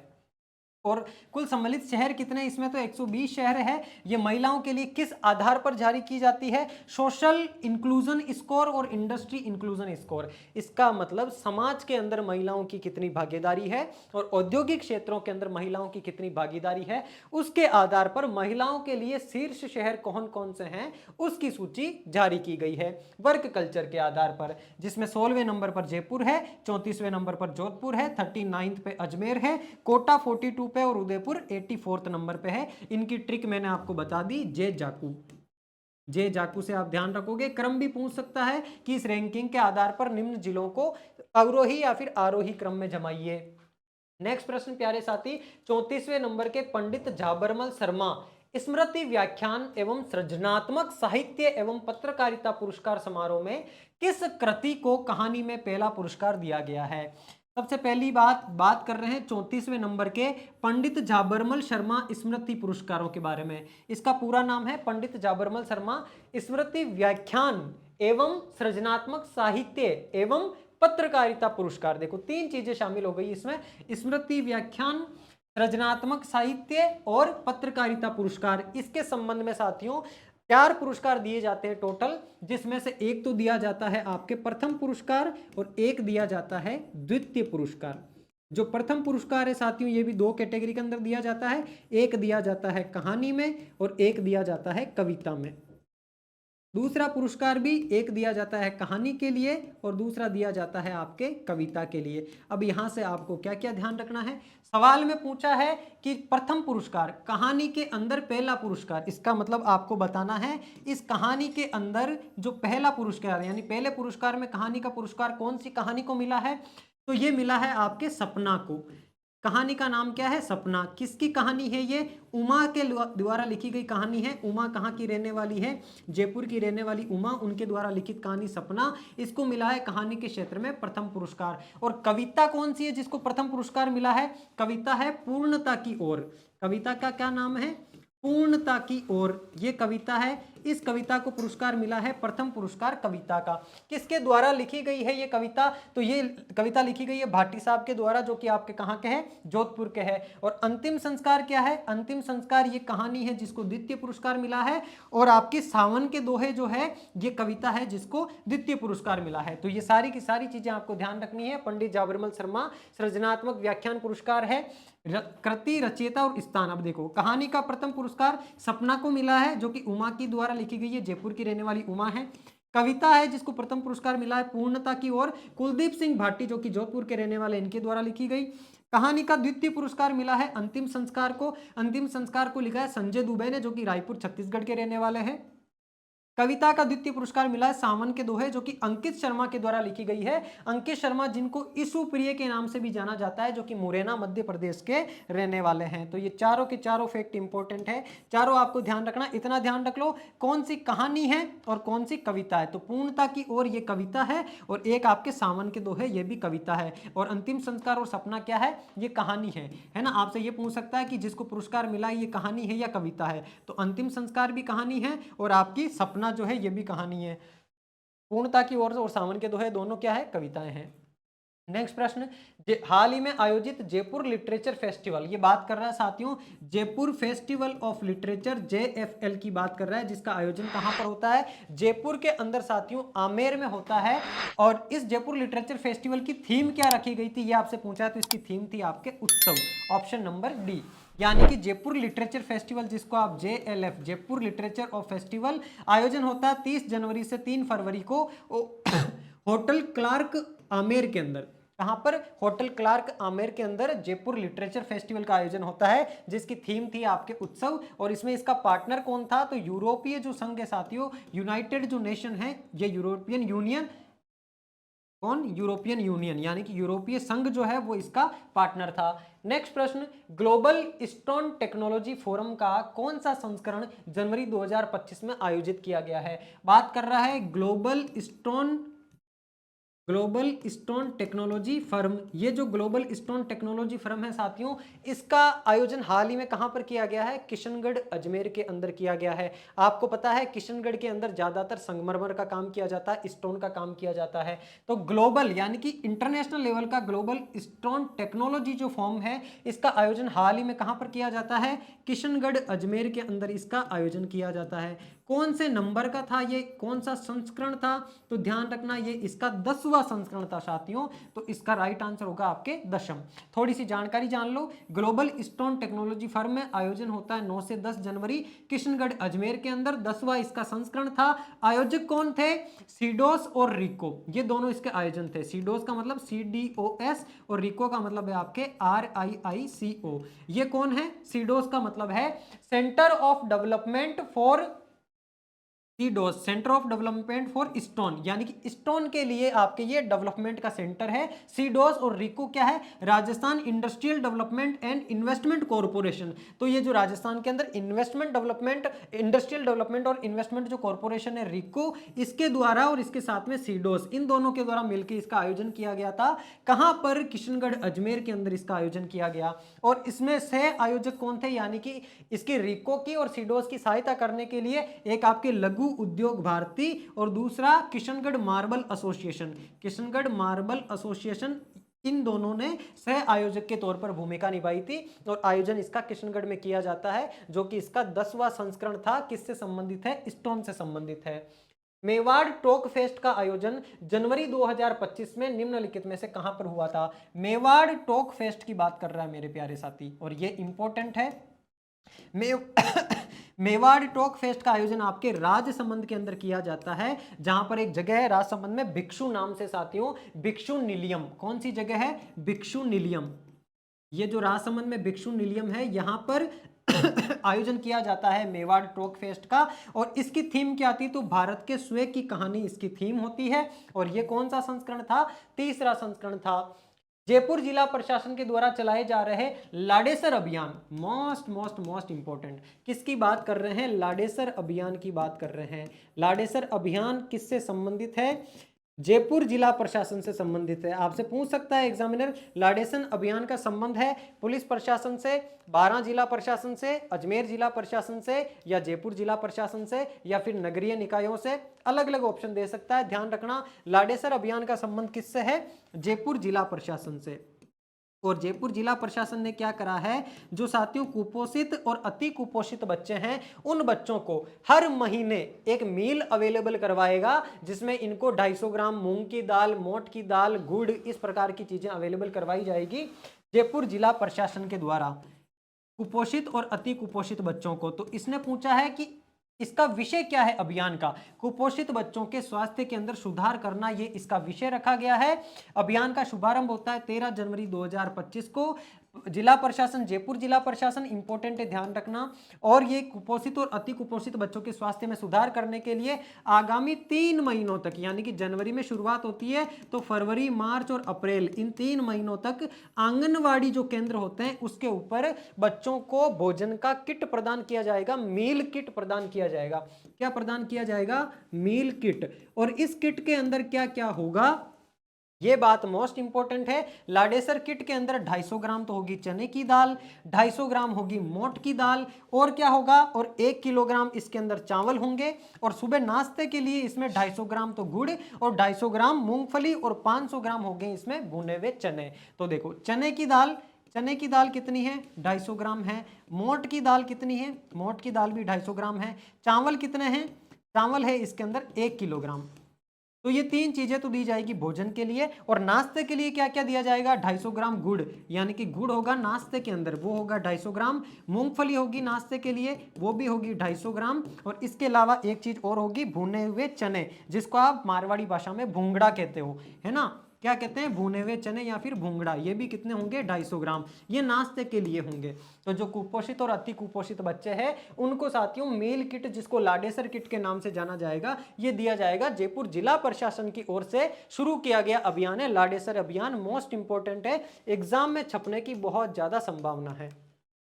और कुल सम्मिलित शहर कितने? इसमें तो 120 शहर है। ये महिलाओं के लिए किस आधार पर जारी की जाती है? सोशल इंक्लूजन स्कोर और इंडस्ट्री इंक्लूजन स्कोर। इसका मतलब समाज के अंदर महिलाओं की कितनी भागीदारी है और औद्योगिक क्षेत्रों के अंदर महिलाओं की कितनी भागीदारी है, उसके आधार पर महिलाओं के लिए शीर्ष शहर कौन कौन से हैं उसकी सूची जारी की गई है वर्क कल्चर के आधार पर, जिसमें 16वें नंबर पर जयपुर है, 34वें नंबर पर जोधपुर है, 39 पे अजमेर है, कोटा 42 पे और उदयपुर 84 नंबर पे है। इनकी ट्रिक मैंने आपको बता दी, जे जाकू। जे जाकू से आप ध्यान रखोगे। क्रम भी पूछ सकता है कि इस रैंकिंग के आधार पर निम्न जिलों को अवरोही या फिर आरोही क्रम में जमाइए। नेक्स्ट प्रश्न प्यारे साथी, 34वें नंबर के पंडित झाबरमल शर्मा स्मृति व्याख्यान एवं सृजनात्मक साहित्य एवं पत्रकारिता पुरस्कार समारोह में किस कृति को कहानी में पहला पुरस्कार दिया गया है? सबसे पहली बात कर रहे हैं 34वें नंबर के पंडित झाबरमल शर्मा स्मृति पुरस्कारों के बारे में। इसका पूरा नाम है पंडित झाबरमल शर्मा स्मृति व्याख्यान एवं सृजनात्मक साहित्य एवं पत्रकारिता पुरस्कार। देखो 3 चीजें शामिल हो गई इसमें, स्मृति व्याख्यान, सृजनात्मक साहित्य और पत्रकारिता पुरस्कार। इसके संबंध में साथियों 4 पुरस्कार दिए जाते हैं टोटल, जिसमें से एक तो दिया जाता है आपके प्रथम पुरस्कार और एक दिया जाता है द्वितीय पुरस्कार। जो प्रथम पुरस्कार है साथियों ये भी 2 कैटेगरी के अंदर दिया जाता है, एक दिया जाता है कहानी में और एक दिया जाता है कविता में। दूसरा पुरस्कार भी एक दिया जाता है कहानी के लिए और दूसरा दिया जाता है आपके कविता के लिए। अब यहां से आपको क्या क्या ध्यान रखना है, सवाल में पूछा है कि प्रथम पुरस्कार कहानी के अंदर पहला पुरस्कार, इसका मतलब आपको बताना है इस कहानी के अंदर जो पहला पुरस्कार यानी पहले पुरस्कार में कहानी का पुरस्कार कौन सी कहानी को मिला है, तो ये मिला है आपके सपना को। कहानी का नाम क्या है, सपना। किसकी कहानी है ये, उमा के द्वारा लिखी गई कहानी है। उमा कहाँ की रहने वाली है, जयपुर की रहने वाली उमा, उनके द्वारा लिखित कहानी सपना, इसको मिला है कहानी के क्षेत्र में प्रथम पुरस्कार। और कविता कौन सी है जिसको प्रथम पुरस्कार मिला है, कविता है पूर्णता की ओर। कविता का क्या नाम है, पूर्णता की ओर, ये कविता है। इस कविता को पुरस्कार मिला है प्रथम पुरस्कार कविता का। किसके द्वारा लिखी गई है ये कविता, तो ये कविता लिखी गई है भाटी साहब के द्वारा, जो कि आपके कहाँ के हैं, जोधपुर के हैं। और अंतिम संस्कार क्या है, अंतिम संस्कार ये कहानी है जिसको द्वितीय पुरस्कार मिला है। और आपकी सावन के दोहे जो है ये कविता है जिसको द्वितीय पुरस्कार मिला है। तो ये सारी की सारी चीजें आपको ध्यान रखनी है। पंडित जाबरमल शर्मा सृजनात्मक व्याख्यान पुरस्कार है, कृति, रचयिता और स्थान। अब देखो कहानी का प्रथम पुरस्कार सपना को मिला है जो कि उमा की द्वारा लिखी गई है, जयपुर की रहने वाली उमा है। कविता है जिसको प्रथम पुरस्कार मिला है पूर्णता की ओर, कुलदीप सिंह भाटी जो कि जोधपुर के रहने वाले, इनके द्वारा लिखी गई। कहानी का द्वितीय पुरस्कार मिला है अंतिम संस्कार को। अंतिम संस्कार को लिखा है संजय दुबे ने जो कि रायपुर छत्तीसगढ़ के रहने वाले हैं। कविता का द्वितीय पुरस्कार मिला है सावन के दोहे जो कि अंकित शर्मा के द्वारा लिखी गई है। अंकित शर्मा जिनको ईशु प्रिय के नाम से भी जाना जाता है, जो कि मुरैना मध्य प्रदेश के रहने वाले हैं। तो ये चारों के चारों फैक्ट इंपॉर्टेंट है, चारों आपको ध्यान रखना। इतना ध्यान रख लो कौन सी कहानी है और कौन सी कविता है। तो पूर्णता की ओर ये कविता है और एक आपके सावन के दोहे ये भी कविता है। और अंतिम संस्कार और सपना क्या है, ये कहानी है ना। आपसे ये पूछ सकता है कि जिसको पुरस्कार मिला ये कहानी है या कविता है, तो अंतिम संस्कार भी कहानी है और आपकी सपना जो है ये भी कहानी है। पूर्णता की ओर और सावन के दोहे दोनों क्या है, कविताएं हैं। नेक्स्ट प्रश्न, हाल ही में आयोजित जयपुर लिटरेचर फेस्टिवल, ये बात कर रहा है साथियों Jaipur festival of literature JFL की बात कर रहा है, जिसका आयोजन कहां पर होता है, जयपुर के अंदर साथियों आमेर में होता है। और इस जयपुर लिटरेचर फेस्टिवल की थीम क्या रखी गई थी, ये आपसे पूछा है, तो इसकी थीम थी आपके उत्सव, ऑप्शन नंबर डी। यानी कि जयपुर लिटरेचर फेस्टिवल जिसको आप JLF Jaipur literature of festival आयोजन होता है 30 जनवरी से 3 फरवरी को होटल क्लार्क आमेर के अंदर। कहां पर, होटल क्लार्क आमेर के अंदर जयपुर लिटरेचर फेस्टिवल का आयोजन होता है, जिसकी थीम थी आपके उत्सव। और इसमें इसका पार्टनर कौन था, तो यूरोपीय जो संघ है साथियों, यूनाइटेड जो नेशन है, ये यूरोपियन यूनियन, कौन, यूरोपियन यूनियन, यानी कि यूरोपीय संघ जो है वो इसका पार्टनर था। नेक्स्ट प्रश्न, ग्लोबल स्टोन टेक्नोलॉजी फोरम का कौन सा संस्करण जनवरी 2025 में आयोजित किया गया है। बात कर रहा है ग्लोबल स्टोन टेक्नोलॉजी फर्म। ये जो ग्लोबल स्टोन टेक्नोलॉजी फर्म है साथियों, इसका आयोजन हाल ही में कहां पर किया गया है, किशनगढ़ अजमेर के अंदर किया गया है। आपको पता है किशनगढ़ के अंदर ज्यादातर संगमरमर का काम किया जाता है, स्टोन का काम किया जाता है। तो ग्लोबल यानी कि इंटरनेशनल लेवल का ग्लोबल स्टोन टेक्नोलॉजी जो फॉर्म है, इसका आयोजन हाल ही में कहां पर किया जाता है, किशनगढ़ अजमेर के अंदर इसका आयोजन किया जाता है। कौन से नंबर का था ये, कौन सा संस्करण था, तो ध्यान रखना ये इसका 10वां संस्करण था साथियों। तो इसका राइट आंसर होगा आपके 10। थोड़ी सी जानकारी जान लो, ग्लोबल स्टोन टेक्नोलॉजी फर्म में आयोजन होता है 9 से 10 जनवरी किशनगढ़ अजमेर के अंदर, 10वां इसका संस्करण था। आयोजक कौन थे, सीडोस और रिको, ये दोनों इसके आयोजन थे। सीडोस का मतलब CDOS और रिको का मतलब है आपके RIICO। ये कौन है, सीडोस का मतलब है centre of development for CDOS, centre of development for stone, यानी कि स्टोन के लिए आपके ये डेवलपमेंट का सेंटर है सीडोस। और रिको क्या है, Rajasthan industrial development and investment corporation. तो ये जो राजस्थान के अंदर इन्वेस्टमेंट डेवलपमेंट, इंडस्ट्रियल डेवलपमेंट और इन्वेस्टमेंट जो कॉर्पोरेशन है रिको, इसके द्वारा और इसके साथ में सीडोस, इन दोनों के द्वारा मिलकर इसका आयोजन किया गया था। कहां पर, किशनगढ़ अजमेर के अंदर इसका आयोजन किया गया। और इसमें सह आयोजक कौन थे, यानी कि इसकी रिको की और सीडोस की सहायता करने के लिए एक आपके लघु लघु उद्योग भारती और दूसरा Kishangarh marble association. Kishangarh marble association, इन दोनों ने सह आयोजक के तौर पर भूमिका निभाई थी और आयोजन इसका किशनगढ़ में किया जाता है, जो कि इसका 10वां संस्करण था। किससे संबंधित है? स्टोन से संबंधित है। मेवाड़ टोक फेस्ट का आयोजन जनवरी 2025 में निम्नलिखित में से कहां पर हुआ था? मेवाड़ टोक फेस्ट की बात कर रहा है मेरे प्यारे साथी, और ये इंपॉर्टेंट है। मेवाड़ टोक फेस्ट का आयोजन आपके राजसमंद के अंदर किया जाता है, जहां पर एक जगह है राजसमंद में भिक्षु नाम से साथियों, भिक्षु निलियम। कौन सी जगह है? भिक्षु निलियम। ये जो राजसमंद में भिक्षु निलियम है, यहां पर आयोजन किया जाता है मेवाड़ टोक फेस्ट का। और इसकी थीम क्या थी? तो भारत के स्वयं की कहानी इसकी थीम होती है। और ये कौन सा संस्करण था? तीसरा संस्करण था। जयपुर जिला प्रशासन के द्वारा चलाए जा रहे लाडेसर अभियान, मोस्ट इंपॉर्टेंट, किसकी बात कर रहे हैं? लाडेसर अभियान की बात कर रहे हैं। लाडेसर अभियान किससे संबंधित है? जयपुर जिला प्रशासन से संबंधित है। आपसे पूछ सकता है एग्जामिनर, लाडेसन अभियान का संबंध है पुलिस प्रशासन से, 12 जिला प्रशासन से, अजमेर जिला प्रशासन से, या जयपुर जिला प्रशासन से, या फिर नगरीय निकायों से? अलग अलग ऑप्शन दे सकता है। ध्यान रखना, लाडेसर अभियान का संबंध किससे है? जयपुर जिला प्रशासन से। और जयपुर जिला प्रशासन ने क्या करा है? जो साथियों कुपोषित और अति कुपोषित बच्चे हैं, उन बच्चों को हर महीने एक मील अवेलेबल करवाएगा, जिसमें इनको 250 ग्राम मूंग की दाल, मोट की दाल, गुड़, इस प्रकार की चीजें अवेलेबल करवाई जाएगी जयपुर जिला प्रशासन के द्वारा कुपोषित और अति कुपोषित बच्चों को। तो इसने पूछा है कि इसका विषय क्या है अभियान का? कुपोषित बच्चों के स्वास्थ्य के अंदर सुधार करना, ये इसका विषय रखा गया है। अभियान का शुभारंभ होता है 13 जनवरी 2025 को। जिला प्रशासन, जयपुर जिला प्रशासन, इंपॉर्टेंट है, ध्यान रखना। और ये कुपोषित और अति कुपोषित बच्चों के स्वास्थ्य में सुधार करने के लिए आगामी 3 महीनों तक, यानी कि जनवरी में शुरुआत होती है तो फरवरी, मार्च और अप्रैल, इन 3 महीनों तक आंगनवाड़ी जो केंद्र होते हैं उसके ऊपर बच्चों को भोजन का किट प्रदान किया जाएगा, मील किट प्रदान किया जाएगा। क्या प्रदान किया जाएगा? मील किट। और इस किट के अंदर क्या क्या होगा, ये बात मोस्ट इंपॉर्टेंट है। लाडेसर किट के अंदर 250 ग्राम तो होगी चने की दाल, 250 ग्राम होगी मोट की दाल, और क्या होगा? और 1 किलोग्राम इसके अंदर चावल होंगे। और सुबह नाश्ते के लिए इसमें 250 ग्राम तो गुड़ और 250 ग्राम मूंगफली और 500 ग्राम हो गए इसमें भुने हुए चने। तो देखो, चने की दाल कितनी है? 250 ग्राम है। मोट की दाल कितनी है? मोट की दाल भी 250 ग्राम है। चावल कितने हैं? चावल है इसके अंदर 1 किलोग्राम। तो ये 3 चीजें तो दी जाएगी भोजन के लिए। और नाश्ते के लिए क्या क्या दिया जाएगा? 250 ग्राम गुड़, यानी कि गुड़ होगा नाश्ते के अंदर, वो होगा 250 ग्राम। मूंगफली होगी नाश्ते के लिए, वो भी होगी 250 ग्राम। और इसके अलावा एक चीज और होगी, भुने हुए चने, जिसको आप मारवाड़ी भाषा में भूंगड़ा कहते हो, है ना? क्या कहते हैं? भुने हुए चने या फिर भूंगड़ा। ये भी कितने होंगे? 250 ग्राम। ये नाश्ते के लिए होंगे। तो जो कुपोषित और अति कुपोषित बच्चे हैं उनको साथियों मील किट, जिसको लाडेसर किट के नाम से जाना जाएगा, ये दिया जाएगा। जयपुर जिला प्रशासन की ओर से शुरू किया गया अभियान है लाडेसर अभियान। मोस्ट इंपॉर्टेंट है, एग्जाम में छपने की बहुत ज्यादा संभावना है।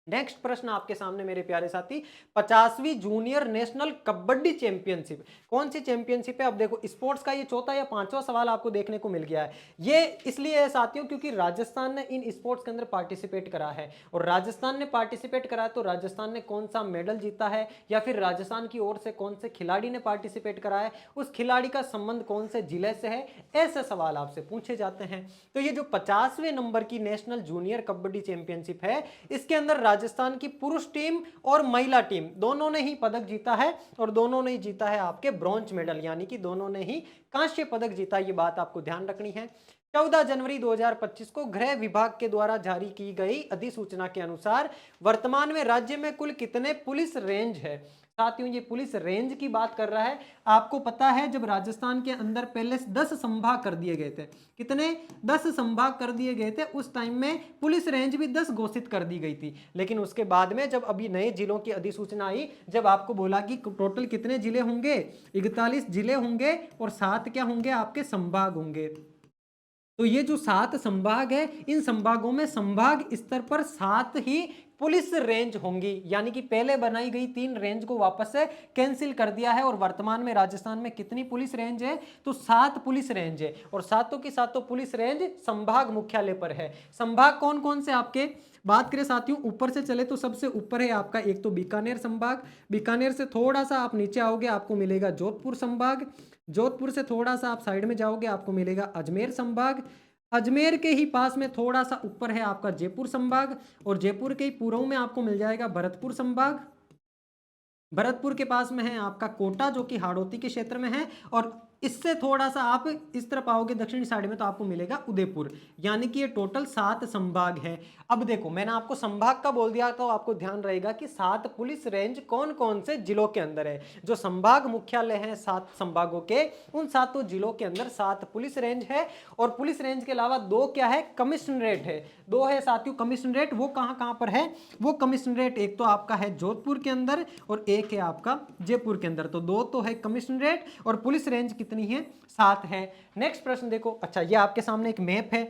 नेक्स्ट प्रश्न आपके सामने मेरे प्यारे साथी, 50वीं जूनियर नेशनल कबड्डी चैंपियनशिप, कौन सी चैंपियनशिप है? अब देखो, स्पोर्ट्स का ये चौथा या 5वां सवाल आपको देखने को मिल गया है। ये इसलिए है साथियों क्योंकि राजस्थान ने इन स्पोर्ट्स के अंदर पार्टिसिपेट करा है। और राजस्थान ने पार्टिसिपेट करा है तो राजस्थान ने कौन सा मेडल जीता है, या फिर राजस्थान की ओर से कौन से खिलाड़ी ने पार्टिसिपेट करा है, उस खिलाड़ी का संबंध कौन से जिले से है, ऐसे सवाल आपसे पूछे जाते हैं। तो ये जो 50वें नंबर की नेशनल जूनियर कबड्डी चैंपियनशिप है, इसके अंदर राजस्थान की पुरुष टीम और महिला टीम दोनों ने ही पदक जीता है। और दोनों ने ही जीता है आपके ब्रॉन्ज मेडल, यानी कि दोनों ने ही कांस्य पदक जीता। ये बात आपको ध्यान रखनी है। 14 जनवरी 2025 को गृह विभाग के द्वारा जारी की गई अधिसूचना के अनुसार वर्तमान में राज्य में कुल कितने पुलिस रेंज है? साथियों, ये पुलिस रेंज की बात कर रहा है। आपको पता है जब राजस्थान के अंदर पहले 10 संभाग कर दिए गए थे, कितने? 10 संभाग कर दिए गए थे। उस टाइम में पुलिस रेंज भी 10 घोषित कर दी गई थी। लेकिन उसके बाद में जब अभी नए जिलों की अधिसूचना आई, जब आपको बोला कि टोटल कितने जिले होंगे, 41 जिले होंगे और 7 क्या होंगे? आपके संभाग होंगे। तो ये जो 7 संभाग है, इन संभागों में संभाग स्तर पर 7 ही पुलिस रेंज होंगी, यानी कि पहले बनाई गई 3 रेंज को वापस से कैंसिल कर दिया है और वर्तमान में राजस्थान में कितनी पुलिस रेंज है, तो 7 पुलिस रेंज है और सातों की सातों पुलिस रेंज संभाग मुख्यालय पर है। संभाग कौन कौन से आपके बात करें साथियों, ऊपर से चले तो सबसे ऊपर है आपका एक तो बीकानेर संभाग, बीकानेर से थोड़ा सा आप नीचे आओगे आपको मिलेगा जोधपुर संभाग, जोधपुर से थोड़ा सा आप साइड में जाओगे आपको मिलेगा अजमेर संभाग, अजमेर के ही पास में थोड़ा सा ऊपर है आपका जयपुर संभाग और जयपुर के ही पूर्व में आपको मिल जाएगा भरतपुर संभाग, भरतपुर के पास में है आपका कोटा जो कि हाड़ौती के क्षेत्र में है और इससे थोड़ा सा आप इस तरफ आओगे दक्षिणी साइड में तो आपको मिलेगा उदयपुर, यानी कि ये टोटल 7 संभाग है। अब देखो मैंने आपको संभाग का बोल दिया तो आपको ध्यान रहेगा कि 7 पुलिस रेंज कौन कौन से जिलों के अंदर है। जो संभाग मुख्यालय है 7 संभागों के, उन 7 जिलों के अंदर 7 पुलिस रेंज है और पुलिस रेंज के अलावा 2 क्या है, कमिश्नरेट है, 2 है साथियों कमिश्नरेट। वो कहाँ कहाँ पर है, वो कमिश्नरेट एक तो आपका है जोधपुर के अंदर और एक है आपका जयपुर के अंदर, तो 2 तो है कमिश्नरेट और पुलिस रेंज कितनी है, 7 है। नेक्स्ट प्रश्न देखो, अच्छा ये आपके सामने एक मैप है,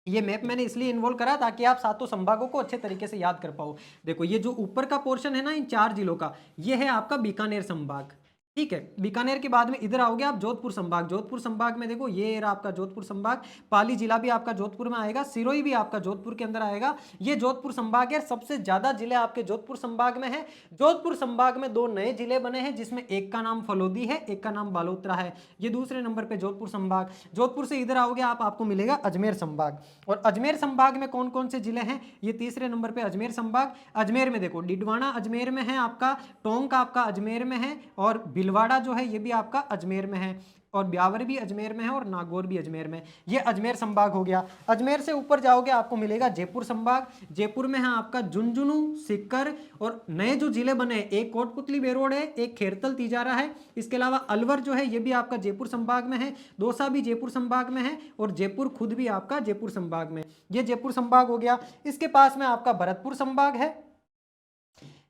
ये मैप मैंने इसलिए इन्वॉल्व करा ताकि आप 7 संभागों को अच्छे तरीके से याद कर पाओ। देखो ये जो ऊपर का पोर्शन है ना इन 4 जिलों का, ये है आपका बीकानेर संभाग, ठीक है। बीकानेर के बाद में इधर आओगे आप जोधपुर संभाग, जोधपुर संभाग में देखो ये रहा आपका जोधपुर संभाग, पाली जिला भी आपका जोधपुर में आएगा, सिरोही भी आपका जोधपुर के अंदर आएगा, ये जोधपुर संभाग है। सबसे ज्यादा जिले आपके जोधपुर संभाग में है। जोधपुर संभाग में 2 नए जिले बने हैं जिसमें एक का नाम फलोदी है, एक का नाम बालोतरा है, ये दूसरे नंबर पे जोधपुर संभाग। जोधपुर से इधर आओगे आपको मिलेगा अजमेर संभाग और अजमेर संभाग में कौन कौन से जिले हैं, ये तीसरे नंबर पे अजमेर संभाग। अजमेर में देखो डिडवाना अजमेर में है आपका, टोंक आपका अजमेर में है और भीलवाड़ा जो है ये भी आपका अजमेर में है और ब्यावर भी अजमेर में है और नागौर भी अजमेर में। ये अजमेर संभाग हो गया। अजमेर से ऊपर जाओगे आपको मिलेगा जयपुर संभाग, जयपुर में है आपका झुंझुनू, सीकर और नए जो जिले बने एक कोटपुतली बेरोड है, एक खेरतल तिजारा है, इसके अलावा अलवर जो है ये भी आपका जयपुर संभाग में है, दौसा भी जयपुर संभाग में है और जयपुर खुद भी आपका जयपुर संभाग में, ये जयपुर संभाग हो गया। इसके पास में आपका भरतपुर संभाग है,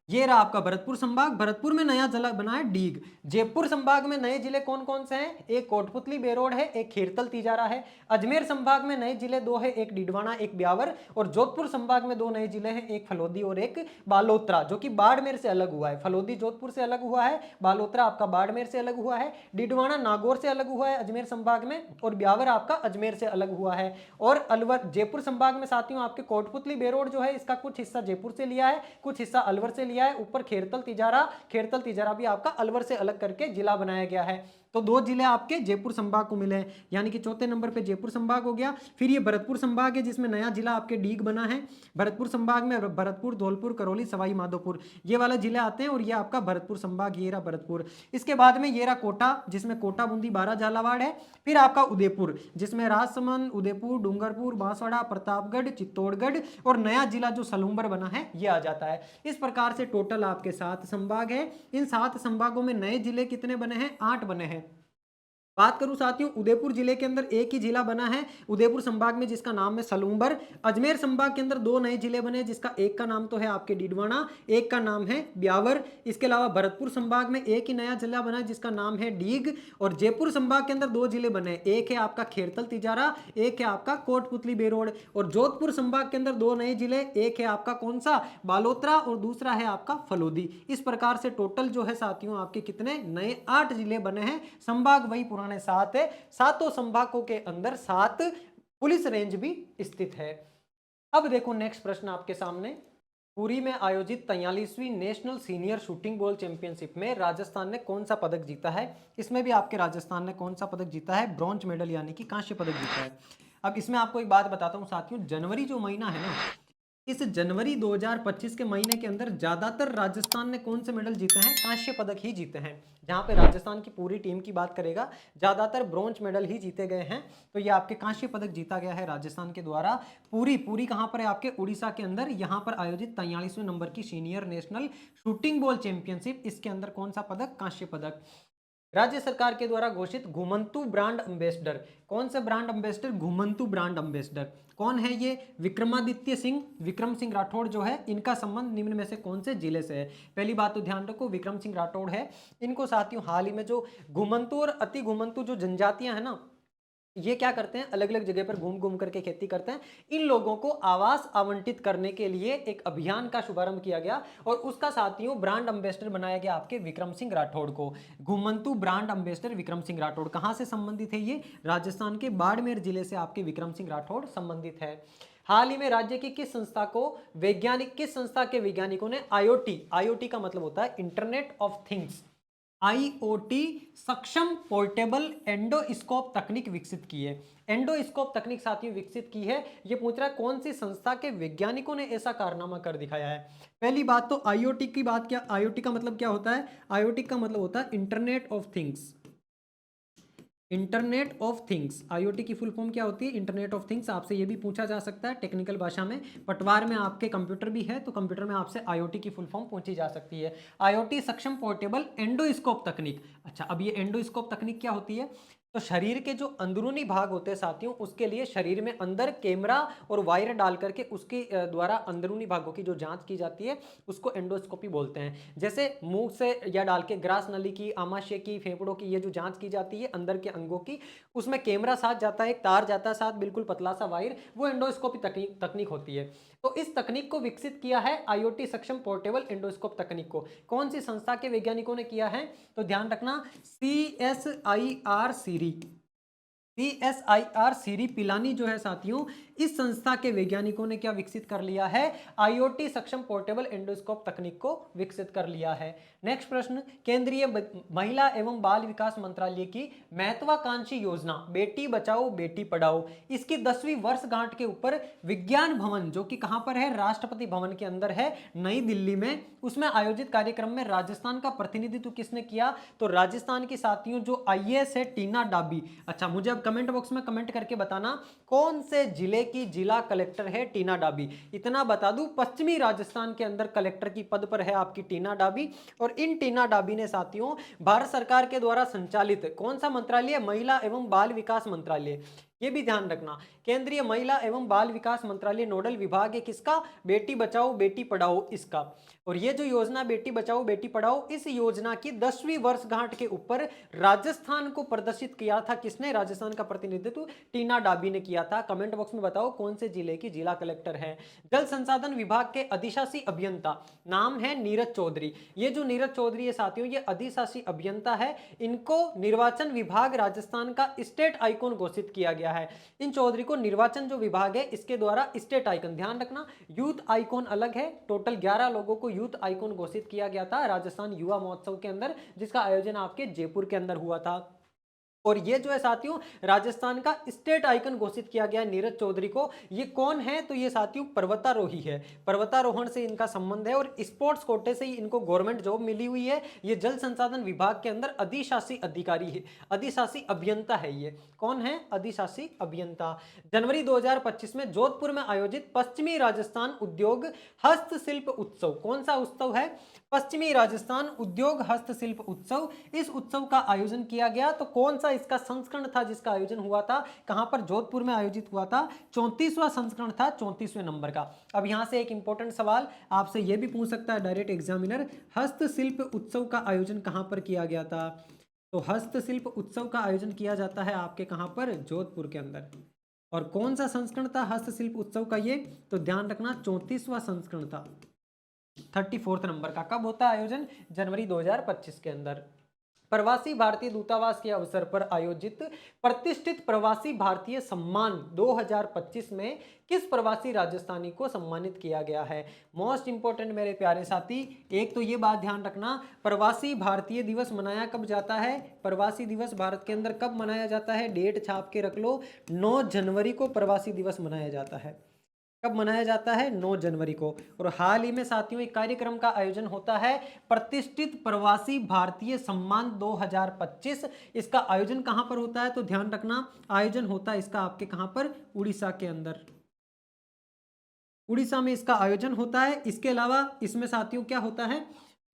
ये रहा आपका भरतपुर संभाग। भरतपुर में नया जिला बना है डीग। जयपुर संभाग में नए जिले कौन कौन से हैं, एक कोटपुतली बेरोड है, एक खेरतल तिजारा है। अजमेर संभाग में नए जिले 2 है, एक डिडवाना एक ब्यावर और जोधपुर संभाग में 2 नए जिले हैं, एक फलोदी और एक बालोतरा जो कि बाड़मेर से अलग हुआ है। फलोदी जोधपुर से अलग हुआ है, बालोतरा आपका बाड़मेर से अलग हुआ है, डिडवाना नागौर से अलग हुआ है अजमेर संभाग में और ब्यावर आपका अजमेर से अलग हुआ है। और अलवर जयपुर संभाग में साथियों आपके कोटपुतली बेरोड जो है इसका कुछ हिस्सा जयपुर से लिया है, कुछ हिस्सा अलवर से लिया है। ऊपर खेरतल तिजारा भी आपका अलवर से अलग करके जिला बनाया गया है। तो 2 जिले आपके जयपुर संभाग को मिले हैं, यानी कि चौथे नंबर पे जयपुर संभाग हो गया। फिर ये भरतपुर संभाग है जिसमें नया जिला आपके डीग बना है। भरतपुर संभाग में भरतपुर, धौलपुर, करौली, सवाई माधोपुर ये वाले जिले आते हैं और ये आपका भरतपुर संभाग, ये रहा भरतपुर। इसके बाद में ये रहा कोटा जिसमें कोटा, बूंदी, बारा, झालावाड़ है। फिर आपका उदयपुर जिसमें राजसमंद, उदयपुर, डूंगरपुर, बांसवाड़ा, प्रतापगढ़, चित्तौड़गढ़ और नया जिला जो सलूम्बर बना है ये आ जाता है। इस प्रकार से टोटल आपके 7 संभाग है। इन 7 संभागों में नए जिले कितने बने हैं, 8 बने हैं। बात करूं साथियों उदयपुर जिले के अंदर एक ही जिला बना है उदयपुर संभाग में जिसका नाम है सलूम्बर। अजमेर संभाग के अंदर 2 नए जिले बने जिसका एक का नाम तो है आपके डिडवाना, एक का नाम है ब्यावर। इसके अलावा भरतपुर संभाग में एक ही नया जिला बना है जिसका नाम है डीग और जयपुर संभाग के अंदर 2 जिले बने, एक है आपका खेरतल तिजारा, एक है आपका कोटपुतली बेरोड। और जोधपुर संभाग के अंदर 2 नए जिले, एक है आपका कौन सा, बालोतरा और दूसरा है आपका फलोदी। इस प्रकार से टोटल जो है साथियों आपके कितने नए 8 जिले बने हैं। संभाग वही पुराने 7 है, 7 संभागों के अंदर 7 पुलिस रेंज भी स्थित है। अब देखो नेक्स्ट प्रश्न आपके सामने, पुरी में आयोजित 43वीं national senior shooting ball championship में राजस्थान ने कौन सा पदक जीता है। इसमें भी आपके राजस्थान ने कौन सा पदक जीता है, ब्रॉन्ज मेडल यानी कि कांस्य पदक जीता है। अब इसमें आपको एक बात बताता हूं साथियों, जनवरी जो महीना है ना, इस जनवरी 2025 के महीने के अंदर ज्यादातर राजस्थान ने कौन से मेडल जीते हैं, कांस्य पदक ही जीते हैं। जहां पे राजस्थान की पूरी टीम की बात करेगा ज्यादातर ब्रॉन्ज मेडल ही जीते गए हैं। तो ये आपके कांस्य पदक जीता गया है राजस्थान के द्वारा। पूरी कहां पर है, आपके उड़ीसा के अंदर। यहां पर आयोजित 43वें नंबर की senior national shooting ball championship, इसके अंदर कौन सा पदक, कांस्य पदक। राज्य सरकार के द्वारा घोषित घुमंतु ब्रांड एम्बेसडर, कौन से ब्रांड एम्बेसडर, घुमंतु ब्रांड एम्बेसडर कौन है ये, विक्रमादित्य सिंह, विक्रम सिंह राठौड़ जो है, इनका संबंध निम्न में से कौन से जिले से है। पहली बात तो ध्यान रखो विक्रम सिंह राठौड़ है। इनको साथियों हाल ही में जो घुमंतु और अति घुमंतु जो जनजातियां है ना, ये क्या करते हैं, अलग अलग जगह पर घूम घूम करके खेती करते हैं। इन लोगों को आवास आवंटित करने के लिए एक अभियान का शुभारंभ किया गया और उसका साथियों ब्रांड एम्बेसडर बनाया गया आपके विक्रम सिंह राठौड़ को। घुमंतु ब्रांड एम्बेसडर विक्रम सिंह राठौड़ कहां से संबंधित है, ये राजस्थान के बाड़मेर जिले से आपके विक्रम सिंह राठौड़ संबंधित है। हाल ही में राज्य की किस संस्था को किस संस्था के वैज्ञानिकों ने आईओटी का मतलब होता है इंटरनेट ऑफ थिंग्स, आईओटी सक्षम पोर्टेबल एंडोस्कोप तकनीक विकसित की है। एंडोस्कोप तकनीक साथियों विकसित की है। ये पूछ रहा है कौन सी संस्था के वैज्ञानिकों ने ऐसा कारनामा कर दिखाया है। पहली बात तो आईओटी की बात, क्या आईओटी का मतलब क्या होता है, आईओटी का मतलब होता है internet of things. Internet of things, IoT की फुल फॉर्म क्या होती है, इंटरनेट ऑफ थिंग्स। आपसे ये भी पूछा जा सकता है टेक्निकल भाषा में, पटवार में आपके कंप्यूटर भी है तो कंप्यूटर में आपसे आईओटी की फुल फॉर्म पूछी जा सकती है। आईओटी सक्षम पोर्टेबल एंडोस्कोप तकनीक। अच्छा, अब ये एंडोस्कोप तकनीक क्या होती है, तो शरीर के जो अंदरूनी भाग होते हैं साथियों, उसके लिए शरीर में अंदर कैमरा और वायर डाल करके उसके द्वारा अंदरूनी भागों की जो जांच की जाती है उसको एंडोस्कोपी बोलते हैं। जैसे मुंह से या डाल के ग्रास नली की, आमाशय की, फेफड़ों की ये जो जांच की जाती है अंदर के अंगों की, उसमें कैमरा साथ जाता है, एक तार जाता है साथ, बिल्कुल पतला सा वायर, वो एंडोस्कोपी तकनीक होती है। तो इस तकनीक को विकसित किया है आईओटी सक्षम पोर्टेबल एंडोस्कोप तकनीक को। कौन सी संस्था के वैज्ञानिकों ने किया है, तो ध्यान रखना CSIR सीरी, CSIR सीरी पिलानी जो है साथियों, इस संस्था के वैज्ञानिकों ने क्या विकसित कर लिया है, आईओटी सक्षम पोर्टेबल एंडोस्कोप तकनीक को विकसित कर लिया है। नेक्स्ट प्रश्न, केंद्रीय महिला एवं बाल विकास मंत्रालय की महत्वाकांक्षी योजना बेटी बचाओ बेटी पढ़ाओ, इसकी 10वीं वर्षगांठ के ऊपर विज्ञान भवन जो कि कहां पर है, राष्ट्रपति भवन के अंदर है नई दिल्ली में, उसमें आयोजित कार्यक्रम में राजस्थान का प्रतिनिधित्व किसने किया, तो राजस्थान की साथियों जो आईएएस है टीना डाबी। अच्छा, मुझे अब कमेंट बॉक्स में कमेंट करके बताना कौन से जिले की जिला कलेक्टर है टीना डाबी। इतना बता दूं, पश्चिमी राजस्थान के अंदर कलेक्टर की पद पर है आपकी टीना डाबी। और इन टीना डाबी ने साथियों भारत सरकार के द्वारा संचालित कौन सा मंत्रालय, महिला एवं बाल विकास मंत्रालय, ये भी ध्यान रखना, केंद्रीय महिला एवं बाल विकास मंत्रालय नोडल विभाग है किसका, बेटी बचाओ बेटी पढ़ाओ इसका। और ये जो योजना बेटी बचाओ बेटी पढ़ाओ, इस योजना की 10वीं वर्षगांठ के ऊपर राजस्थान को प्रदर्शित किया था किसने, राजस्थान का प्रतिनिधित्व टीना डाबी ने किया था। कमेंट बॉक्स में बताओ कौन से जिले की जिला कलेक्टर है। जल संसाधन विभाग के अधिशासी अभियंता नाम है नीरज चौधरी। ये जो नीरज चौधरी है साथियों, ये अधिशासी अभियंता है, इनको निर्वाचन विभाग राजस्थान का स्टेट आइकॉन घोषित किया गया है। इन चौधरी को निर्वाचन जो विभाग है इसके द्वारा स्टेट आइकन, ध्यान रखना यूथ आइकॉन अलग है, टोटल 11 लोगों को यूथ आइकॉन घोषित किया गया था राजस्थान युवा महोत्सव के अंदर, जिसका आयोजन आपके जयपुर के अंदर हुआ था। और ये जो है साथियों राजस्थान का स्टेट आइकन घोषित किया गया नीरज चौधरी को। ये कौन है, तो ये साथियों पर्वतारोही है, पर्वतारोहण से इनका संबंध है और स्पोर्ट्स कोटे से ही इनको गवर्नमेंट जॉब मिली हुई है। ये जल संसाधन विभाग के अंदर अधिशासी अधिकारी है, अधिशासी अभियंता है। ये कौन है, अधिशासी अभियंता। जनवरी 2025 में जोधपुर में आयोजित पश्चिमी राजस्थान उद्योग हस्तशिल्प उत्सव, कौन सा उत्सव है, पश्चिमी राजस्थान उद्योग हस्तशिल्प उत्सव, इस उत्सव का आयोजन किया गया। तो कौन सा इसका संस्करण था जिसका आयोजन हुआ था, कहां पर, जोधपुर में आयोजित हुआ था, 34वां संस्करण था, 34वें नंबर का। अब यहां से एक इंपॉर्टेंट सवाल आपसे यह भी पूछ सकता है डायरेक्ट एग्जामिनर, हस्तशिल्प उत्सव का आयोजन कहां पर किया गया था, तो हस्तशिल्प उत्सव का आयोजन किया जाता है आपके कहां पर, जोधपुर के अंदर। और कौन सा संस्करण था हस्तशिल्प उत्सव का, ये तो ध्यान रखना 34वां संस्करण था, 34th नंबर का। कब होता है आयोजन, जनवरी 2025 के अंदर। प्रवासी भारतीय दूतावास के अवसर पर आयोजित प्रतिष्ठित प्रवासी भारतीय सम्मान 2025 में किस प्रवासी राजस्थानी को सम्मानित किया गया है। मोस्ट इंपोर्टेंट मेरे प्यारे साथी, एक तो ये बात ध्यान रखना, प्रवासी भारतीय दिवस मनाया कब जाता है, प्रवासी दिवस भारत के अंदर कब मनाया जाता है, डेट छाप के रख लो, 9 जनवरी को प्रवासी दिवस मनाया जाता है। कब मनाया जाता है, 9 जनवरी को। और हाल ही में साथियों एक कार्यक्रम का आयोजन होता है प्रतिष्ठित प्रवासी भारतीय सम्मान 2025। इसका आयोजन कहां पर होता है, तो ध्यान रखना आयोजन होता है इसका आपके कहां पर, उड़ीसा के अंदर, उड़ीसा में इसका आयोजन होता है। इसके अलावा इसमें साथियों क्या होता है,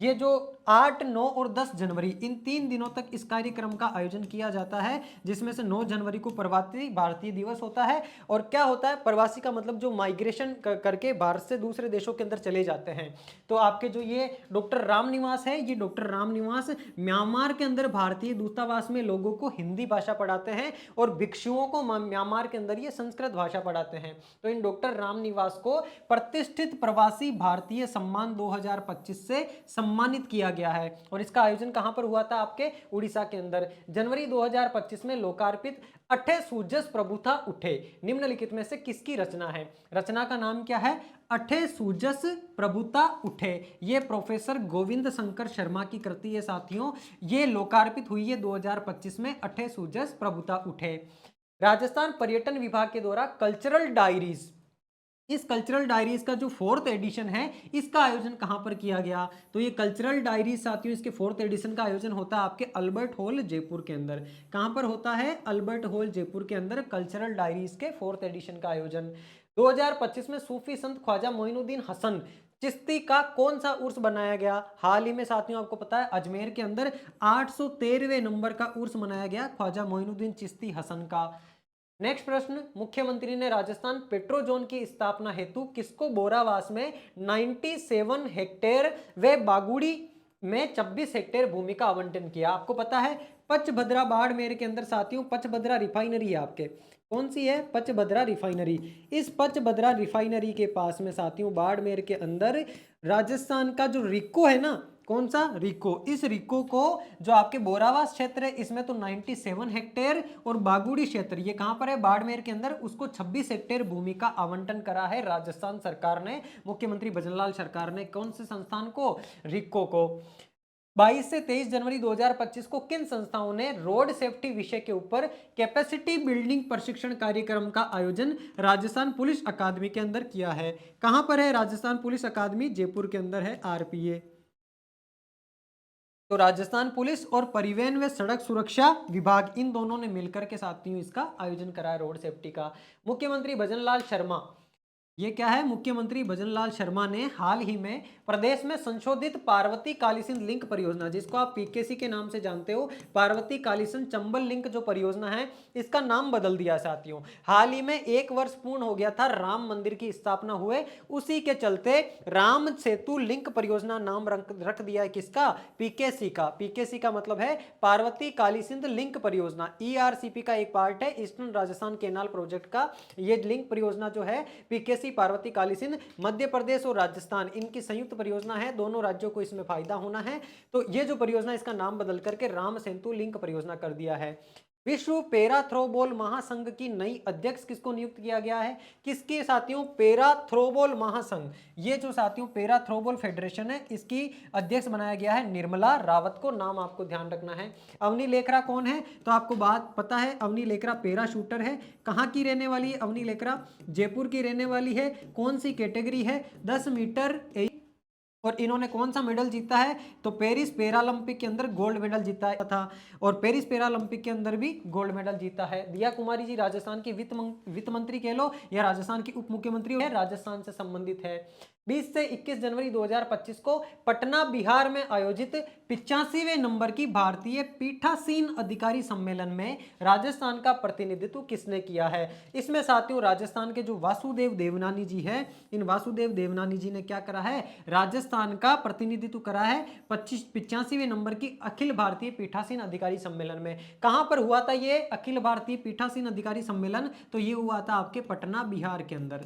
ये जो 8, 9 और 10 जनवरी इन 3 दिनों तक इस कार्यक्रम का आयोजन किया जाता है, जिसमें से 9 जनवरी को प्रवासी भारतीय दिवस होता है। और क्या होता है प्रवासी का मतलब जो माइग्रेशन करके भारत से दूसरे देशों के अंदर चले जाते हैं। तो आपके जो ये डॉक्टर रामनिवास है, ये डॉक्टर रामनिवास म्यांमार के अंदर भारतीय दूतावास में लोगों को हिंदी भाषा पढ़ाते हैं और भिक्षुओं को म्यांमार के अंदर ये संस्कृत भाषा पढ़ाते हैं। तो इन डॉक्टर रामनिवास को प्रतिष्ठित प्रवासी भारतीय सम्मान 2025 से सम्मानित किया गया है। और इसका आयोजन कहां पर हुआ था? आपके उड़ीसा के अंदर। जनवरी 2025 में लोकार्पित अठे सूजस प्रभुता उठे निम्नलिखित में से किसकी रचना है? रचना का नाम क्या है? अठे सूजस प्रभुता उठे। ये प्रोफेसर गोविंद शंकर शर्मा की कृति है साथियों। ये लोकार्पित हुई है 2025 में, अठे सूजस प्रभुता उठे। राजस्थान पर्यटन विभाग के द्वारा कल्चरल डायरीज, इस कल्चरल डायरीज का जो 4th एडिशन है इसका आयोजन कहां पर किया गया? तो ये कल्चरल डायरीज साथियों इसके 4th एडिशन का आयोजन होता है आपके अल्बर्ट हॉल जयपुर के अंदर। कहां पर होता है? अल्बर्ट हॉल जयपुर के अंदर कल्चरल डायरीज के 4th एडिशन का आयोजन। 2025 में सूफी संत ख्वाजा मोइनुद्दीन हसन चिश्ती का कौन सा उर्स बनाया गया? हाल ही में साथियों आपको पता है अजमेर के अंदर 813वें नंबर का उर्स मनाया गया ख्वाजा मोइनुद्दीन चिश्ती हसन का। नेक्स्ट प्रश्न, मुख्यमंत्री ने राजस्थान पेट्रोजोन की स्थापना हेतु किसको बोरावास में 97 हेक्टेयर व बागुड़ी में 26 हेक्टेयर भूमि का आवंटन किया? आपको पता है पचभद्रा बाड़मेर के अंदर साथियों पचभद्रा रिफाइनरी है आपके। कौन सी है? पचभद्रा रिफाइनरी। इस पचभद्रा रिफाइनरी के पास में साथियों बाड़मेर के अंदर राजस्थान का जो रिको है ना, कौन सा? रिको। इस रिको को जो आपके बोरावास क्षेत्र है इसमें तो 97 हेक्टेयर और बागुड़ी क्षेत्र ये कहां पर है? बाड़मेर के अंदर, उसको 26 हेक्टेयर भूमि का आवंटन करा है राजस्थान सरकार ने, मुख्यमंत्री भजनलाल सरकार ने। कौन से संस्थान को? रिको को। 22 से 23 जनवरी 2025 को किन संस्थाओं ने रोड सेफ्टी विषय के ऊपर कैपेसिटी बिल्डिंग प्रशिक्षण कार्यक्रम का आयोजन राजस्थान पुलिस अकादमी के अंदर किया है? कहां पर है राजस्थान पुलिस अकादमी? जयपुर के अंदर है, आरपीए। तो राजस्थान पुलिस और परिवहन व सड़क सुरक्षा विभाग इन दोनों ने मिलकर के साथियों इसका आयोजन करा है रोड सेफ्टी का। मुख्यमंत्री भजनलाल शर्मा, ये क्या है? मुख्यमंत्री भजनलाल शर्मा ने हाल ही में प्रदेश में संशोधित पार्वती कालीसिंध लिंक परियोजना, जिसको आप पीकेसी के नाम से जानते हो, पार्वती कालीसिंध चंबल लिंक जो परियोजना है इसका नाम बदल दिया साथियों। हाल ही में 1 वर्ष पूर्ण हो गया था राम मंदिर की स्थापना हुए, उसी के चलते राम सेतु लिंक परियोजना नाम रख दिया है किसका? पीकेसी का। पीकेसी का मतलब है पार्वती कालीसिंध लिंक परियोजना। ईआरसीपी का एक पार्ट है ईस्टर्न राजस्थान केनाल प्रोजेक्ट का। ये लिंक परियोजना जो है पीकेसी पार्वती कालीसिंध मध्य प्रदेश और राजस्थान इनकी संयुक्त परियोजना है, दोनों राज्यों को इसमें फायदा होना है। तो ये जो परियोजना इसका नाम बदल करके राम सेतु लिंक परियोजना कर दिया है। विश्व पैरा थ्रोबॉल महासंघ की नई अध्यक्ष किसको नियुक्त किया गया है? किसके साथियों? पैरा थ्रोबॉल महासंघ। ये जो साथियों पैरा थ्रोबॉल फेडरेशन है इसकी अध्यक्ष बनाया गया है निर्मला रावत को। नाम आपको ध्यान रखना है। अवनी लेखरा कौन है? तो आपको बात पता है अवनी लेखरा पैरा शूटर है। कहाँ की रहने वाली है अवनी लेखरा? जयपुर की रहने वाली है। कौन सी कैटेगरी है? 10 मीटर। और इन्होंने कौन सा मेडल जीता है? तो पेरिस पैरालंपिक के अंदर गोल्ड मेडल जीता है था, और पेरिस पैरालंपिक के अंदर भी गोल्ड मेडल जीता है। दिया कुमारी जी राजस्थान की वित्त मंत्री कह लो या राजस्थान की उप मुख्यमंत्री है, राजस्थान से संबंधित है। 20 से 21 जनवरी 2025 को पटना बिहार में आयोजित 85वें नंबर की भारतीय पीठासीन अधिकारी सम्मेलन में राजस्थान का प्रतिनिधित्व किसने किया है? इसमें साथियों राजस्थान के जो वासुदेव देवनानी जी है, इन वासुदेव देवनानी जी ने क्या करा है? राजस्थान का प्रतिनिधित्व करा है 85वें नंबर की अखिल भारतीय पीठासीन अधिकारी सम्मेलन में। कहां पर हुआ था ये अखिल भारतीय पीठासीन अधिकारी सम्मेलन? तो ये हुआ था आपके पटना बिहार के अंदर।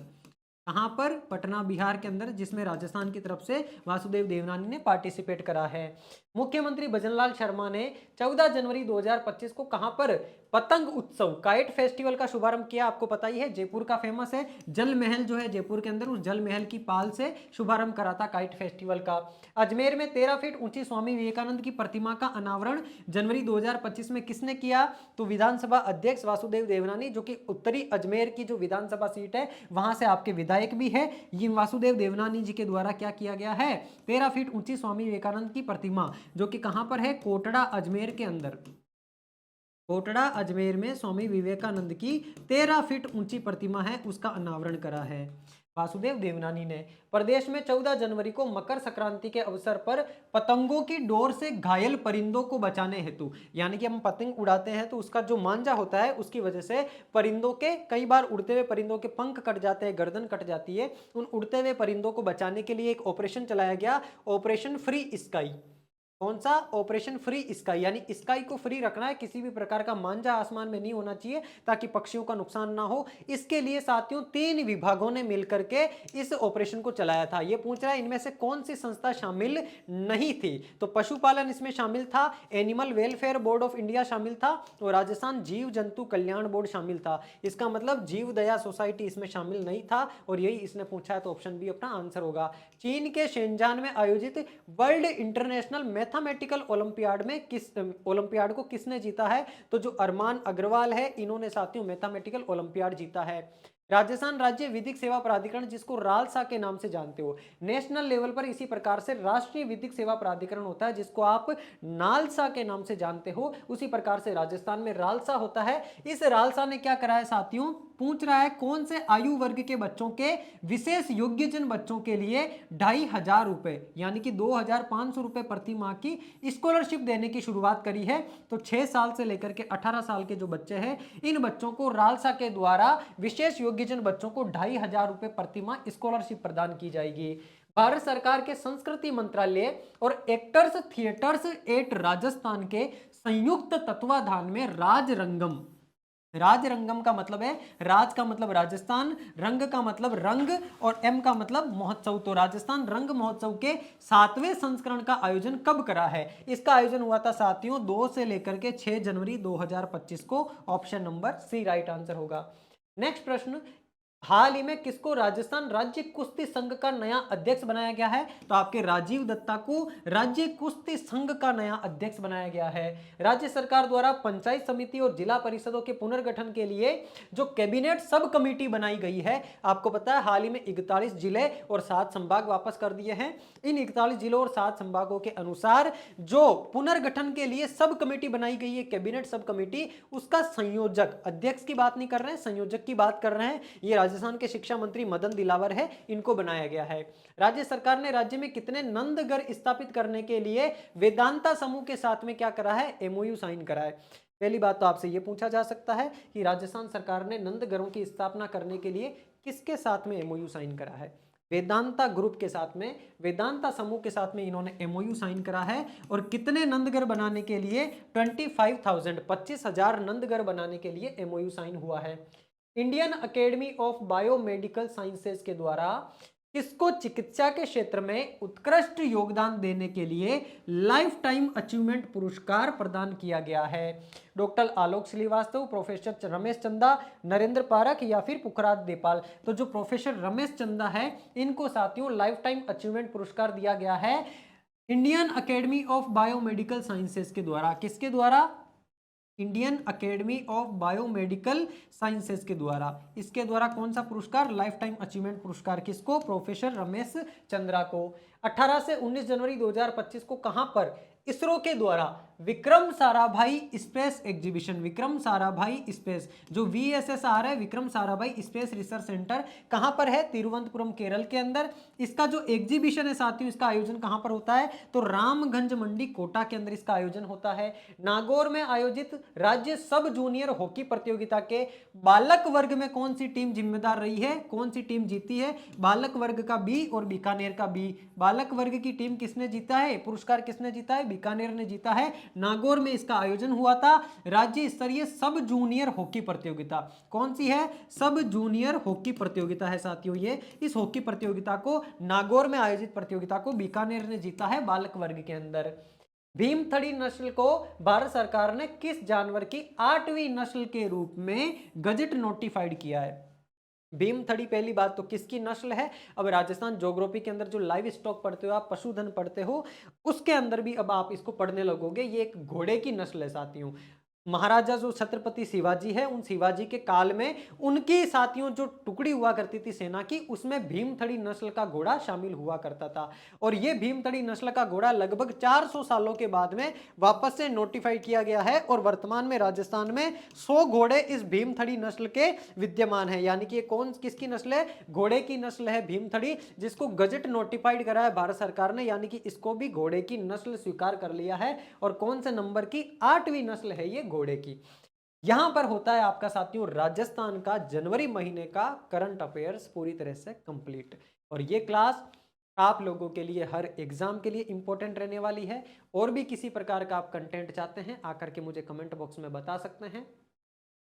कहां पर? पटना बिहार के अंदर, जिसमें राजस्थान की तरफ से वासुदेव देवनानी ने पार्टिसिपेट करा है। मुख्यमंत्री भजनलाल शर्मा ने 14 जनवरी 2025 को कहां पर पतंग उत्सव काइट फेस्टिवल का शुभारंभ किया? आपको पता ही है जयपुर का फेमस है जल महल जो है जयपुर के अंदर, उस जल महल की पाल से शुभारंभ करा था काइट फेस्टिवल का। अजमेर में 13 फीट ऊंची स्वामी विवेकानंद की प्रतिमा का अनावरण जनवरी 2025 में किसने किया? तो विधानसभा अध्यक्ष वासुदेव देवनानी, जो कि उत्तरी अजमेर की जो विधानसभा सीट है वहां से आपके विधायक भी है। ये वासुदेव देवनानी जी के द्वारा क्या किया गया है? 13 फीट ऊंची स्वामी विवेकानंद की प्रतिमा, जो कि कहां पर है? कोटड़ा अजमेर के अंदर। कोटड़ा अजमेर में स्वामी विवेकानंद की 13 फीट ऊंची प्रतिमा है, उसका अनावरण करा है। वासुदेव देवनानी ने। प्रदेश में 14 जनवरी को मकर संक्रांति के अवसर पर पतंगों की डोर से घायल परिंदों को बचाने हेतु, यानी कि हम पतंग उड़ाते हैं तो उसका जो मांझा होता है उसकी वजह से परिंदों के, कई बार उड़ते हुए परिंदों के पंख कट जाते हैं, गर्दन कट जाती है, उन उड़ते हुए परिंदों को बचाने के लिए एक ऑपरेशन चलाया गया, ऑपरेशन फ्री स्काई। कौन सा? ऑपरेशन फ्री स्काई, यानी स्काई को फ्री रखना है, किसी भी प्रकार का मांझा आसमान में नहीं होना चाहिए ताकि पक्षियों का नुकसान ना हो। इसके लिए साथियों 3 विभागों ने मिलकर के इस ऑपरेशन को चलाया था। ये पूछ रहा है इनमें से कौन सी संस्था शामिल नहीं थी, तो पशुपालन इसमें शामिल था, animal welfare board of India शामिल था और राजस्थान जीव जंतु कल्याण बोर्ड शामिल था। इसका मतलब जीव दया सोसाइटी इसमें शामिल नहीं था और यही इसने पूछा है, तो ऑप्शन बी अपना आंसर होगा। चीन के शेंजान में आयोजित वर्ल्ड इंटरनेशनल मैथमेटिकल ओलंपियाड में ओलंपियाड को किसने जीता है, तो जो अरमान अग्रवाल है इन्होंने साथियों मैथमेटिकल ओलंपियाड जीता है। राजस्थान राज्य विधिक सेवा प्राधिकरण, जिसको रालसा के नाम से जानते हो, नेशनल लेवल पर इसी प्रकार से राष्ट्रीय विधिक सेवा प्राधिकरण होता है जिसको आप नालसा के नाम से जानते हो, उसी प्रकार से राजस्थान में रालसा होता है। इस रालसा ने क्या करा है साथियों, पूछ रहा है कौन से आयु वर्ग के बच्चों के विशेष योग्यजन बच्चों के लिए 2500 रुपए यानी कि 2500 रुपए प्रति माह की स्कॉलरशिप देने की शुरुआत करी है। तो 6 साल से लेकर के 18 साल के जो बच्चे हैं इन बच्चों को रालसा के द्वारा विशेष योग्यजन बच्चों को 2500 रुपए प्रति माह स्कॉलरशिप प्रदान की जाएगी। भारत सरकार के संस्कृति मंत्रालय और एक्टर्स थिएटर्स एट राजस्थान के संयुक्त तत्वाधान में राजरंगम, राजरंगम का मतलब है, राज का मतलब राजस्थान, रंग का मतलब रंग और एम का मतलब महोत्सव, तो राजस्थान रंग महोत्सव के 7वें संस्करण का आयोजन कब करा है? इसका आयोजन हुआ था साथियों 2 से लेकर के 6 जनवरी 2025 को। Option number C right answer होगा। नेक्स्ट प्रश्न, हाल ही में किसको राजस्थान राज्य कुश्ती संघ का नया अध्यक्ष बनाया गया है? तो आपके राजीव दत्ता को राज्य कुश्ती संघ का नया अध्यक्ष बनाया गया है। राज्य सरकार द्वारा पंचायत समिति और जिला परिषदों के पुनर्गठन के लिए जो कैबिनेट सब कमेटी बनाई गई है, आपको पता है हाल ही में 41 जिले और 7 संभाग वापस कर दिए हैं। इन 41 जिलों और 7 संभागों के अनुसार जो पुनर्गठन के लिए सब कमेटी बनाई गई है, कैबिनेट सब कमेटी, उसका संयोजक, अध्यक्ष की बात नहीं कर रहे हैं, संयोजक की बात कर रहे हैं, ये राजस्थान के शिक्षा मंत्री मदन दिलावर है, इनको बनाया गया है। राज्य सरकार ने राज्य में कितने नंदघर स्थापित करने के लिए वेदांता समूह के साथ में क्या करा है? एमओयू साइन करा है। पहली बात तो आपसे यह पूछा जा सकता है कि राजस्थान सरकार ने नंदघरों की स्थापना करने के लिए किसके साथ में एमओयू साइन करा है? वेदांता ग्रुप के साथ में, वेदांता समूह के साथ में इन्होंने एमओयू साइन करा है। और कितने नंदघर बनाने के लिए? 25,000 नंदघर बनाने के लिए एमओयू साइन हुआ है। Indian academy of biomedical sciences के द्वारा किसको चिकित्सा के क्षेत्र में उत्कृष्ट योगदान देने के लिए लाइफ टाइम अचीवमेंट पुरस्कार प्रदान किया गया है? डॉक्टर आलोक श्रीवास्तव, प्रोफेसर रमेश चंदा, नरेंद्र पारख या फिर पुखराज देपाल? तो जो प्रोफेसर रमेश चंदा है इनको साथियों लाइफ टाइम अचीवमेंट पुरस्कार दिया गया है Indian academy of biomedical sciences के द्वारा। किसके द्वारा? Indian academy of biomedical sciences के द्वारा। इसके द्वारा कौन सा पुरस्कार? लाइफ टाइम अचीवमेंट पुरस्कार। किसको? प्रोफेसर रमेश चंद्रा को। 18 से 19 जनवरी 2025 को कहां पर इसरो के द्वारा Vikram Sarabhai space exhibition, Vikram Sarabhai space जो VSSR है, Vikram Sarabhai space research centre, कहां पर है? तिरुवनंतपुरम केरल के अंदर। इसका जो एग्जीबिशन है साथियों, इसका आयोजन कहां पर होता है? तो रामगंज मंडी कोटा के अंदर इसका आयोजन होता है। नागौर में आयोजित राज्य सब जूनियर हॉकी प्रतियोगिता के बालक वर्ग में कौन सी टीम जिम्मेदार रही है? कौन सी टीम जीती है? बालक वर्ग का बी और बीकानेर का बी। बालक वर्ग की टीम किसने जीता है? पुरस्कार किसने जीता है? बीकानेर ने जीता है। नागौर में इसका आयोजन हुआ था। राज्य स्तरीय सब जूनियर हॉकी प्रतियोगिता कौन सी है? सब जूनियर हॉकी प्रतियोगिता है साथियों ये। इस हॉकी प्रतियोगिता को, नागौर में आयोजित प्रतियोगिता को बीकानेर ने जीता है बालक वर्ग के अंदर। भीमथड़ी नस्ल को भारत सरकार ने किस जानवर की 8वीं नस्ल के रूप में गजट नोटिफाइड किया है? भीमथड़ी पहली बात तो किसकी नस्ल है? अब राजस्थान ज्योग्राफी के अंदर जो लाइव स्टॉक पढ़ते हो आप, पशुधन पढ़ते हो, उसके अंदर भी अब आप इसको पढ़ने लगोगे। ये एक घोड़े की नस्ल है साथियों। महाराजा जो छत्रपति शिवाजी है, उन शिवाजी के काल में उनकी साथियों जो टुकड़ी हुआ करती थी सेना की, उसमें भीमथड़ी नस्ल का घोड़ा शामिल हुआ करता था। और ये भीमथड़ी नस्ल का घोड़ा लगभग 400 सालों के बाद में वापस से नोटिफाई किया गया है और वर्तमान में राजस्थान में 100 घोड़े इस भीमथड़ी नस्ल के विद्यमान है। यानी कि ये कौन किसकी नस्ल है? घोड़े की नस्ल है भीमथड़ी, जिसको गजट नोटिफाइड करा है भारत सरकार ने, यानी कि इसको भी घोड़े की नस्ल स्वीकार कर लिया है। और कौन से नंबर की? 8वीं नस्ल है ये घोड़े की। यहां पर होता है आपका साथियों राजस्थान का जनवरी महीने का करंट अफेयर्स पूरी तरह से कंप्लीट। और ये क्लास आप लोगों के लिए हर एग्जाम के लिए इंपॉर्टेंट रहने वाली है। और भी किसी प्रकार का आप कंटेंट चाहते हैं आकर के मुझे कमेंट बॉक्स में बता सकते हैं।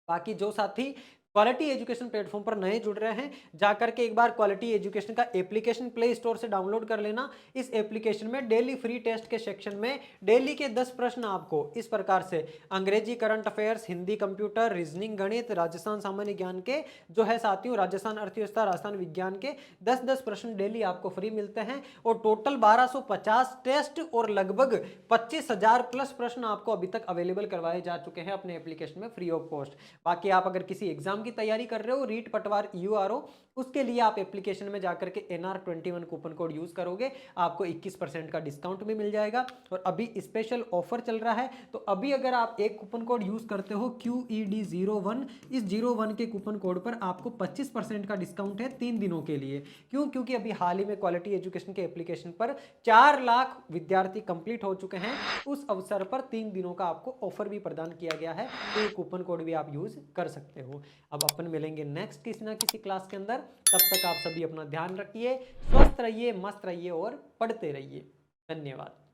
बाकी जो साथी क्वालिटी एजुकेशन प्लेटफॉर्म पर नए जुड़ रहे हैं, जाकर के एक बार क्वालिटी एजुकेशन का एप्लीकेशन प्ले स्टोर से डाउनलोड कर लेना। इस एप्लीकेशन में डेली फ्री टेस्ट के सेक्शन में डेली के 10 प्रश्न आपको इस प्रकार से अंग्रेजी current affairs, Hindi, computer, reasoning, गणित, राजस्थान सामान्य ज्ञान के जो है साथियों राजस्थान अर्थव्यवस्था, राजस्थान विज्ञान के 10-10 प्रश्न डेली आपको फ्री मिलते हैं। और टोटल 1250 टेस्ट और लगभग 25,000 प्लस प्रश्न आपको अभी तक अवेलेबल करवाए जा चुके हैं अपने एप्लीकेशन में फ्री ऑफ कॉस्ट। बाकी आप अगर किसी एग्जाम की तैयारी कर रहे हो, रीट पटवार यूआरओ, उसके लिए आप एप्लीकेशन में जाकर के NR21 कूपन कोड यूज करोगे, आपको 21% का डिस्काउंट भी मिल जाएगा। और अभी स्पेशल ऑफर चल रहा है, तो अभी अगर आप एक कूपन कोड यूज करते हो QED01, इस 01 के कूपन कोड पर आपको 25% का डिस्काउंट है 3 दिनों के लिए। क्यों? क्योंकि अभी हाल ही में क्वालिटी एजुकेशन के एप्लीकेशन पर 4 लाख विद्यार्थी कंप्लीट हो चुके हैं। उस अवसर पर 3 दिनों का आपको ऑफर भी प्रदान किया गया है, तो ये कूपन कोड भी आप यूज कर सकते हो। अब अपन मिलेंगे नेक्स्ट किसी ना किसी क्लास के अंदर। तब तक आप सभी अपना ध्यान रखिए, स्वस्थ रहिए, मस्त रहिए और पढ़ते रहिए। धन्यवाद।